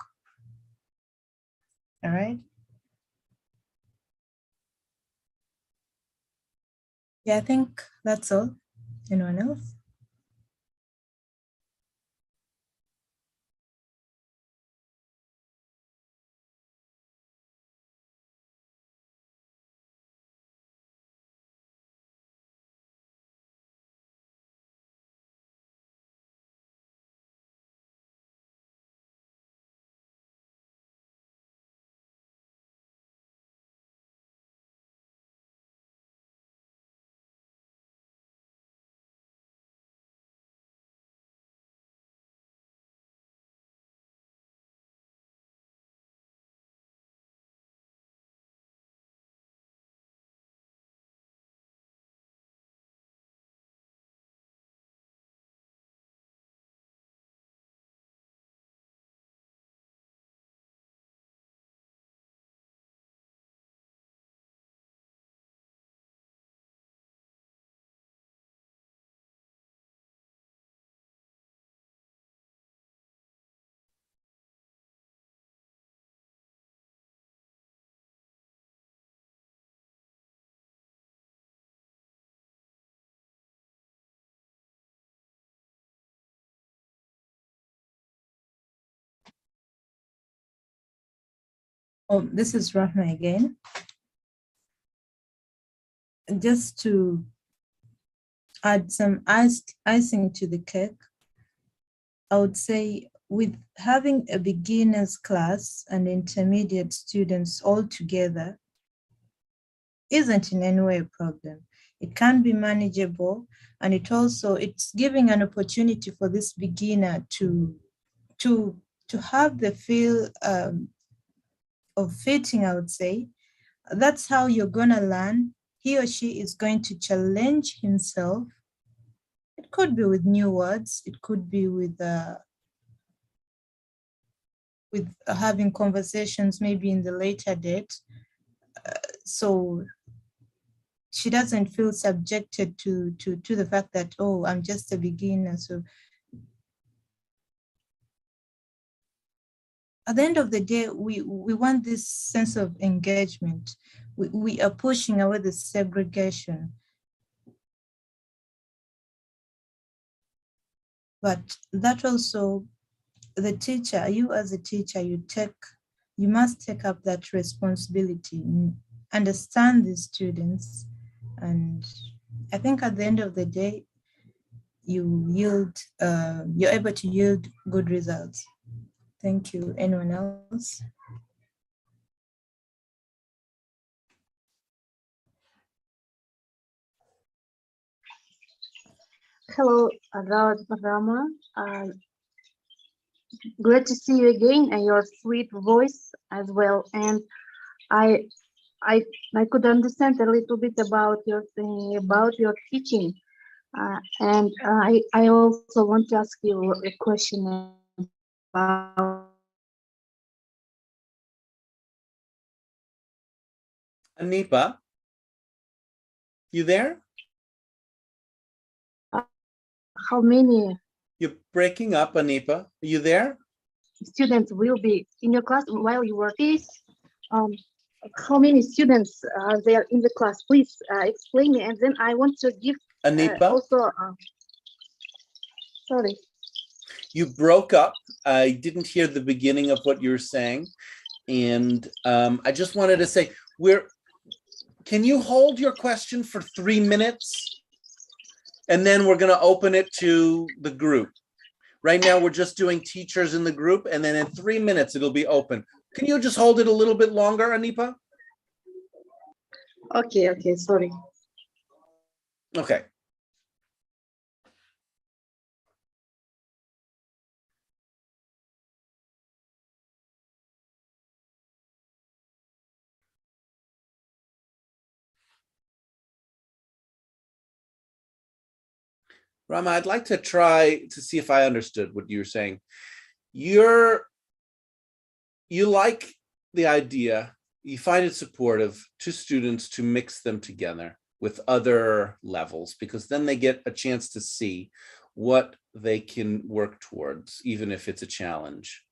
All right. Yeah, I think that's all. Anyone else? Oh, this is Rahma again. Just to add some icing to the cake, I would say with having a beginner's class and intermediate students all together isn't in any way a problem. It can be manageable, and it's giving an opportunity for this beginner to have the feel of fitting, I would say. That's how you're gonna learn. He or she is going to challenge himself. It could be with new words. It could be with having conversations maybe in the later date. So she doesn't feel subjected to the fact that, oh, I'm just a beginner. So at the end of the day, we want this sense of engagement. We are pushing away the segregation. But that also, the teacher, you as a teacher, you must take up that responsibility, understand the students. And I think at the end of the day, you're able to yield good results. Thank you. Anyone else? hello, Rama. Glad to see you again and your sweet voice as well. And I I I could understand a little bit about your teaching. And I also want to ask you a question about Anipa, you there? how many You're breaking up, Anipa. Are you there? students will be in your class while you were this. Um, how many students are there in the class? Please explain me. And then I want to give Anipa, also. Sorry. you broke up. I didn't hear the beginning of what you were saying. And I just wanted to say, can you hold your question for 3 minutes? And then we're going to open it to the group. Right now, we're just doing teachers in the group. And then in 3 minutes, it'll be open. Can you just hold it a little bit longer, Anipa? Okay, sorry. Okay. Rama, I'd like to try to see if I understood what you were saying. You like the idea, you find it supportive to students to mix them together with other levels, because then they get a chance to see what they can work towards, even if it's a challenge.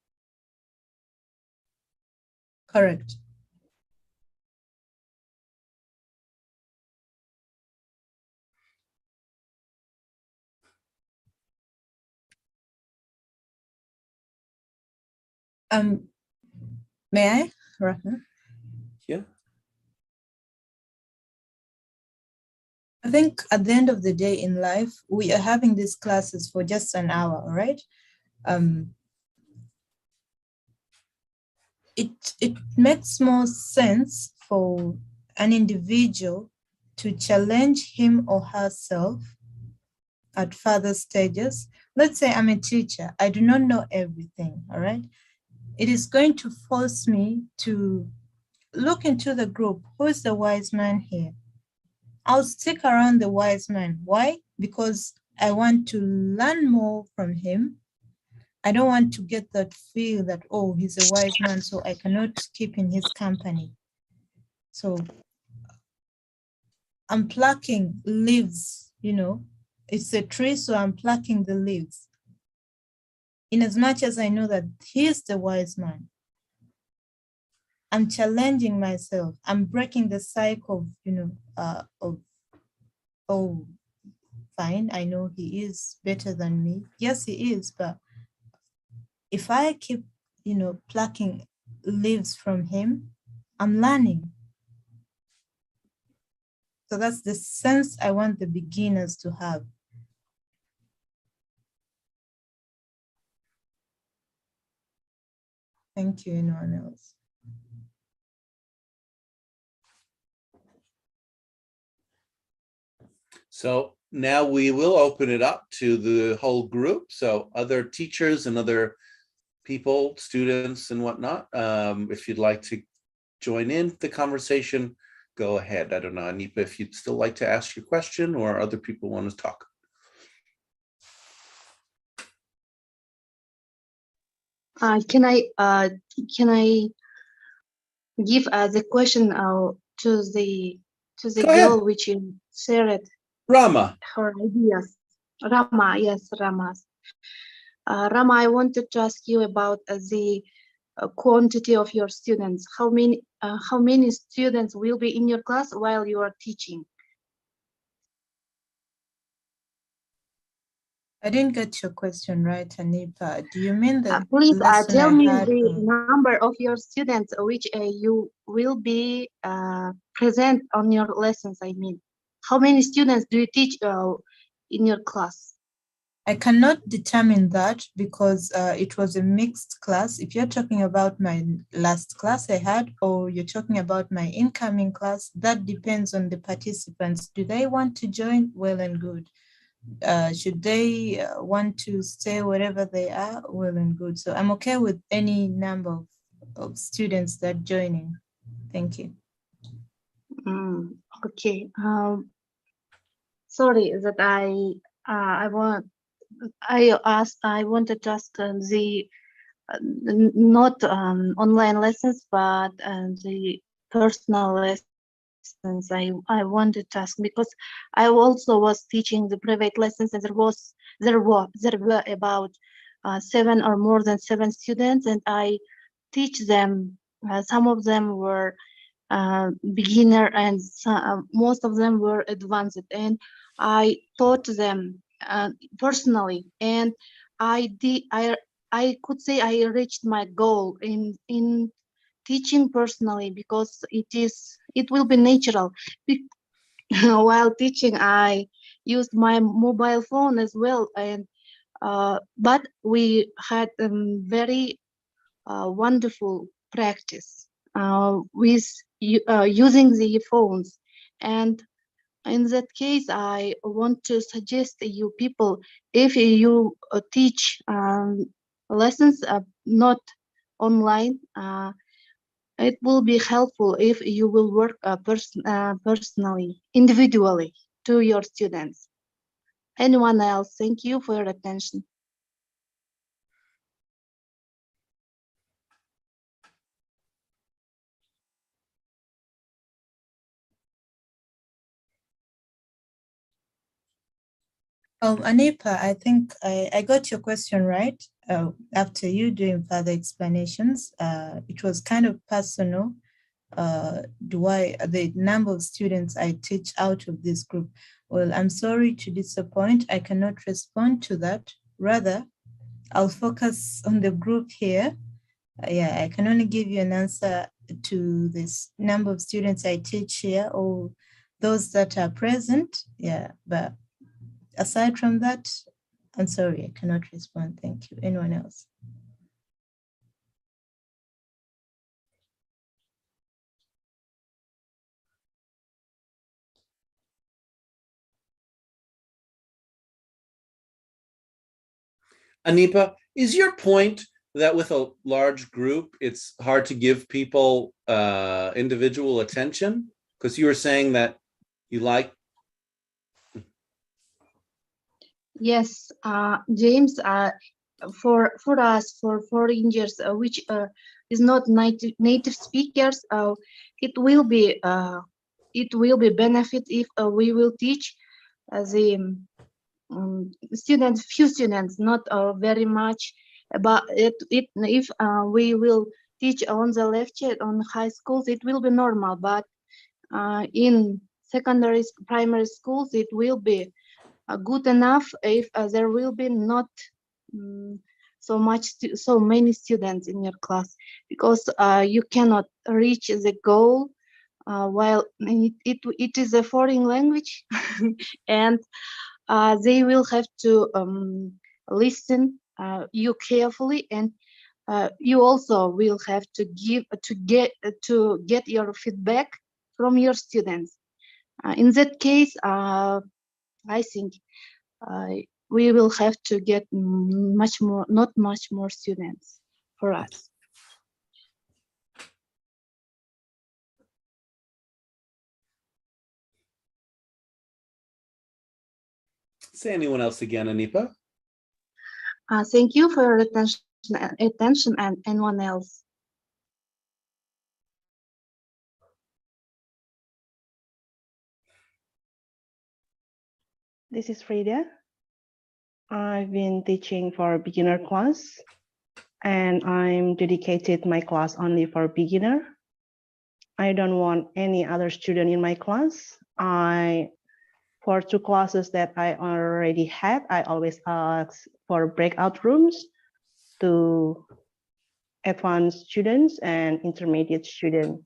Correct. May I, Rahma? Yeah. I think at the end of the day in life, we are having these classes for just an hour, right? It makes more sense for an individual to challenge him or herself at further stages. Let's say I'm a teacher, I do not know everything, all right? It is going to force me to look into the group. Who's the wise man here? I'll stick around the wise man. Why? Because I want to learn more from him. I don't want to get that feel that, oh, he's a wise man, so I cannot keep in his company. So I'm plucking leaves, it's a tree, so I'm plucking the leaves. In as much as I know that he's the wise man, I'm challenging myself. I'm breaking the cycle, of, oh, fine, I know he is better than me. Yes, he is, but if I keep, plucking leaves from him, I'm learning. So that's the sense I want the beginners to have. Thank you, anyone else? So now we will open it up to the whole group. So other teachers and other people, students and whatnot, if you'd like to join in the conversation, go ahead. I don't know, Anipa, if you'd still like to ask your question or other people want to talk. Can I give the question to the girl which you shared Rama. her ideas? Rama, yes, Rama. Rama, I wanted to ask you about the quantity of your students. How many students will be in your class while you are teaching? I didn't get your question right, Anipa. Do you mean the please lesson tell I me had the on... number of your students which you will be present on your lessons, I mean. How many students do you teach in your class? I cannot determine that because it was a mixed class. If you're talking about my last class I had, or you're talking about my incoming class, that depends on the participants. Do they want to join? Well and good. Should they want to stay wherever they are, well and good. So I'm okay with any number of students that joining. Thank you. Okay. Sorry that I wanted to ask the not online lessons, but the personal lessons. I wanted to ask because I also was teaching the private lessons, and there were about 7 or more than 7 students, and I teach them. Some of them were beginner, and most of them were advanced, and I taught them personally, and I could say I reached my goal in teaching personally, because it will be natural. While teaching, I used my mobile phone as well, and but we had very wonderful practice with using the phones. And in that case, I want to suggest you people, if you teach lessons not online, it will be helpful if you will work personally, individually to your students. Anyone else? Thank you for your attention. Anipa, I think I got your question right. After you doing further explanations, it was kind of personal. The number of students I teach out of this group? Well, I'm sorry to disappoint. I cannot respond to that. Rather, I'll focus on the group here. Yeah, I can only give you an answer to this number of students I teach here, or those that are present. Yeah, but aside from that, I'm sorry, I cannot respond. Thank you. Anyone else? Anipa, is your point that with a large group, it's hard to give people individual attention? Because you were saying that you like. Yes, James, for us, for foreigners, which is not native speakers, it will be benefit if we will teach the students, few students, not very much, but if we will teach on the left chat on high schools, it will be normal, but in secondary, primary schools, it will be good enough if there will be not so many students in your class, because you cannot reach the goal while it is a foreign language and they will have to listen you carefully, and you also will have to get your feedback from your students. In that case, I think we will have to get not much more students for us. Say anyone else again, Anipa? Thank you for your attention, and anyone else. This is Frida. I've been teaching for beginner class, and I'm dedicated my class only for beginner. I don't want any other student in my class. For 2 classes that I already had, I always ask for breakout rooms to advanced students and intermediate students.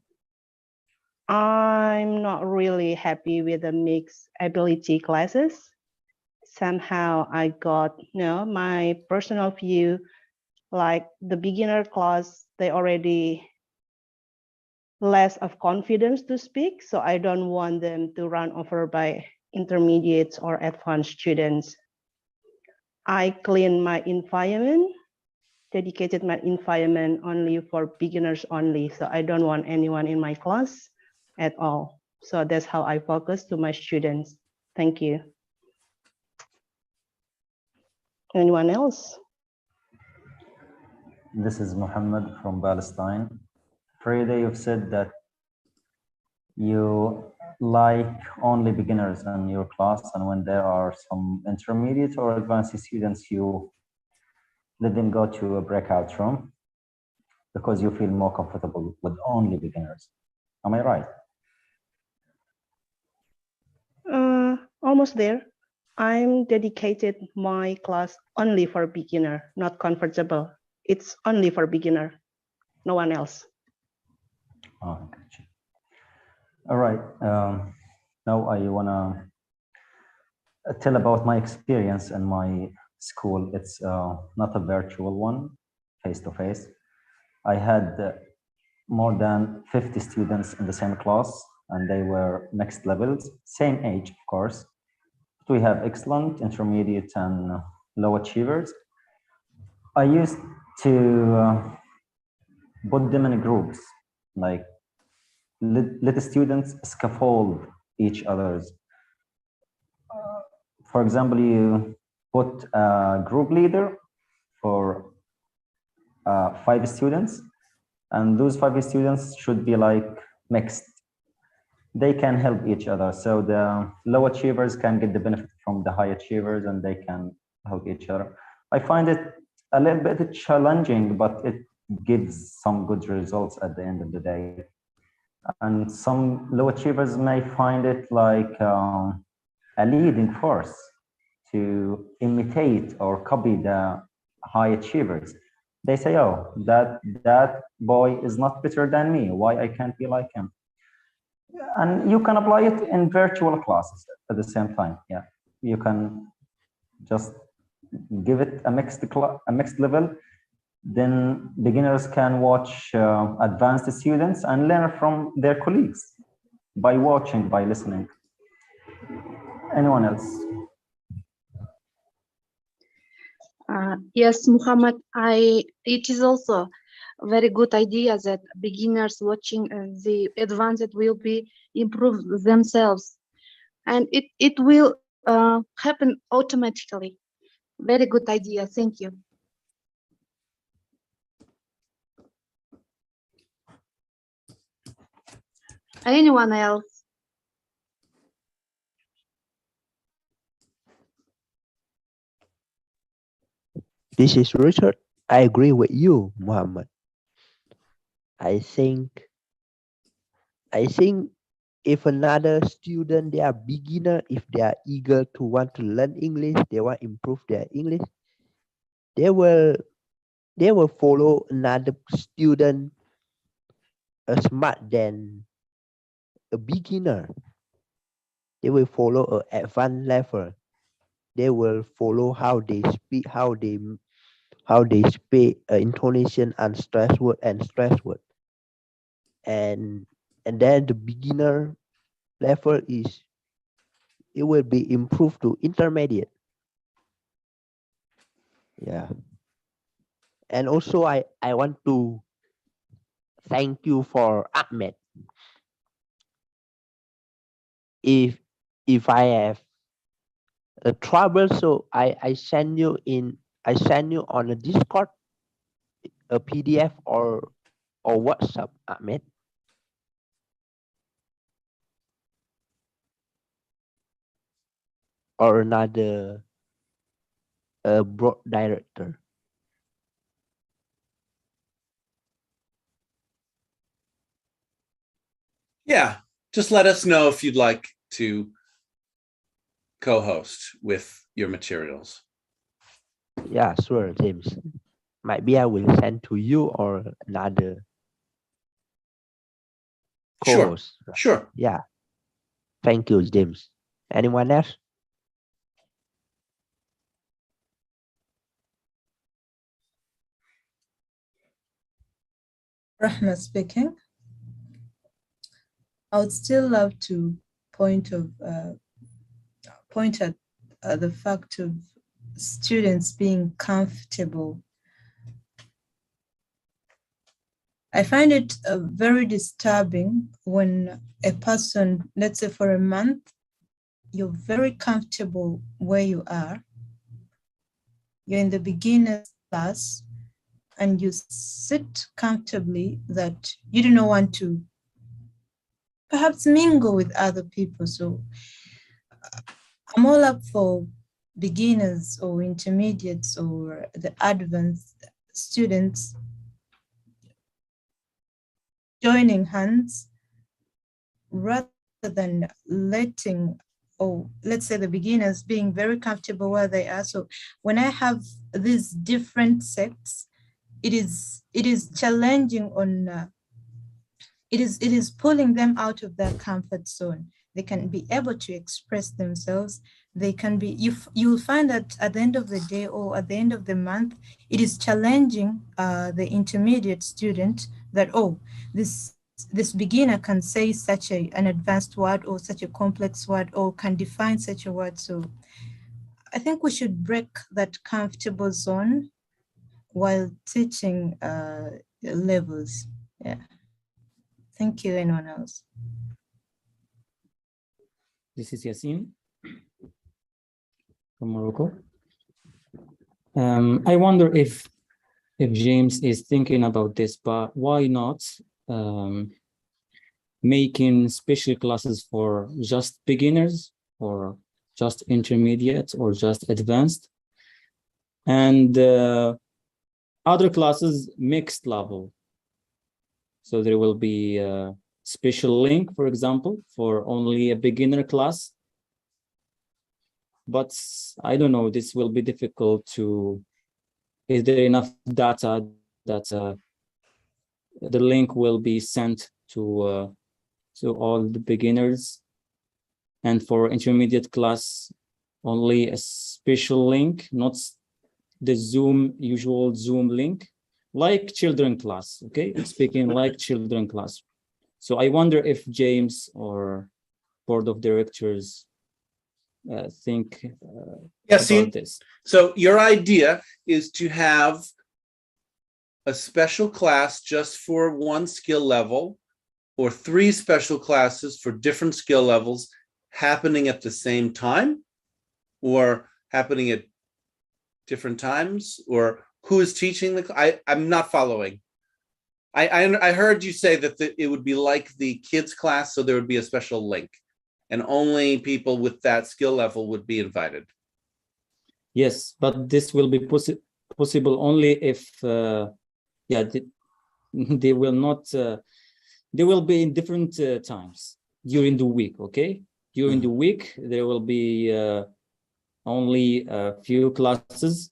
I'm not really happy with the mixed ability classes. Somehow I got, my personal view, like the beginner class, they already less of confidence to speak. So I don't want them to run over by intermediate or advanced students. I clean my environment, dedicated my environment only for beginners only. So I don't want anyone in my class at all. So that's how I focus to my students. Thank you. Anyone else? This is Muhammad from Palestine. Frida, you've said that you like only beginners in your class, and when there are some intermediate or advanced students, you let them go to a breakout room because you feel more comfortable with only beginners. Am I right? Almost there. I'm dedicated my class only for beginner, not comfortable. It's only for beginner, no one else. Oh, gotcha. All right. Now I wanna tell about my experience in my school. It's not a virtual one, face-to-face. I had more than 50 students in the same class, and they were mixed levels, same age, of course. We have excellent, intermediate, and low achievers. I used to put them in groups, like let the students scaffold each other's. For example, you put a group leader for 5 students, and those 5 students should be like mixed. They can help each other. So the low achievers can get the benefit from the high achievers, and they can help each other. I find it a little bit challenging, but it gives some good results at the end of the day. And some low achievers may find it like a leading force to imitate or copy the high achievers. They say, oh, that boy is not better than me. Why I can't be like him? And you can apply it in virtual classes at the same time. Yeah, you can just give it a mixed level. Then beginners can watch advanced students and learn from their colleagues by watching, by listening. Anyone else? Yes, Muhammad, it is also a very good idea that beginners watching the advanced will be improve themselves, and it will happen automatically. Very good idea. Thank you. Anyone else? This is Richard. I agree with you, Muhammad. I think if another student, they are beginner, if they are eager to want to learn English, they want to improve their English, they will follow another student smart than a beginner. They will follow an advanced level. They will follow how they speak, how they speak, intonation and stress word and stress word. And then the beginner level it will be improved to intermediate. Yeah. And also I want to thank you for Ahmed. If I have a trouble, so I send you on a Discord, a PDF or WhatsApp, Ahmed. Or another broad director. Yeah, just let us know if you'd like to co-host with your materials. Yeah, sure, James. Maybe I will send to you or another co-host. Sure. Yeah. Thank you, James. Anyone else? Rahma speaking. I would still love to point of point at the fact of students being comfortable. I find it very disturbing when a person, let's say for a month, you're very comfortable where you are. You're in the beginner's class and you sit comfortably that you do not want to perhaps mingle with other people. So I'm all up for beginners or intermediates or the advanced students joining hands rather than letting, or let's say the beginners being very comfortable where they are. So when I have these different sects, it is challenging on, it is pulling them out of their comfort zone. They can be able to express themselves. They can be, you'll find that at the end of the day or at the end of the month, it is challenging the intermediate student that, oh, this beginner can say such an advanced word or such a complex word or can define such a word. So I think we should break that comfortable zone while teaching levels. Yeah. Thank you. Anyone else? This is Yassine from Morocco. I wonder if James is thinking about this, but why not making special classes for just beginners or just intermediate or just advanced, and other classes mixed level. So there will be a special link, for example, for only a beginner class. But I don't know, this will be difficult to, is there enough data that the link will be sent to all the beginners, and for intermediate class, only a special link, not the usual Zoom link, like children class, okay? Speaking like children class. So I wonder if James or board of directors think about this. So your idea is to have a special class just for one skill level, or 3 special classes for different skill levels happening at the same time, or happening at different times, or who is teaching I'm not following. I heard you say that it would be like the kids class, so there would be a special link and only people with that skill level would be invited. Yes, but this will be possible only if they will not, they will be in different times during the week, okay? During the week, there will be only a few classes.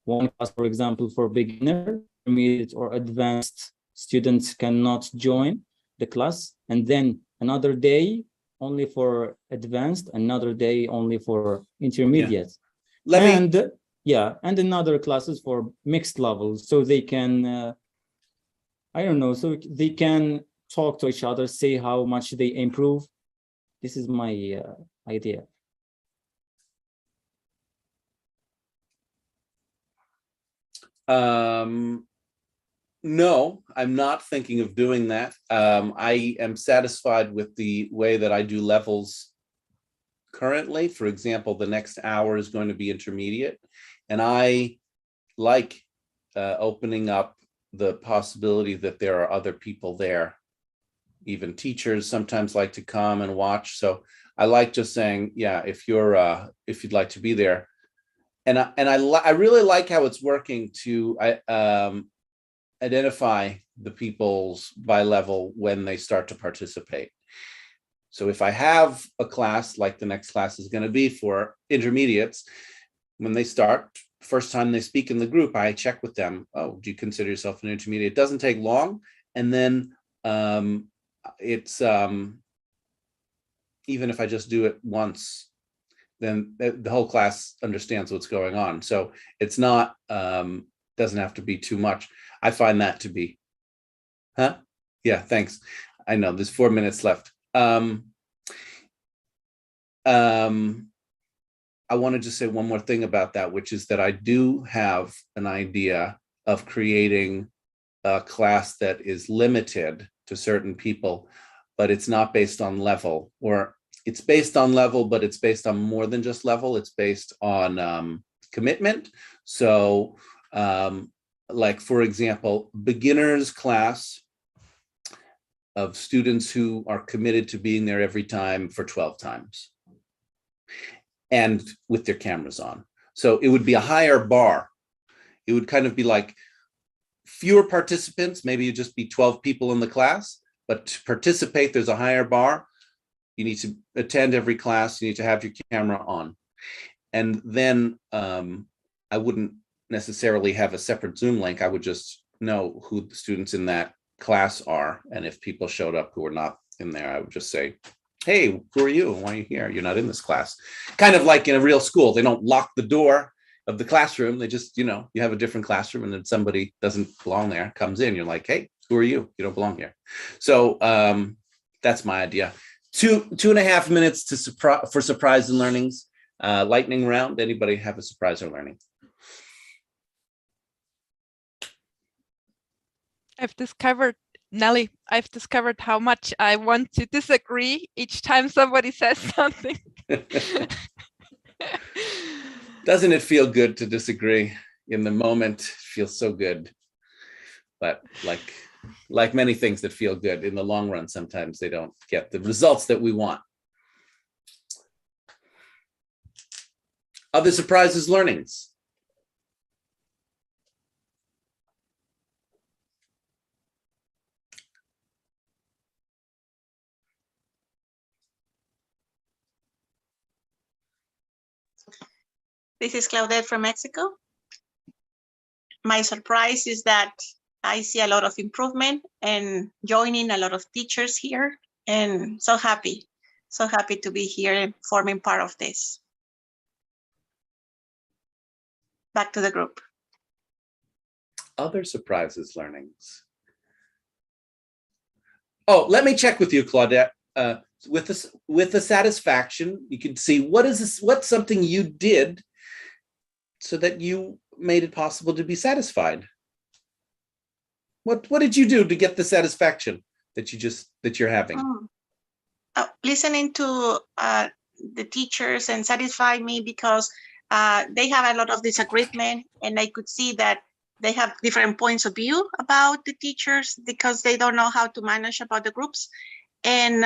One class, for example, for beginner, intermediate, or advanced students cannot join the class. And then another day only for advanced, another day only for intermediate. And another classes for mixed levels. So they can, I don't know, so they can talk to each other, say how much they improve. This is my idea. No, I'm not thinking of doing that. I am satisfied with the way that I do levels currently. For example, the next hour is going to be intermediate, and I like opening up the possibility that there are other people there. Even teachers sometimes like to come and watch. So I like just saying, yeah, if you'd like to be there. And I really like how it's working to identify the people's by level when they start to participate. So if I have a class like the next class is going to be for intermediates, when they start, first time they speak in the group, I check with them. Oh, do you consider yourself an intermediate? It doesn't take long. And then it's even if I just do it once, then the whole class understands what's going on. So it's not, doesn't have to be too much. I find that to be, yeah, thanks. I know there's 4 minutes left. I wanted to say one more thing about that, which is that I do have an idea of creating a class that is limited to certain people, but it's not based on level, or it's based on level, but it's based on more than just level. It's based on commitment. So like, for example, beginners class of students who are committed to being there every time for 12 times and with their cameras on. So it would be a higher bar. It would kind of be like fewer participants, maybe it'd just be 12 people in the class, but to participate, there's a higher bar. You need to attend every class, you need to have your camera on. And then I wouldn't necessarily have a separate Zoom link. I would just know who the students in that class are. And if people showed up who are not in there, I would just say, hey, who are you? Why are you here? You're not in this class. Kind of like in a real school, they don't lock the door of the classroom. They just, you have a different classroom, and then somebody doesn't belong there, comes in, you're like, hey, who are you? You don't belong here. So that's my idea. 2.5 minutes for surprise and learnings. Lightning round. Anybody have a surprise or learning? Nelly, I've discovered how much I want to disagree each time somebody says something. Doesn't it feel good to disagree? In the moment, it feels so good. But like many things that feel good, in the long run, sometimes they don't get the results that we want. Other surprises, learnings. This is Claudette from Mexico. My surprise is that I see a lot of improvement and joining a lot of teachers here, and so happy to be here and forming part of this. Back to the group. Other surprises, learnings. Oh, let me check with you, Claudette. With the satisfaction, you can see what's something you did so that you made it possible to be satisfied. What did you do to get the satisfaction that you're having? Listening to the teachers and satisfy me, because they have a lot of disagreement, and I could see that they have different points of view about the teachers because they don't know how to manage about the groups, and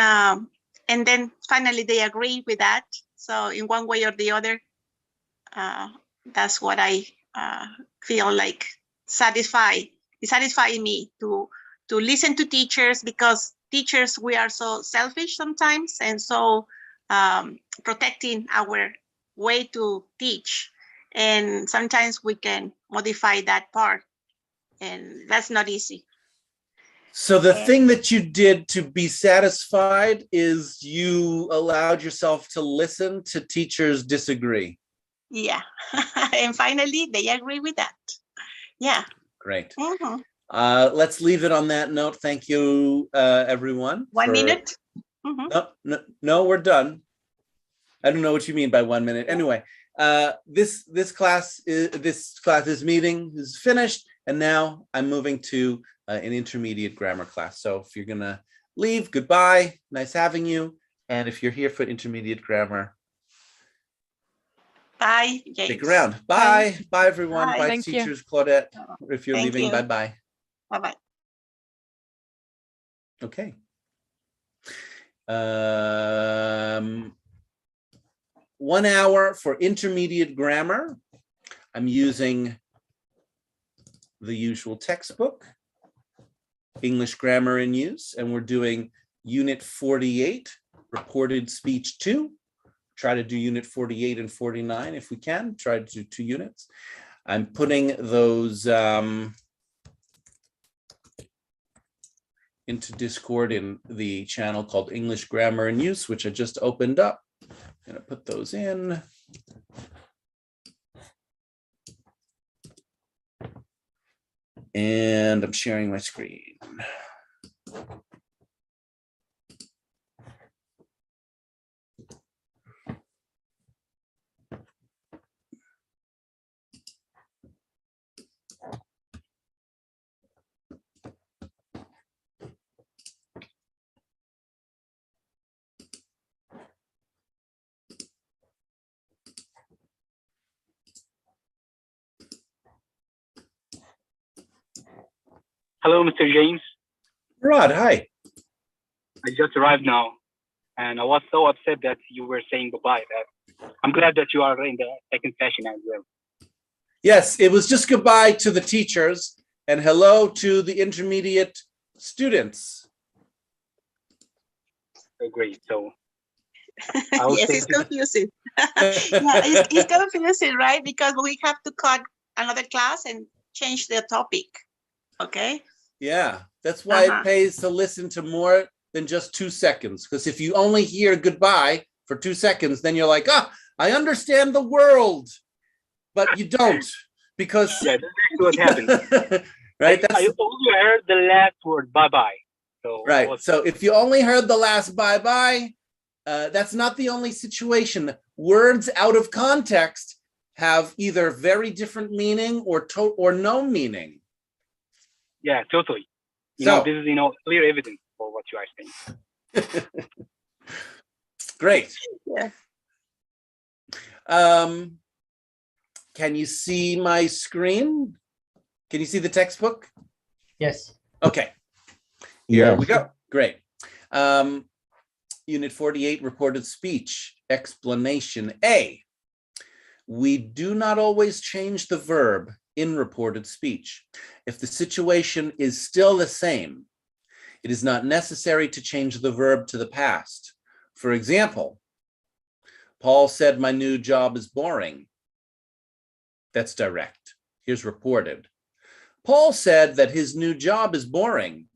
then finally they agree with that. So in one way or the other, that's what I feel like satisfying me to listen to teachers, because teachers, we are so selfish sometimes, and so protecting our way to teach, and sometimes we can modify that part, and that's not easy. So the thing that you did to be satisfied is you allowed yourself to listen to teachers disagree. Yeah. And finally they agree with that. Yeah. Great. Mm-hmm. Let's leave it on that note. Thank you, everyone. 1 minute. Mm-hmm. No, we're done. I don't know what you mean by 1 minute. Anyway, this meeting is finished, and now I'm moving to an intermediate grammar class. So if you're gonna leave, goodbye. Nice having you. And if you're here for intermediate grammar, bye, James. Stick around. Bye. Bye, everyone. Bye, Thank teachers. you. Claudette. If you're Thank leaving, you. bye-bye. Bye-bye. Okay. 1 hour for intermediate grammar. I'm using the usual textbook, English Grammar in Use, and we're doing Unit 48, Reported Speech 2. Try to do Unit 48 and 49 if we can. Try to do 2 units. I'm putting those into Discord in the channel called English Grammar in Use, which I just opened up. I'm gonna put those in. And I'm sharing my screen. Hello, Mr. James. Rod, hi. I just arrived now, and I was so upset that you were saying goodbye. I'm glad that you are in the second session as well. Yes, it was just goodbye to the teachers and hello to the intermediate students. So great. So yes, it's confusing. Yeah, it's confusing, right? Because we have to cut another class and change the topic. Okay. Yeah, that's why it pays to listen to more than just 2 seconds. Because if you only hear goodbye for 2 seconds, then you're like, ah, I understand the world. But you don't, because yeah, that's what happened. right? I only heard the last word, bye-bye. So right. So if you only heard the last bye-bye, that's not the only situation. Words out of context have either very different meaning or no meaning. Yeah, totally. You So know, this is, clear evidence for what you are saying. Great. Yeah. Can you see my screen? Can you see the textbook? Yes. Okay. Here Yes. we go. Great. Unit 48, reported speech. Explanation A. We do not always change the verb in reported speech. If the situation is still the same, it is not necessary to change the verb to the past. For example, Paul said, my new job is boring. That's direct. Here's reported. Paul said that his new job is boring.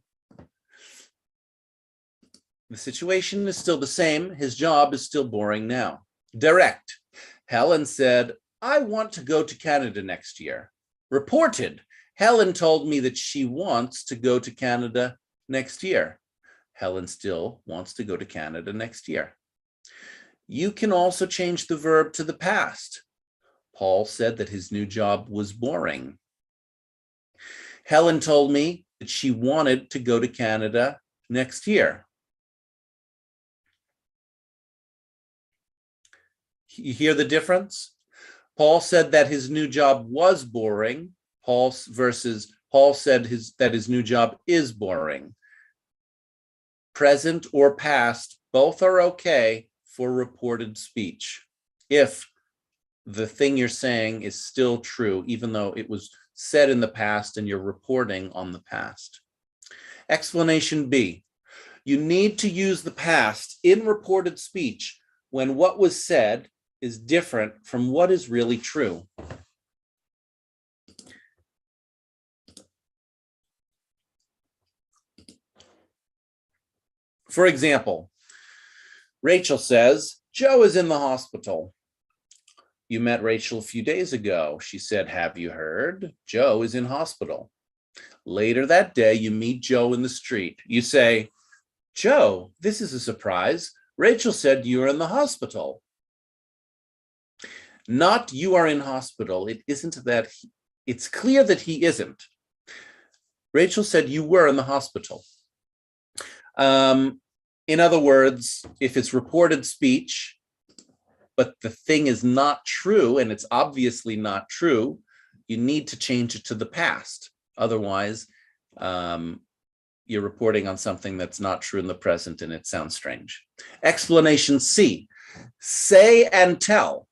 The situation is still the same. His job is still boring now. Direct. Helen said, I want to go to Canada next year. Reported. Helen told me that she wants to go to Canada next year. Helen still wants to go to Canada next year. You can also change the verb to the past. Paul said that his new job was boring. Helen told me that she wanted to go to Canada next year. You hear the difference? Paul said that his new job was boring. Paul said that his new job is boring. Present or past, both are okay for reported speech if the thing you're saying is still true, even though it was said in the past and you're reporting on the past. Explanation B. You need to use the past in reported speech when what was said is different from what is really true. For example, Rachel says, Joe is in the hospital. You met Rachel a few days ago. She said, have you heard? Joe is in hospital. Later that day, you meet Joe in the street. You say, Joe, this is a surprise. Rachel said you are in the hospital. Not you are in hospital. It isn't that. It's clear that he isn't. Rachel said you were in the hospital. In other words, if it's reported speech, but the thing is not true, and it's obviously not true, you need to change it to the past. Otherwise, you're reporting on something that's not true in the present, and it sounds strange. Explanation C, say and tell.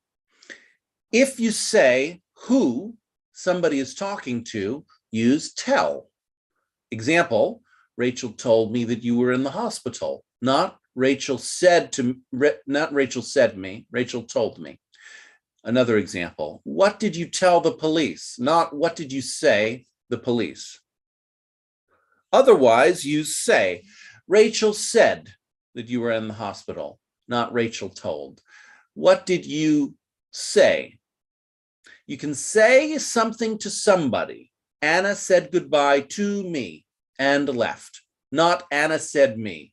If you say who somebody is talking to, use tell. Example, Rachel told me that you were in the hospital. Not Rachel said me, Rachel told me. Another example, what did you tell the police? Not what did you say the police? Otherwise, use say. Rachel said that you were in the hospital, not Rachel told. What did you say? You can say something to somebody. Anna said goodbye to me and left, not Anna said me.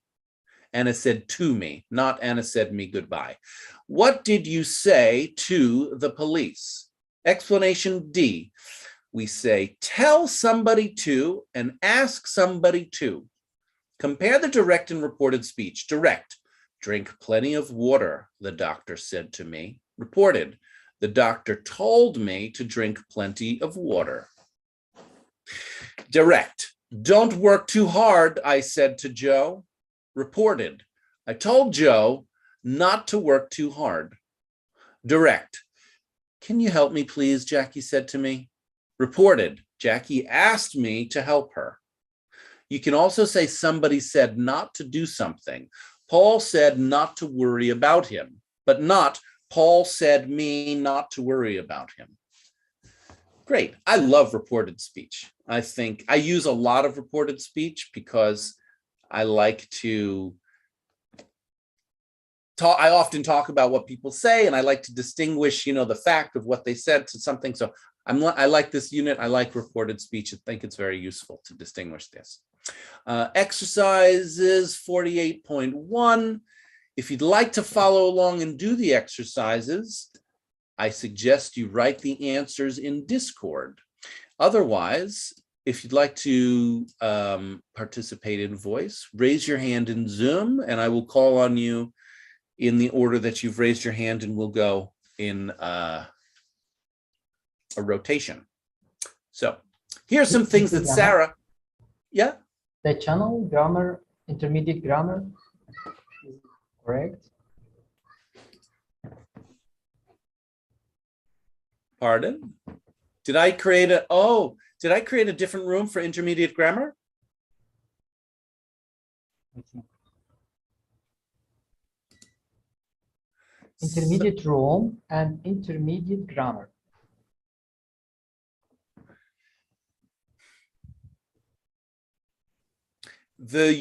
Anna said to me, not Anna said me goodbye. What did you say to the police? Explanation D. We say tell somebody to and ask somebody to. Compare the direct and reported speech. Direct, drink plenty of water, the doctor said to me. Reported, the doctor told me to drink plenty of water. Direct, Don't work too hard, I said to Joe. Reported. I told Joe not to work too hard. Direct. Can you help me, please? Jackie said to me. Reported. Jackie asked me to help her. You can also say somebody said not to do something. Paul said not to worry about him, but not Paul said me not to worry about him. Great. I love reported speech. I think I use a lot of reported speech because I like to talk. I often talk about what people say, and I like to distinguish, the fact of what they said to something. So I like this unit. I like reported speech. I think it's very useful to distinguish this. Exercises 48.1. If you'd like to follow along and do the exercises, I suggest you write the answers in Discord. Otherwise, if you'd like to participate in voice, raise your hand in Zoom, and I will call on you in the order that you've raised your hand, and we'll go in a rotation. So here's some things that Sarah, yeah? The channel grammar, intermediate grammar, is correct? Pardon? Did I create a different room for intermediate grammar? Intermediate room and intermediate grammar. The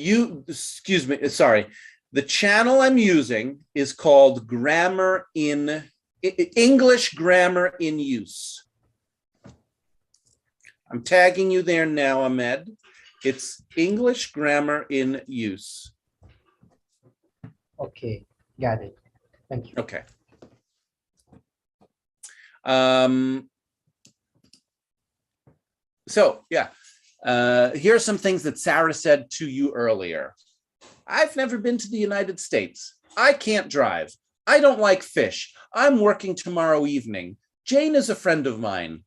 channel I'm using is called English Grammar in Use. I'm tagging you there now, Ahmed. It's English Grammar in Use. Okay, got it. Thank you. Okay. Here are some things that Sarah said to you earlier. I've never been to the United States. I can't drive. I don't like fish. I'm working tomorrow evening. Jane is a friend of mine.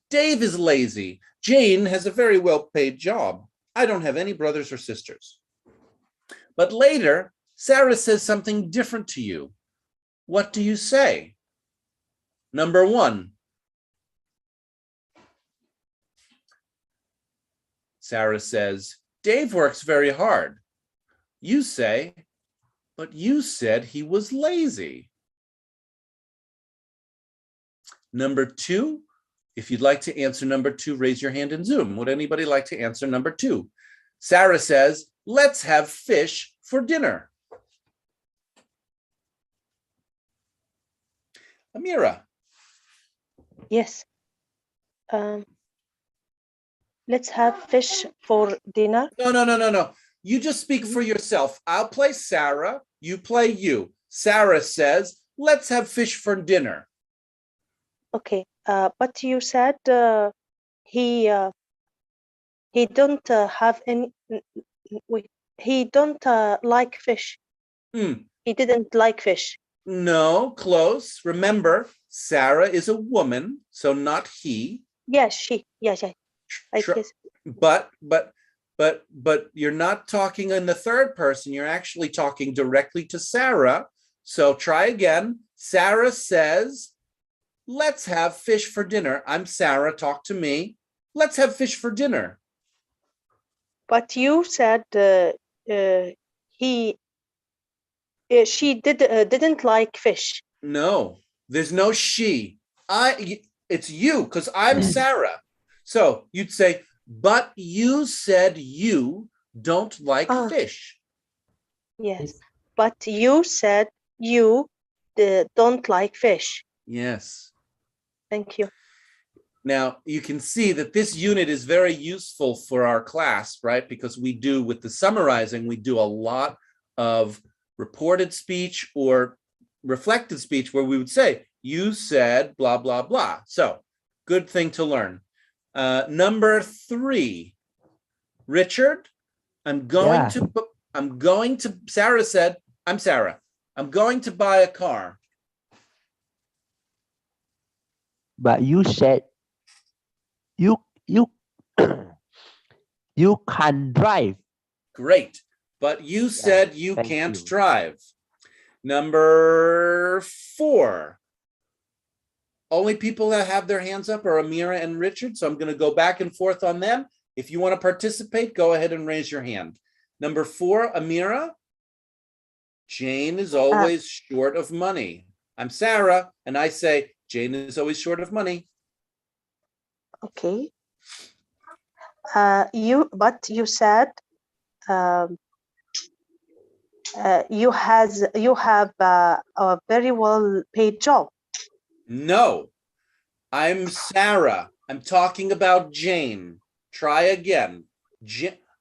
Dave is lazy. Jane has a very well-paid job. I don't have any brothers or sisters. But later, Sarah says something different to you. What do you say? Number one, Sarah says, Dave works very hard. You say, but you said he was lazy. Number two, if you'd like to answer number two, raise your hand in Zoom. Would anybody like to answer number two? Sarah says, let's have fish for dinner. Amira. Yes. Let's have fish for dinner. No. You just speak for yourself. I'll play Sarah. You play you. Sarah says, let's have fish for dinner. Okay. But you said he don't have any. He don't like fish. He didn't like fish. No, close. Remember, Sarah is a woman, so not he. Yes, she. Yes. I guess. But you're not talking in the third person. You're actually talking directly to Sarah. So try again. Sarah says, let's have fish for dinner. I'm Sarah. Talk to me. Let's have fish for dinner. But you said she didn't like fish. No, there's no she. It's you, because I'm Sarah. So you'd say, but you said you don't like fish. Yes, but you said you don't like fish. Yes. Thank you. Now, you can see that this unit is very useful for our class, right? Because we do, with the summarizing, we do a lot of reported speech or reflected speech where we would say, you said blah, blah, blah. So good thing to learn. Number 3, Richard, Sarah said, I'm Sarah. I'm going to buy a car. But you said, you You can drive. Great. But you said you thank can't you. drive. Number 4. Only people that have their hands up are Amira and Richard. So I'm going to go back and forth on them. If you want to participate, go ahead and raise your hand. Number 4, Amira. Jane is always short of money. I'm Sarah, and I say Jane is always short of money. Okay. You said you have a very well paid job. No, I'm Sarah. I'm talking about Jane. Try again.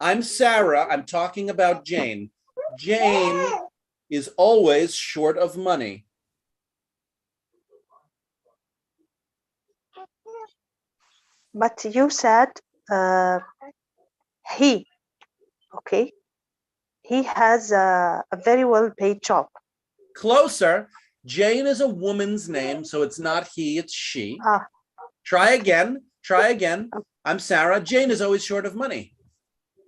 I'm Sarah. I'm talking about Jane. Jane is always short of money. But you said he, okay? He has a very well paid job. Closer. Jane is a woman's name, so it's not he, it's she. Try again. Try again. I'm Sarah. Jane is always short of money.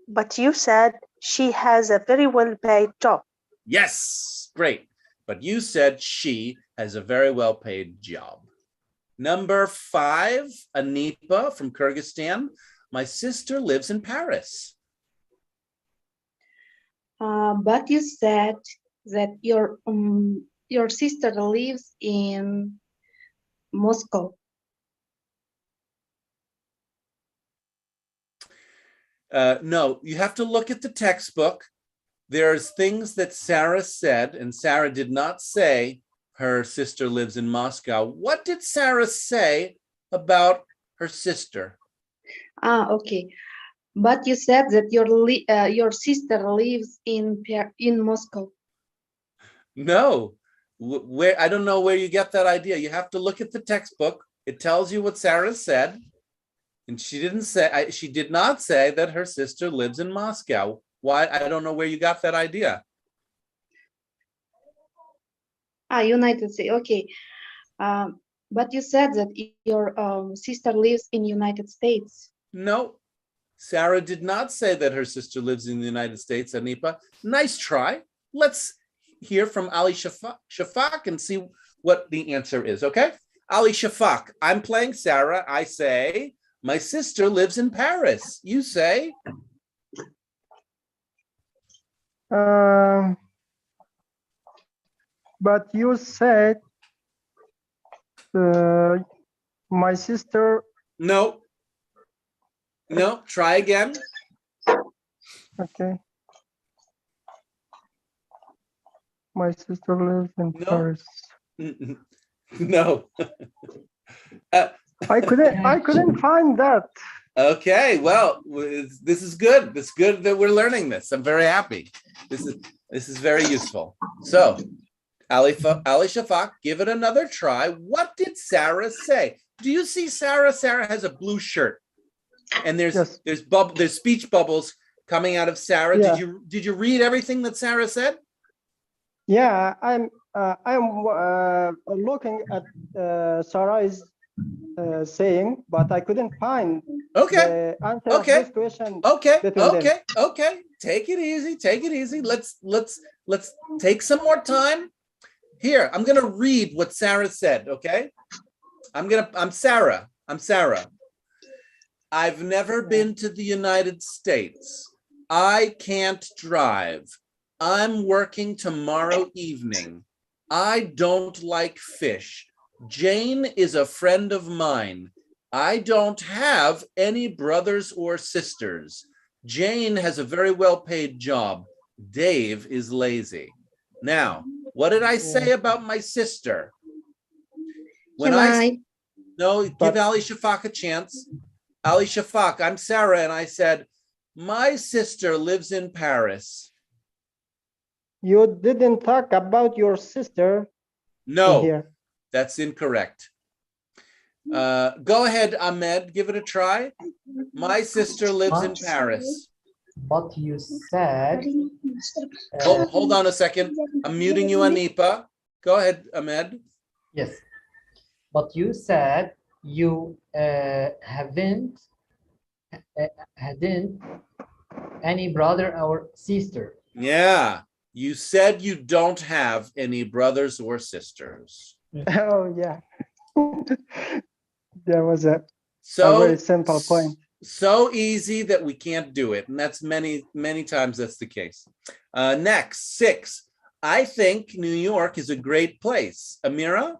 But you said she has a very well paid job. Yes, great. But you said she has a very well paid job. Number 5, Anipa from Kyrgyzstan. My sister lives in Paris. But you said that your sister lives in Moscow. No, you have to look at the textbook. There's things that Sarah said, and Sarah did not say her sister lives in Moscow. What did Sarah say about her sister? Okay. But you said that your sister lives in Moscow. No, where I don't know where you get that idea. You have to look at the textbook. It tells you what Sarah said, and she did not say that her sister lives in Moscow. Why? I don't know where you got that idea. United States. Okay. But you said that your sister lives in United States. No, Sarah did not say that her sister lives in the United States, Anipa. Nice try. Let's hear from Ali Shafak and see what the answer is, okay? Ali Shafak, I'm playing Sarah. I say, my sister lives in Paris. You say? But you said my sister. No. No, try again. Okay. My sister lives in Paris. No. I couldn't find that. Okay, well, this is good. It's good that we're learning this. I'm very happy. This is very useful. So, Ali Shafak, give it another try. What did Sarah say? Do you see Sarah? Sarah has a blue shirt, and there's speech bubbles coming out of Sarah. Yeah. Did you read everything that Sarah said? Yeah, I'm looking at Sarah's saying, but I couldn't find the answer of this question. Okay. Take it easy. Take it easy. Let's take some more time. Here, I'm gonna read what Sarah said. Okay, I'm Sarah. I've never been to the United States. I can't drive. I'm working tomorrow evening. I don't like fish. Jane is a friend of mine. I don't have any brothers or sisters. Jane has a very well-paid job. Dave is lazy. Now, what did I say about my sister? Give Ali Shafak a chance. Ali Shafak, I'm Sarah, and I said, my sister lives in Paris. You didn't talk about your sister. No, here. That's incorrect. Go ahead, Ahmed, give it a try. My sister lives in Paris. But you said... Hold on a second. I'm muting you, Anipa. Go ahead, Ahmed. Yes. But you said you hadn't any brother or sister. Yeah. You said you don't have any brothers or sisters. Oh, yeah. There was a So very simple point. So easy that we can't do it. And that's many times that's the case. Next, 6. I think New York is a great place. Amira?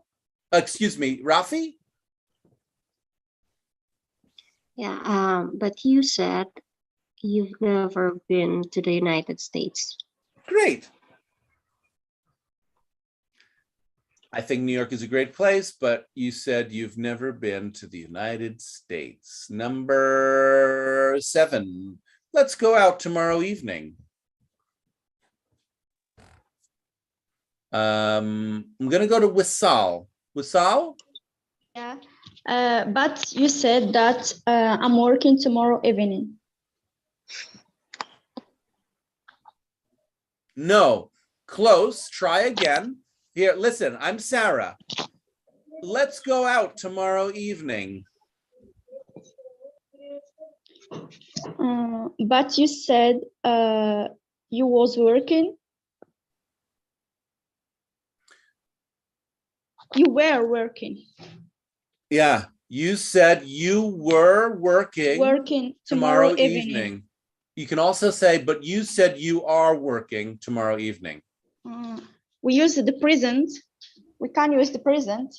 Excuse me, Rafi? Yeah, but you said you've never been to the United States. Great. I think New York is a great place, but you said you've never been to the United States. Number 7. Let's go out tomorrow evening. I'm going to go to Wissal. Wissal? Yeah, but you said that I'm working tomorrow evening. No, close. Try again. Here, listen, I'm Sarah. Let's go out tomorrow evening. But you said you was working. You were working. Yeah, you said you were working tomorrow evening. You can also say, but you said you are working tomorrow evening. We use the present. We can use the present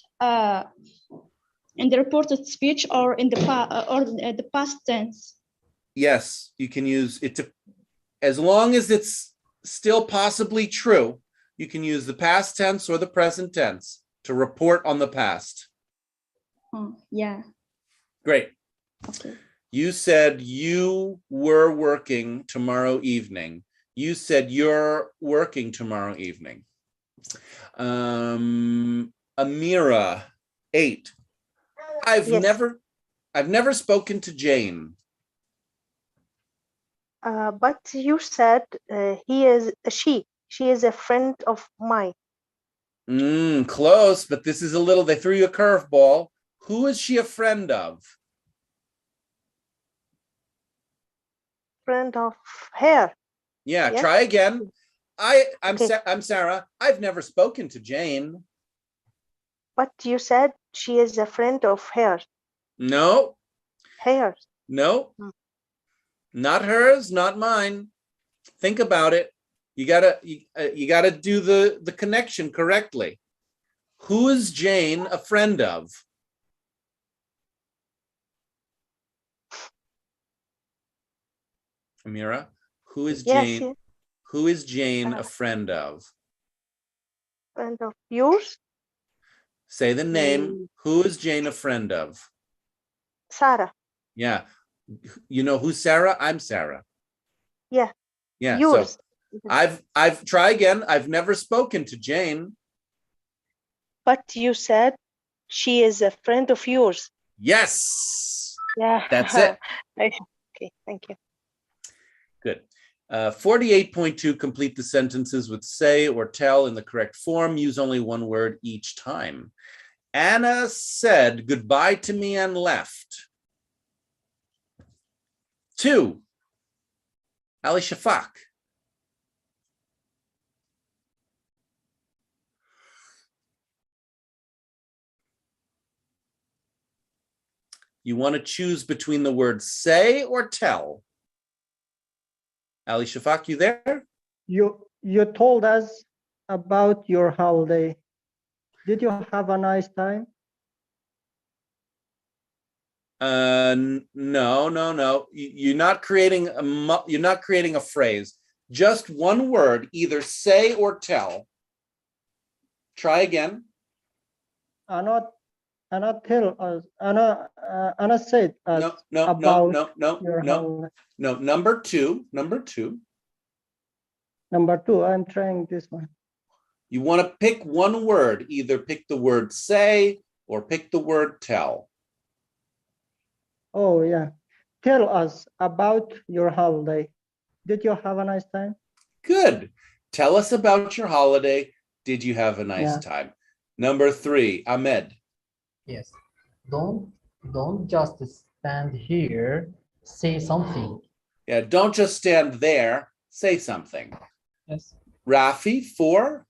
in the reported speech or in the past tense. Yes, you can use it to, as long as it's still possibly true, you can use the past tense or the present tense to report on the past. Yeah. Great. Okay. You said you were working tomorrow evening. You said you're working tomorrow evening. Amira, 8. I've never spoken to Jane. But you said she is a friend of mine. Close, but this is a little, they threw you a curveball. Who is she a friend of? Friend of her. Yeah, Yes? try again. I'm Okay. Sarah. I've never spoken to Jane. But you said she is a friend of hers. No, Hers. no, not hers, not mine. Think about it. You gotta do the connection correctly. Who is Jane a friend of? Amira, who is Jane? Yes. Who is Jane a friend of? Friend of yours? Say the name. Who is Jane a friend of? Sarah. Yeah. You know who's Sarah? I'm Sarah. Yeah. Yeah. Yours. So I've try again. I've never spoken to Jane. But you said she is a friend of yours. Yes. Yeah. That's it. Okay, thank you. Good. 48.2, complete the sentences with say or tell in the correct form. Use only one word each time. Anna said goodbye to me and left. 2. Ali Shafak. You want to choose between the words say or tell. Ali Shafak, you there? You told us about your holiday. Did you have a nice time? No. You're not creating a phrase. Just one word, either say or tell. Try again. Anna tell us. Anna said us about your holiday. No. Number two. Number 2. I'm trying this one. You want to pick one word. Either pick the word say or pick the word tell. Oh yeah. Tell us about your holiday. Did you have a nice time? Good. Tell us about your holiday. Did you have a nice time? Number 3, Ahmed. Yes. Don't just stand here. Say something. Yeah, don't just stand there. Say something. Yes. Rafi, 4.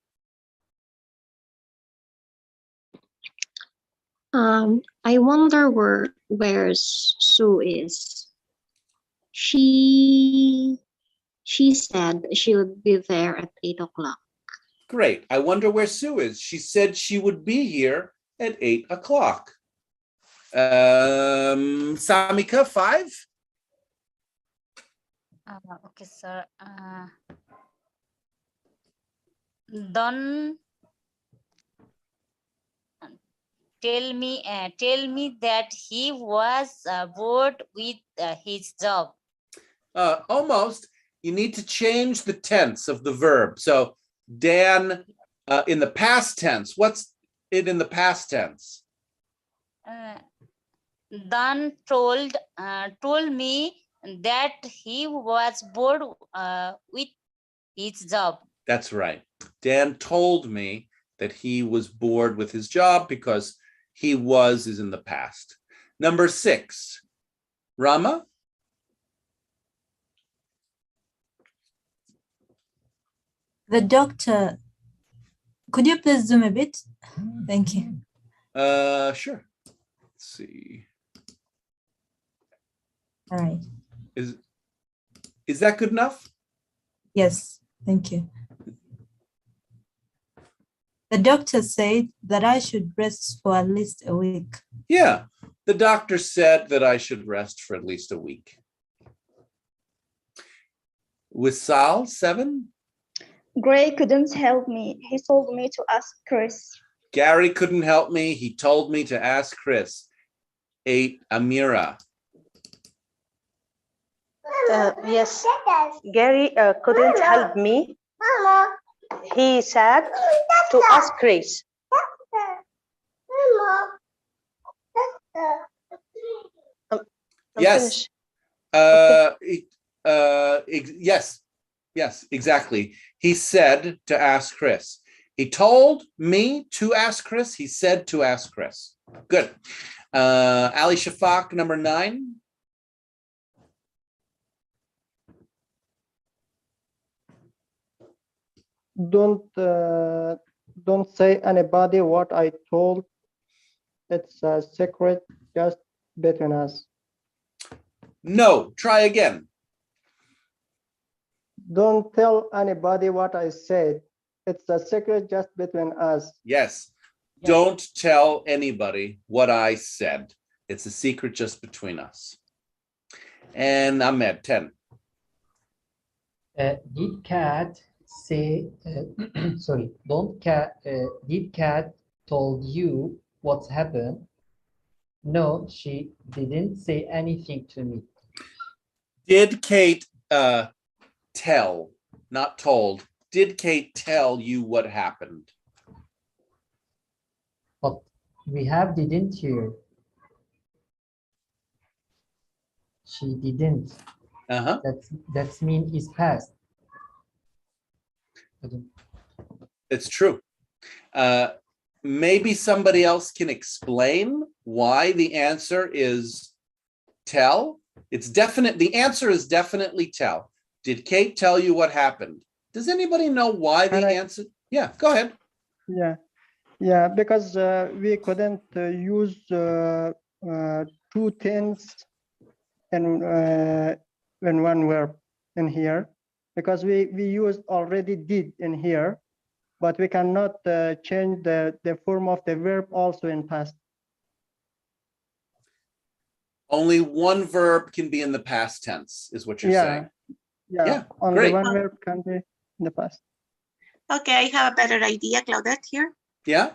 I wonder where Sue is. She said she would be there at 8 o'clock. Great. I wonder where Sue is. She said she would be here at 8 o'clock. Samika, 5. Okay, sir. Don't tell me that he was bored with his job. Almost. You need to change the tense of the verb. So Dan, in the past tense, what's it in the past tense? Dan told me that he was bored with his job. That's right. Dan told me that he was bored with his job because he was is in the past. Number 6, Rama. The doctor, could you please zoom a bit? Thank you. Sure. Let's see. All right. Is that good enough? Yes, thank you. The doctor said that I should rest for at least a week. Yeah, the doctor said that I should rest for at least a week. Wissal, 7. Gray couldn't help me. He told me to ask Chris. Gary couldn't help me. He told me to ask Chris. 8, Amira. Yes, Gary couldn't help me. He said to ask Chris. Yes. Yes, exactly. He said to ask Chris. He told me to ask Chris. He said to ask Chris. Good. Ali Shafak, number 9. Don't say anybody what I told. It's a secret just between us. No, try again. Don't tell anybody what I said. It's a secret just between us. Yes. Don't tell anybody what I said. It's a secret just between us. And Ahmed, 10. Did Cat say, sorry, did Cat told you what's happened? No, she didn't say anything to me. Did Kate tell, not told, did Kate tell you what happened? But we have didn't hear. She didn't. That's mean is past. It's true. Maybe somebody else can explain why the answer is tell. It's definite. The answer is definitely tell. Did Kate tell you what happened? Does anybody know why the answer? Yeah, go ahead. Yeah, because we couldn't use 2 tense and when one verb in here, because we used already did in here, but we cannot change the form of the verb also in past. Only one verb can be in the past tense, is what you're saying. Yeah, only great. one verb can be in the past. Okay, I have a better idea, Claudette, here. Yeah.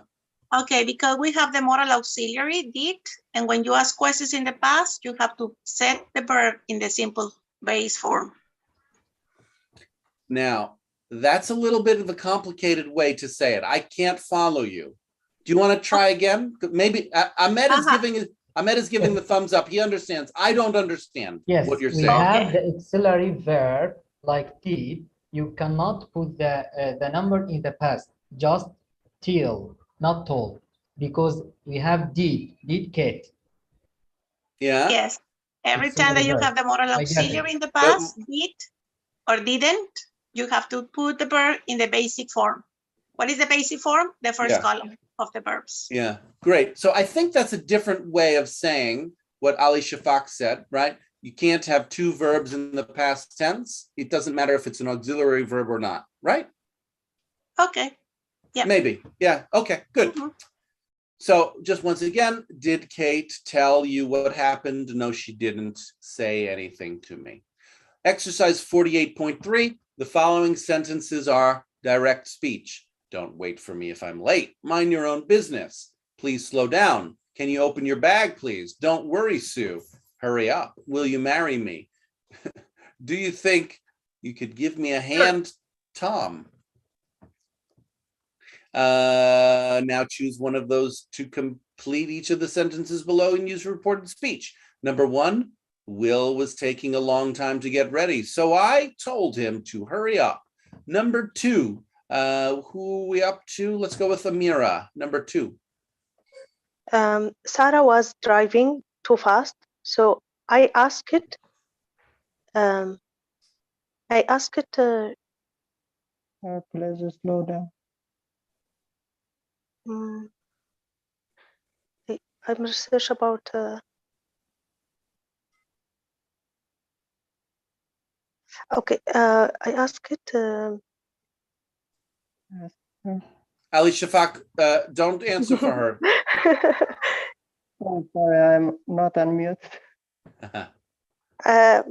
Okay, because we have the modal auxiliary, did, and when you ask questions in the past, you have to set the verb in the simple base form. Now, that's a little bit of a complicated way to say it. I can't follow you. Do you want to try again? Maybe Ahmed is giving the thumbs up. He understands. I don't understand what you're saying. We have the auxiliary verb like did. You cannot put the number in the past, just till, not told, because we have did Kate. Yeah. Yes. Every It's time that you verb. have the moral I get auxiliary it. in the past, did or didn't, you have to put the verb in the basic form. What is the basic form? The first Yeah. column of the verbs. Yeah, great. So I think that's a different way of saying what Ali Shafak said, right? You can't have two verbs in the past tense. It doesn't matter if it's an auxiliary verb or not, right? Okay. Yeah. Maybe. Yeah. Okay, good. So just once again, did Kate tell you what happened? No, she didn't say anything to me. Exercise 48.3, the following sentences are direct speech. Don't wait for me if I'm late. Mind your own business. Please slow down. Can you open your bag, please? Don't worry, Sue. Hurry up. Will you marry me? Do you think you could give me a hand, Tom? Now choose one of those to complete each of the sentences below and use reported speech. Number 1, Will was taking a long time to get ready, so I told him to hurry up. Number 2, who are we up to? Let's go with Amira. Number 2. Sarah was driving too fast, so I asked it. Please slow down. I'm research about. Okay, I asked it. Ali Shafak, don't answer for her. Oh, sorry, I'm not on mute. Oh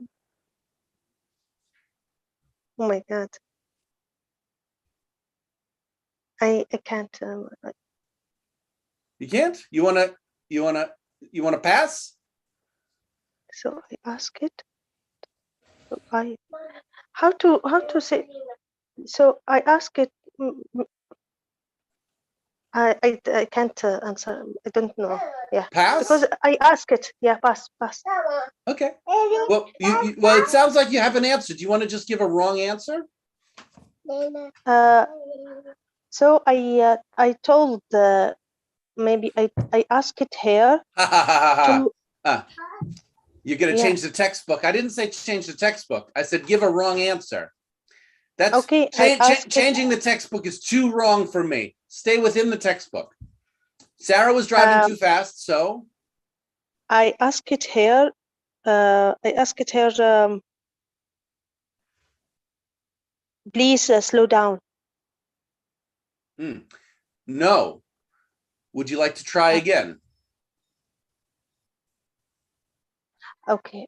my God. I can't. You can't? You wanna pass? So I ask it. So how to say. So I ask it. I can't answer. I don't know. Yeah. Pass? Because I ask it. Yeah, pass. Okay. Well, well, it sounds like you have an answer. Do you want to just give a wrong answer? So I told maybe I asked it here. You're going to change the textbook. I didn't say change the textbook. I said give a wrong answer. That's okay. Changing the textbook is too wrong for me. Stay within the textbook. Sarah was driving too fast, so I asked it here. Please slow down. No. Would you like to try again? Okay.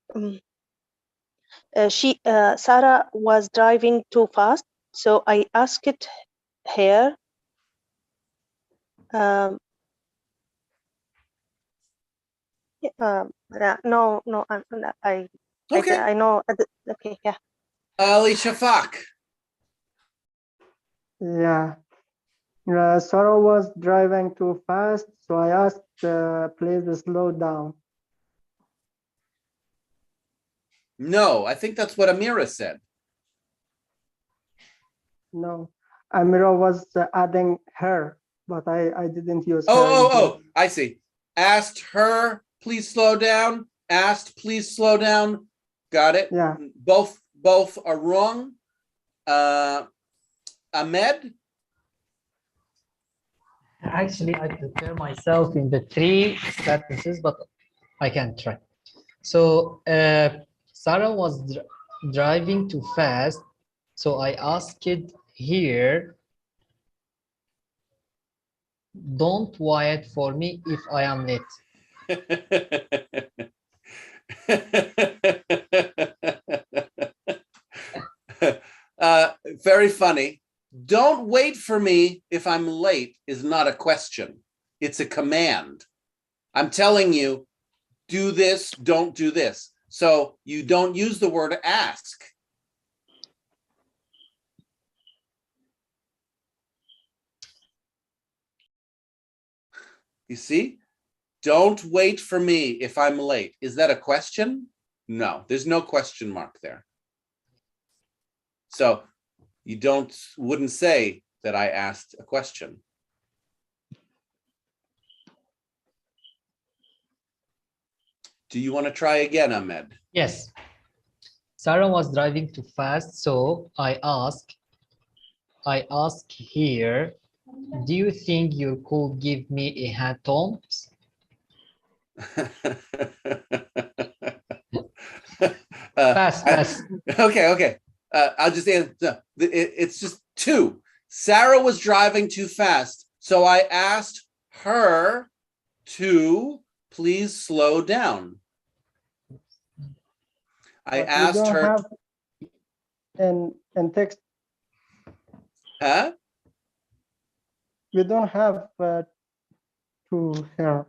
Sarah was driving too fast, so I asked it here. No, Okay. I know. Okay, yeah. Ali Shafak. Yeah. Sarah was driving too fast, so I asked, please slow down. No, I think that's what Amira said. No, Amira was adding her, but I didn't use her. Oh, I see. Asked her, please slow down. Asked, please slow down. Got it. Yeah. Both are wrong. Ahmed? Actually, I prepare myself in the 3 sentences, but I can try. So Sarah was driving too fast, so I asked it here, don't wait for me if I am late. Very funny. Don't wait for me if I'm late is not a question. It's a command. I'm telling you, do this, don't do this. So you don't use the word ask. You see? Don't wait for me if I'm late. Is that a question? No, there's no question mark there. So you wouldn't say that I asked a question. Do you want to try again, Ahmed? Yes. Sarah was driving too fast, so I asked here, do you think you could give me a hand, Tom? Fast. Okay. I'll just answer. It's just two. Sarah was driving too fast, so I asked her to please slow down. I But we asked don't her. have in text. Huh? We don't have to her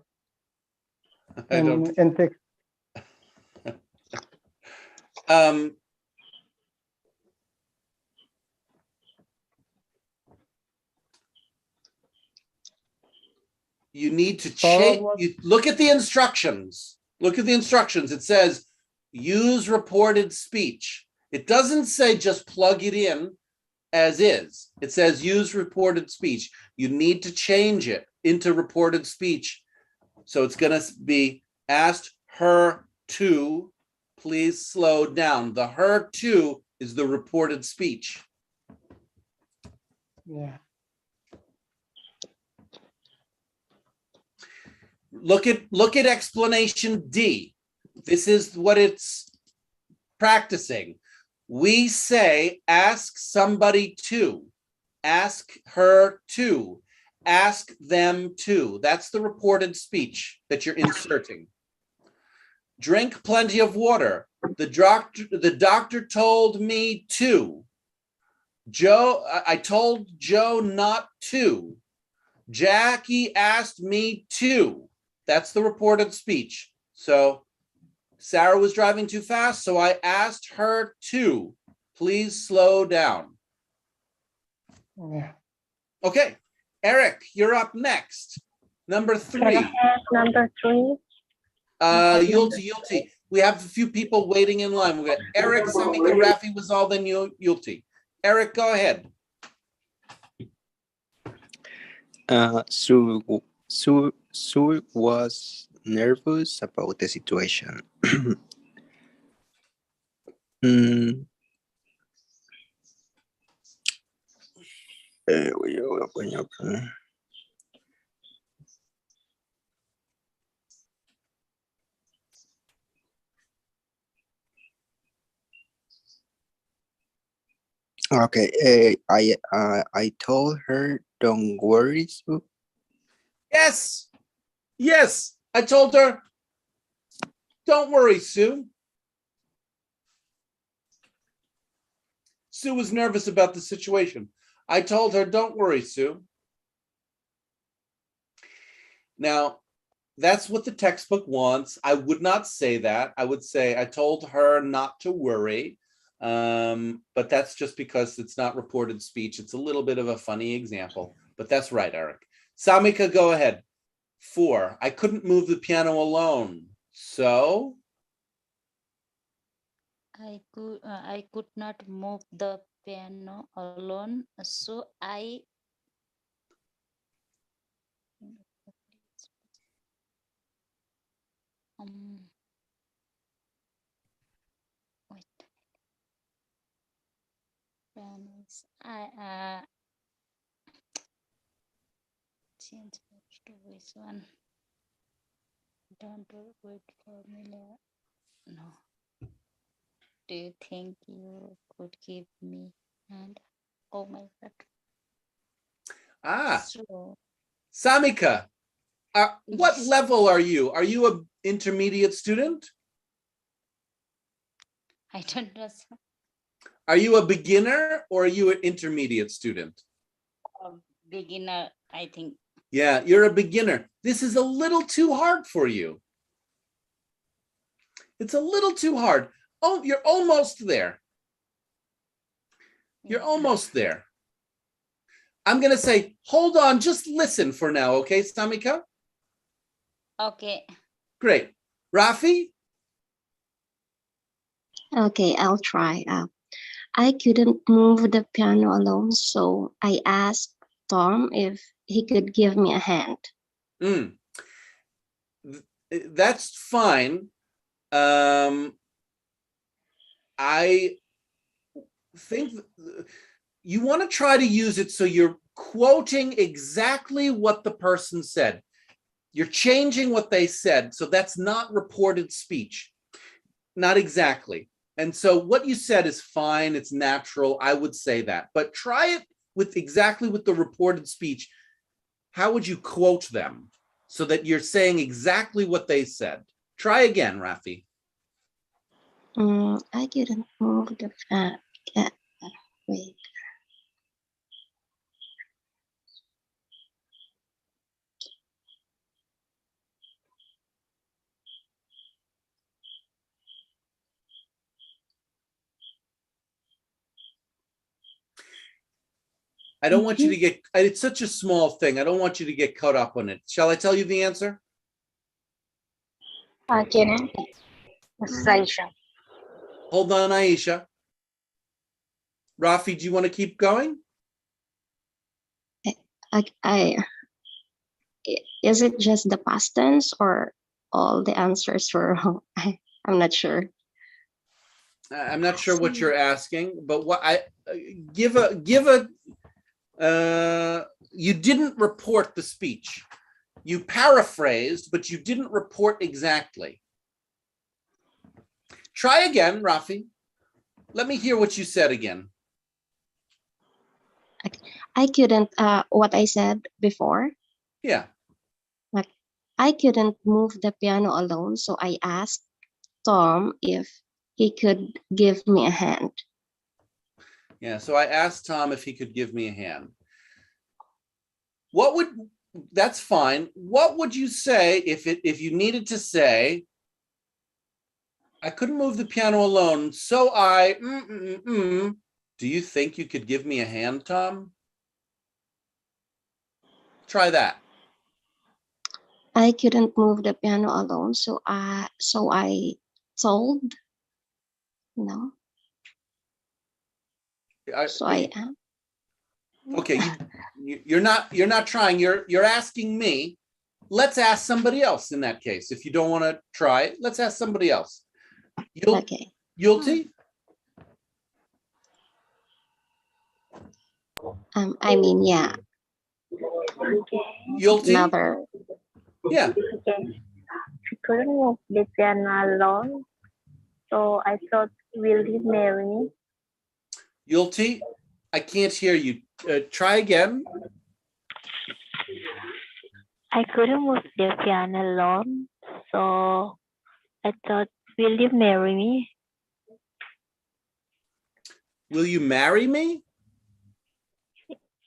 I don't. in text. You need to change. You look at the instructions. Look at the instructions. It says use reported speech. It doesn't say just plug it in as is. It says use reported speech. You need to change it into reported speech. So it's going to be asked her to please slow down. The her to is the reported speech. Yeah. Look at explanation D. This is what it's practicing. We say ask somebody to, ask her to, ask them to. That's the reported speech that you're inserting. Drink plenty of water. The doctor told me to. I told Joe not to. Jackie asked me to. That's the reported speech. So Sarah was driving too fast, so I asked her to please slow down. Yeah. Okay, Eric, you're up next. Number 3. Number 3. Yulti. We have a few people waiting in line. We got Eric, Samika, Rafi was all, then Yulti. Eric, go ahead. Sue was nervous about the situation. Okay, I told her, don't worry, Sue. Yes, I told her, don't worry, Sue. Sue was nervous about the situation. I told her, don't worry, Sue. Now, that's what the textbook wants. I would not say that. I would say I told her not to worry. But that's just because it's not reported speech. It's a little bit of a funny example, but that's right, Eric. Samika, go ahead. 4, I couldn't move the piano alone. So? I could not move the piano alone, so I wait. Pianos. I change to this one. Don't wait for me. No. Do you think you could give me hand? Oh my God. So, Samika, what level are you? Are you an intermediate student? I don't know. Are you a beginner or are you an intermediate student? Beginner, I think. Yeah, you're a beginner. This is a little too hard for you. It's a little too hard. Oh, you're almost there. You're almost there. I'm going to say, hold on, just listen for now, okay, Samika? Okay. Great. Rafi? Okay, I'll try. I couldn't move the piano alone, so I asked Tom if he could give me a hand. That's fine, I think you want to try to use it so you're quoting exactly what the person said. You're changing what they said, so that's not reported speech. Not exactly. And so what you said is fine, it's natural, I would say that. But try it with exactly with the reported speech. How would you quote them so that you're saying exactly what they said? Try again, Rafi. I couldn't move the fan. Yeah, wait. I don't want you to get, it's such a small thing. I don't want you to get caught up on it. Shall I tell you the answer? Can I? Mrs. Aisha. Hold on, Aisha. Rafi, do you want to keep going? Is it just the past tense or all the answers were wrong? I'm not sure. I'm not sure what you're asking, but what I you didn't report the speech. You paraphrased, but you didn't report exactly. Try again, Rafi. Let me hear what you said again. I couldn't, what I said before. Yeah. Like, I couldn't move the piano alone, so I asked Tom if he could give me a hand. Yeah, so I asked Tom if he could give me a hand. That's fine. What would you say if you needed to say, I couldn't move the piano alone, so do you think you could give me a hand, Tom? Try that. I couldn't move the piano alone, so I told, no. So I am. Okay, you're not trying. You're asking me. Let's ask somebody else in that case. If you don't want to try it, let's ask somebody else. Okay. Yulti? I mean, yeah. Yulti? Another. Yeah. I couldn't move the piano alone, so I thought, will he marry me? Yulti, I can't hear you. Try again. I couldn't move the piano alone, so I thought, will you marry me? Will you marry me?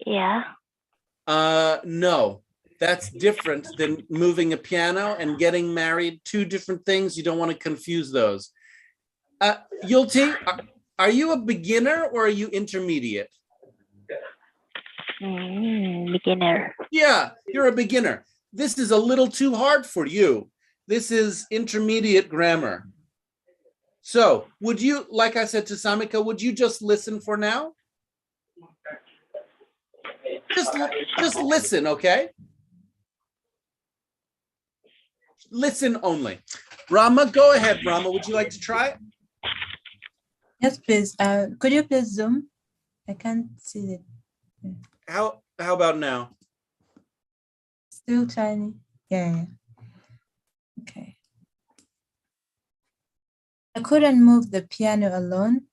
Yeah. No. That's different than moving a piano and getting married. Two different things. You don't want to confuse those. Yulti, are you a beginner or are you intermediate? Beginner. Yeah, you're a beginner. This is a little too hard for you. This is intermediate grammar. So would you, like I said to Samika, would you just listen for now? Just listen, okay? Listen only. Rama, go ahead, Rama. Would you like to try it? Yes, please. Could you please zoom? I can't see it. How about now? Still tiny. Yeah. Okay. I couldn't move the piano alone,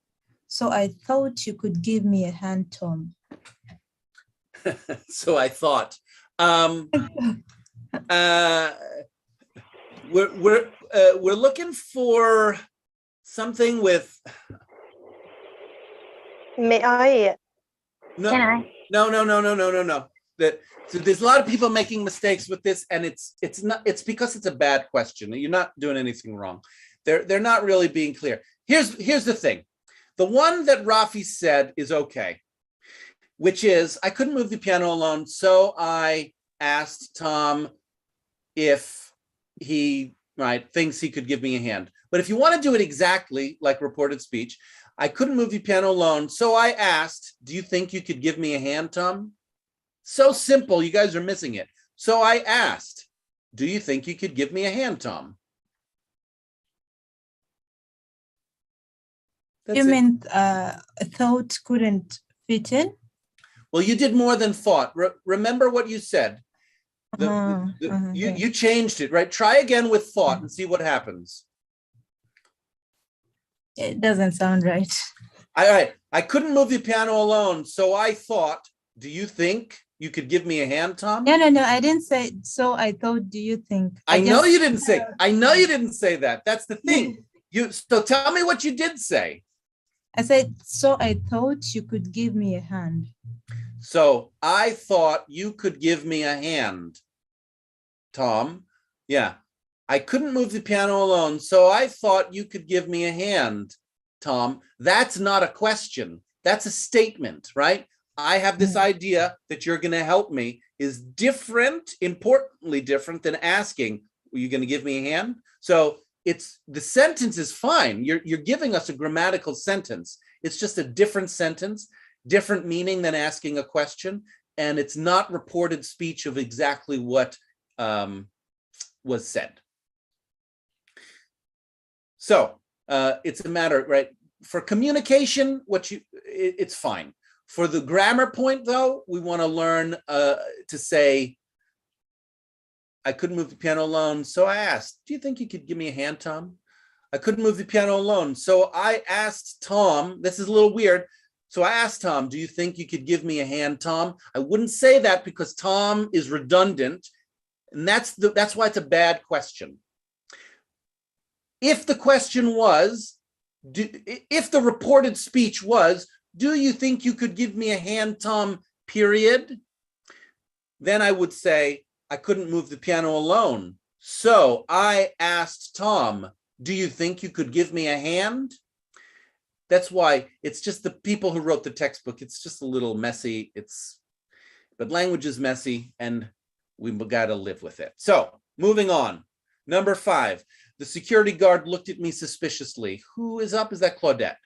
so I thought you could give me a hand, Tom. So I thought. We're looking for something with. May I? No. So there's a lot of people making mistakes with this, and it's because it's a bad question. You're not doing anything wrong. They're not really being clear. Here's the thing. The one that Rafi said is okay, which is I couldn't move the piano alone, so I asked Tom if he thinks he could give me a hand. But if you want to do it exactly like reported speech, I couldn't move the piano alone, so I asked, do you think you could give me a hand, Tom? So simple, you guys are missing it. So I asked, do you think you could give me a hand, Tom? You mean thought couldn't fit in? Well, you did more than thought. Remember what you said. You changed it, right? Try again with thought and see what happens. It doesn't sound right. I couldn't move the piano alone, so I thought, do you think you could give me a hand, Tom? No, I didn't say, so I thought, do you think? I know you didn't say, that. That's the thing. So tell me what you did say. I said, so I thought you could give me a hand. So I thought you could give me a hand, Tom. Yeah. I couldn't move the piano alone, so I thought you could give me a hand, Tom. That's not a question. That's a statement, right? I have this idea that you're going to help me is different, importantly different than asking, are you going to give me a hand? So it's the sentence is fine. You're giving us a grammatical sentence. It's just a different sentence, different meaning than asking a question. And it's not reported speech of exactly what was said. So it's a matter, right? For communication, it's fine. For the grammar point, though, we want to learn to say, I couldn't move the piano alone, so I asked, do you think you could give me a hand, Tom? I couldn't move the piano alone, so I asked Tom, this is a little weird, so I asked Tom, do you think you could give me a hand, Tom? I wouldn't say that because Tom is redundant, and that's why it's a bad question. If the question was, if the reported speech was, do you think you could give me a hand, Tom, period? Then I would say, I couldn't move the piano alone. So I asked Tom, do you think you could give me a hand? That's why it's just the people who wrote the textbook. It's just a little messy. But language is messy and we've got to live with it. So moving on. Number 5, the security guard looked at me suspiciously. Who is up? Is that Claudette?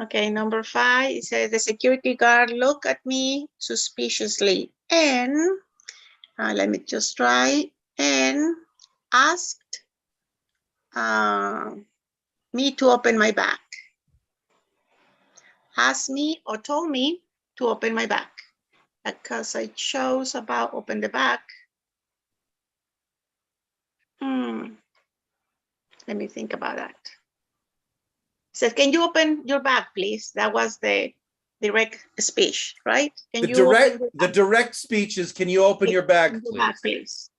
Okay, number 5, it says the security guard looked at me suspiciously and let me just try and asked me to open my bag. Asked me or told me to open my bag because I chose about open the bag. Let me think about that. Says, can you open your bag, please? That was the direct speech, right? The direct speech is, can you open your bag, please?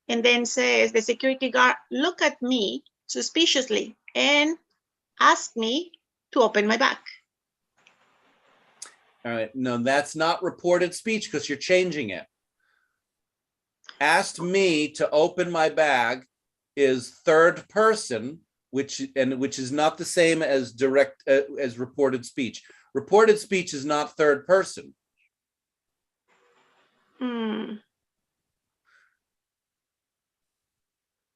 And then says, the security guard looked at me suspiciously and asked me to open my bag. All right, no, that's not reported speech because you're changing it. Asked me to open my bag is third person, which is not the same as direct as reported speech. Reported speech is not third person.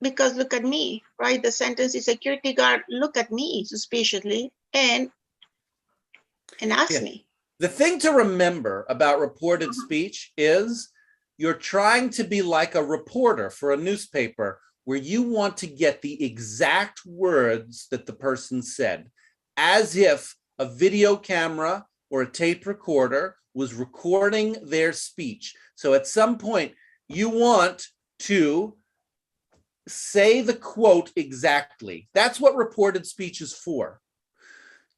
Because look at me, right? The sentence is security guard look at me suspiciously and ask me. The thing to remember about reported speech is you're trying to be like a reporter for a newspaper where you want to get the exact words that the person said, as if a video camera or a tape recorder was recording their speech. So at some point, you want to say the quote exactly. That's what reported speech is for,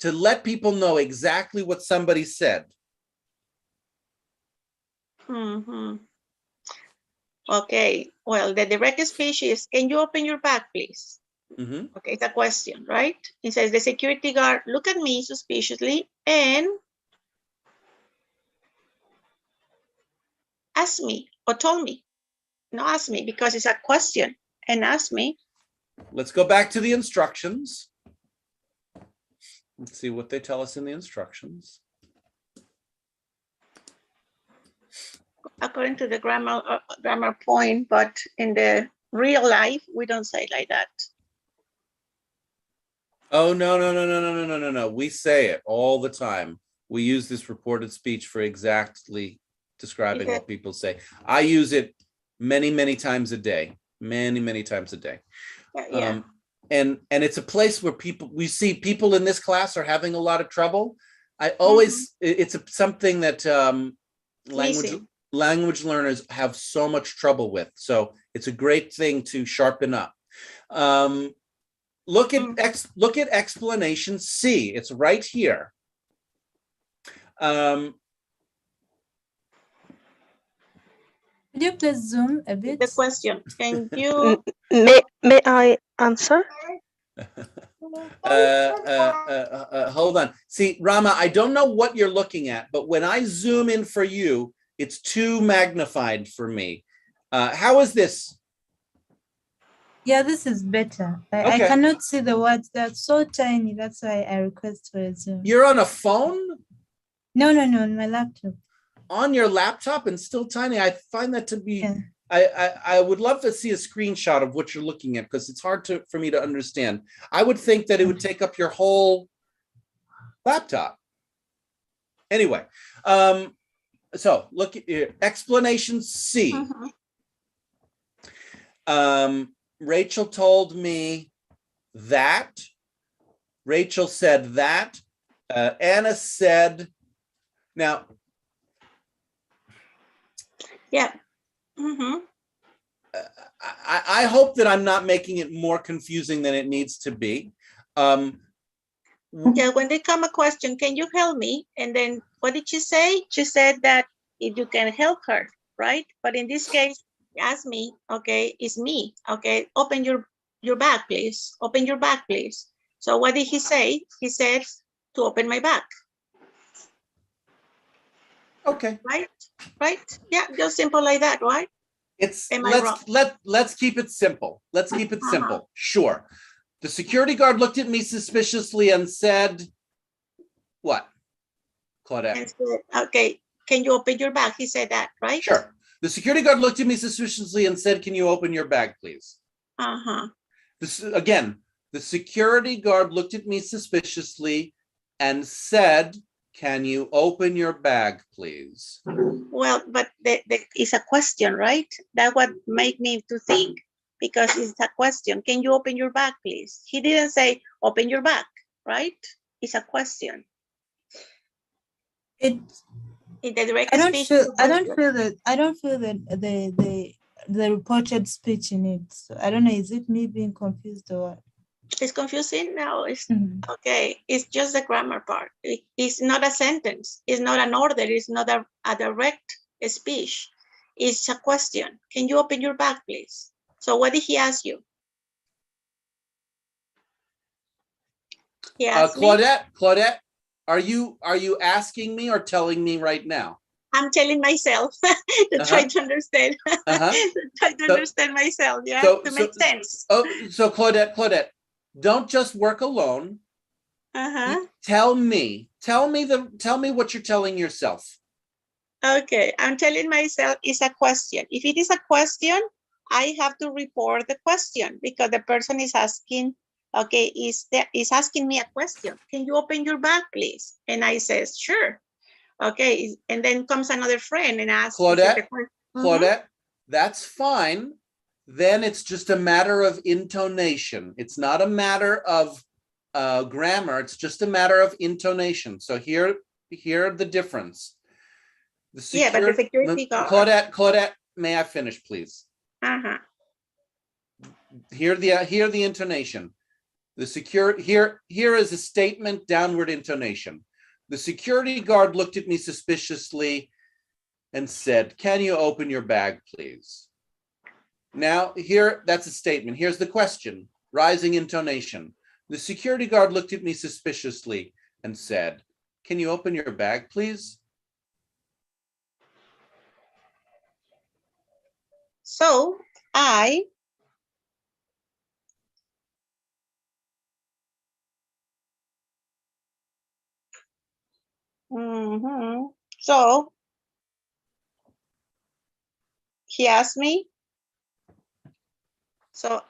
to let people know exactly what somebody said. Okay, well, the direct speech is, can you open your bag, please? Okay, it's a question, right? It says, the security guard looked at me suspiciously and asked me or told me. No, ask me because it's a question and ask me. Let's go back to the instructions. Let's see what they tell us in the instructions. According to the grammar point, but in the real life, we don't say it like that. Oh, no. We say it all the time. We use this reported speech for exactly describing what people say. I use it many times a day. Many times a day. Yeah. and it's a place where we see people in this class are having a lot of trouble. I always, it's something that language learners have so much trouble with. So it's a great thing to sharpen up. Look at explanation C. It's right here. Could you please zoom a bit? The question, can you? May I answer? Hold on. See, Rama, I don't know what you're looking at, but when I zoom in for you, it's too magnified for me. How is this? Yeah, this is better. I Okay. cannot see the words. They're so tiny. That's why I request for a zoom. You're on a phone? No, on my laptop. On your laptop and still tiny? I find that to be... Yeah. I would love to see a screenshot of what you're looking at because it's hard for me to understand. I would think that it would take up your whole laptop. Anyway, so look at here. Explanation C. Rachel told me that. Rachel said that. Anna said, now. Yeah. I hope that I'm not making it more confusing than it needs to be. Yeah, when they come a question, can you help me? And then what did she say? She said that if you can help her, right? But in this case, ask me, okay, it's me, okay? Open your bag, please. Open your bag, please. So what did he say? He said to open my bag. Okay. Right? Yeah, just simple like that, right? Let's keep it simple. Let's keep it simple. Sure. The security guard looked at me suspiciously and said, what? Claudette. And said, okay, can you open your bag? He said that, right? Sure. The security guard looked at me suspiciously and said, can you open your bag, please? Again, the security guard looked at me suspiciously and said, can you open your bag, please? Well, but it's a question, right? That's what made me to think, because it's a question. Can you open your bag, please? He didn't say, open your bag, right? It's a question. In the direct I don't speech. feel the reported speech in it. So I don't know, is it me being confused or what? It's confusing? No, it's okay. It's just the grammar part. It's not a sentence. It's not an order. It's not a direct speech. It's a question. Can you open your bag, please? So what did he ask you? He asked Claudette, are you asking me or telling me right now? I'm telling myself to try to understand. Try to understand myself, yeah, to make sense. So Claudette, don't just work alone. Tell me what you're telling yourself. Okay, I'm telling myself it's a question. If it is a question, I have to report the question because the person is asking, okay, is asking me a question. Can you open your bag, please? And I says, sure. Okay, and then comes another friend and asks, Claudette, that's fine. Then it's just a matter of intonation. It's not a matter of grammar. It's just a matter of intonation. So here the difference. But the security guard. Claudette, may I finish, please? Hear the intonation. Here is a statement, downward intonation. The security guard looked at me suspiciously and said, can you open your bag, please? Now, that's a statement. Here's the question, rising intonation. The security guard looked at me suspiciously and said, can you open your bag, please? So, So, he asked me. So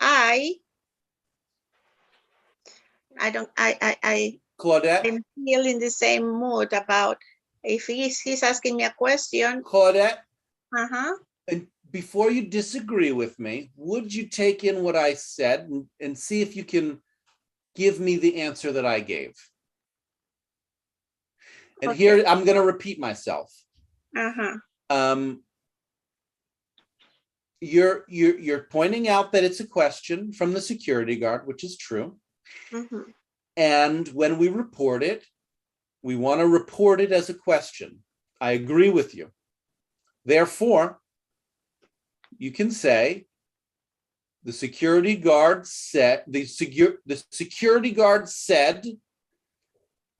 Claudette, I'm still in the same mood about if he's asking me a question. Claudette, And before you disagree with me, would you take in what I said and see if you can give me the answer that I gave? And Okay. here I'm going to repeat myself. Uh-huh. You're pointing out that it's a question from the security guard, which is true. Mm-hmm. And when we report it, we want to report it as a question. I agree with you. Therefore, you can say the security guard said, the security guard said,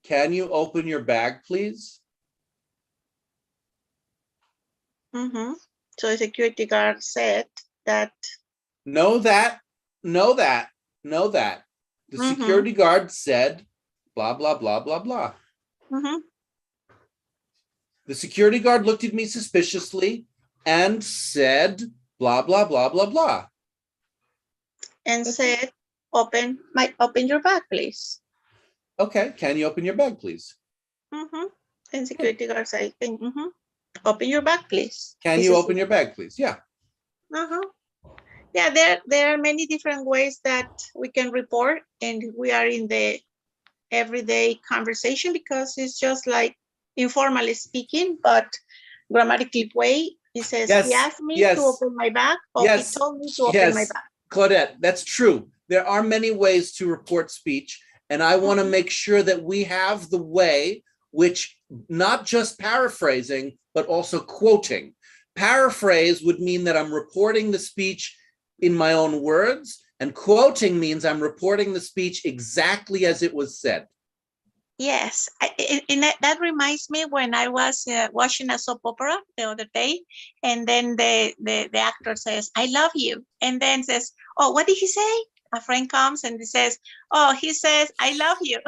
can you open your bag, please? Mm-hmm. So the security guard said that. Know that. The security guard said, blah, blah, blah, blah, blah. Mm-hmm. The security guard looked at me suspiciously and said, blah, blah, blah, blah, blah. And said, open your bag, please. Okay, can you open your bag, please? Mm-hmm. And security guard said, open your bag, please. Can you open your bag, please? Yeah. Uh-huh. Yeah, there are many different ways that we can report, and we are in the everyday conversation because it's just like informally speaking, but grammatically way. He says, he asked me to open my bag, or he told me to open my bag. Claudette, that's true. There are many ways to report speech, and I want to make sure that we have the way which not just paraphrasing, but also quoting. Paraphrase would mean that I'm reporting the speech in my own words, and quoting means I'm reporting the speech exactly as it was said. Yes, and that reminds me when I was watching a soap opera the other day, and then the actor says, I love you, and then says, oh, what did he say? A friend comes and he says, oh, he says, I love you.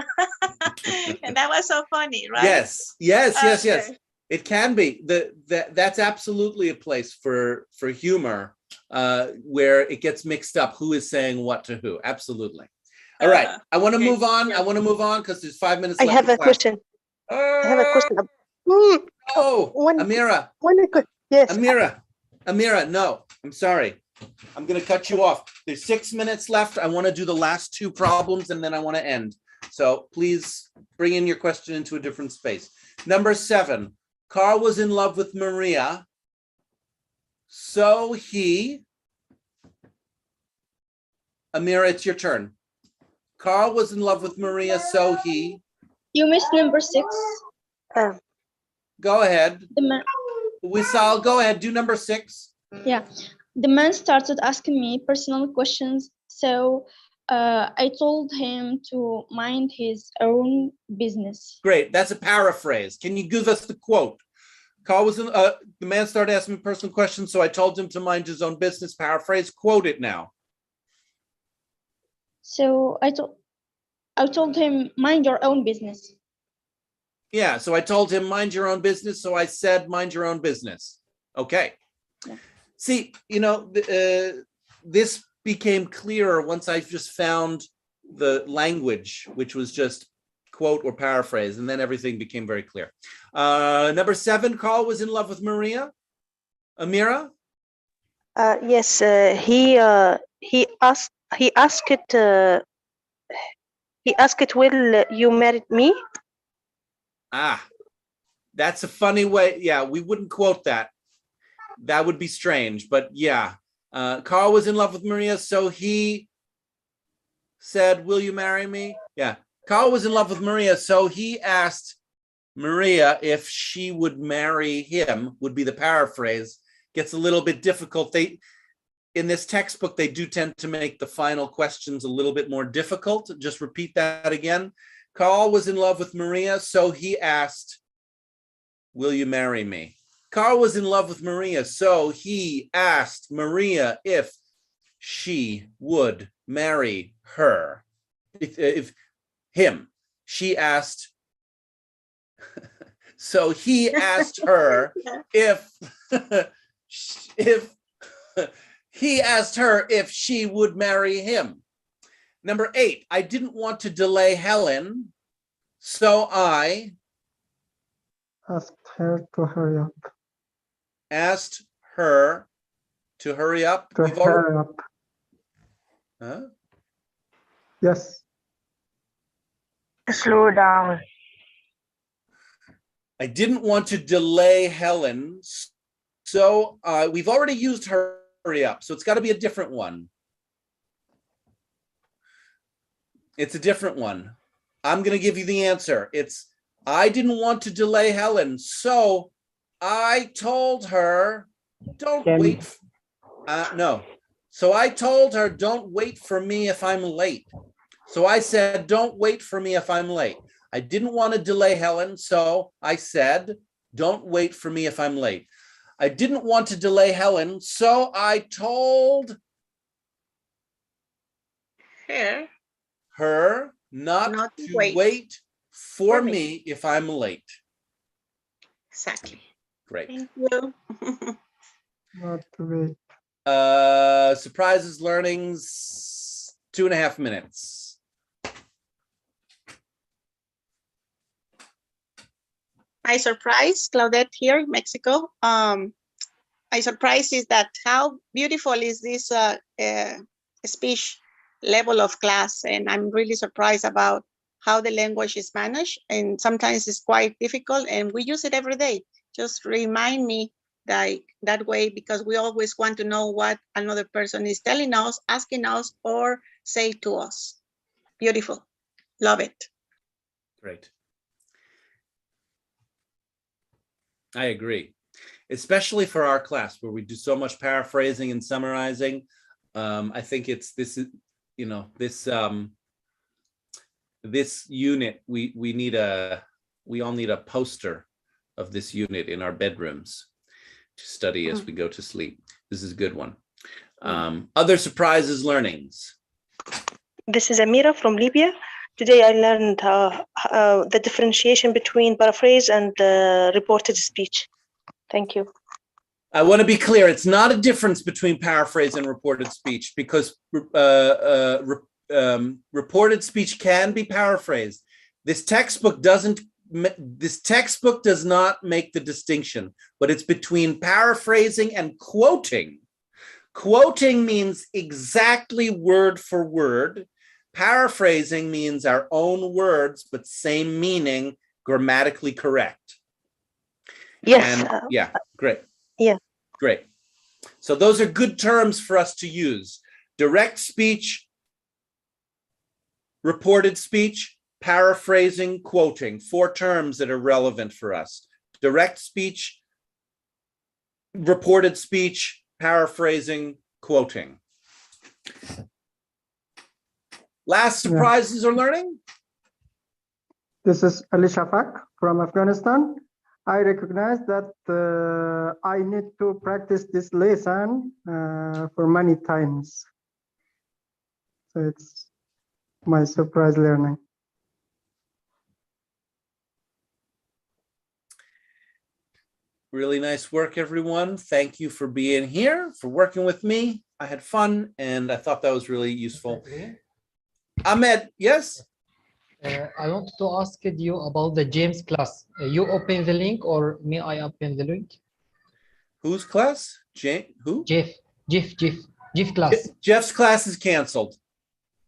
And that was so funny, right? Yes. It can be. That's absolutely a place for humor where it gets mixed up who is saying what to who. Absolutely. All right, I want to move on. I want to move on because there's 5 minutes left. I have a question. I have a question. Amira. Yes. Amira, no, I'm sorry. I'm going to cut you off. There's 6 minutes left. I want to do the last 2 problems and then I want to end. So please bring in your question into a different space. Number 7, Carl was in love with Maria. So he, Amira, it's your turn. Carl was in love with Maria, so he. You missed number 6. Go ahead. Wisal, go ahead. Do number 6. Yeah. The man started asking me personal questions, so I told him to mind his own business. Great. That's a paraphrase. Can you give us the quote? Carl was in, the man started asking me personal questions, so I told him to mind his own business. Paraphrase. Quote it now. So I told him, mind your own business. Yeah, so I told him, mind your own business. So I said, mind your own business. Okay. Yeah. See, this became clearer once I just found the language, which was just quote or paraphrase, and then everything became very clear. Number 7, Carl was in love with Maria. Amira? Yes, he asked will you marry me? That's a funny way. Yeah, we wouldn't quote that. That would be strange, but yeah. Carl was in love with Maria, so he said, will you marry me? Yeah, Carl was in love with Maria, so he asked Maria if she would marry him, would be the paraphrase. Gets a little bit difficult. In this textbook, they do tend to make the final questions a little bit more difficult. Just repeat that again. Carl was in love with Maria, so he asked, will you marry me? Carl was in love with Maria, so he asked Maria if she would marry her. If him. She asked, so he asked her if he asked her if she would marry him. Number 8, I didn't want to delay Helen, so I asked her to hurry up. Asked her To hurry up? To hurry up. Huh? Yes. Slow down. I didn't want to delay Helen, so we've already used hurry up, so it's got to be a different one. It's a different one. I'm going to give you the answer. It's, I didn't want to delay Helen, so I told her, don't wait. No. So I told her, don't wait for me if I'm late. So I said, don't wait for me if I'm late. I didn't want to delay Helen, so I said, don't wait for me if I'm late. I didn't want to delay Helen, so I told her not to wait for me if I'm late. Exactly. Great. Thank you. Not to wait. Surprises, learnings, 2.5 minutes. My surprise, Claudette here, Mexico. My surprise is that how beautiful is this speech level of class, and I'm really surprised about how the language is managed, and sometimes it's quite difficult, and we use it every day. Just remind me that way, because we always want to know what another person is telling us, asking us, or say to us. Beautiful. Love it. Great. I agree, especially for our class where we do so much paraphrasing and summarizing. I think it's this is, you know, this unit, we all need a poster of this unit in our bedrooms to study as we go to sleep. This is a good one. Other surprises, learnings. This is Amira from Libya. Today I learned the differentiation between paraphrase and reported speech. Thank you. I want to be clear, it's not a difference between paraphrase and reported speech, because reported speech can be paraphrased. This textbook does not make the distinction, but it's between paraphrasing and quoting. Quoting means exactly word for word. Paraphrasing means our own words, but same meaning, grammatically correct. Yes. And, yeah, great. Yeah. Great. So those are good terms for us to use. Direct speech, reported speech, paraphrasing, quoting, 4 terms that are relevant for us. Direct speech, reported speech, paraphrasing, quoting. Last surprises or learning? This is Ali Shafak from Afghanistan. I recognize that I need to practice this lesson for many times. So it's my surprise learning. Really nice work, everyone. Thank you for being here, for working with me. I had fun, and I thought that was really useful. Ahmed, yes? I want to ask you about the James class. You open the link or may I open the link? Whose class? Who? Jeff class. Jeff's class is canceled.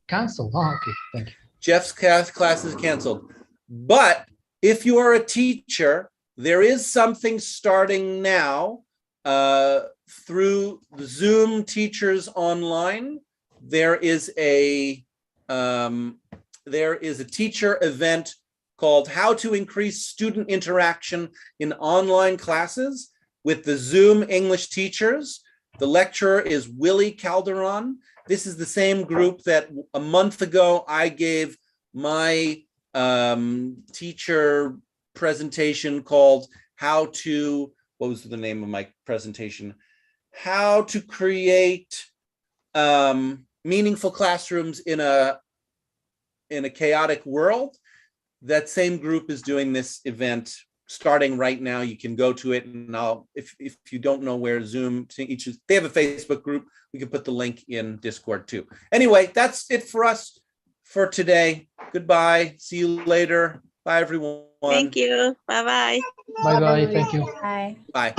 Canceled? Oh, okay, thank you. Jeff's class is canceled. But if you are a teacher, there is something starting now through Zoom Teachers Online. There is a teacher event called How to Increase Student Interaction in Online Classes with the Zoom English teachers. The lecturer is Willie Calderon. This is the same group that a month ago I gave my teacher presentation called How to, what was the name of my presentation? How to create meaningful classrooms in a chaotic world. That same group is doing this event starting right now. You can go to it, and if you don't know where Zoom, they have a Facebook group. We can put the link in Discord too. Anyway, that's it for us for today. Goodbye. See you later. Bye, everyone. Thank you. Bye-bye. Bye-bye. Thank you. Bye. Bye.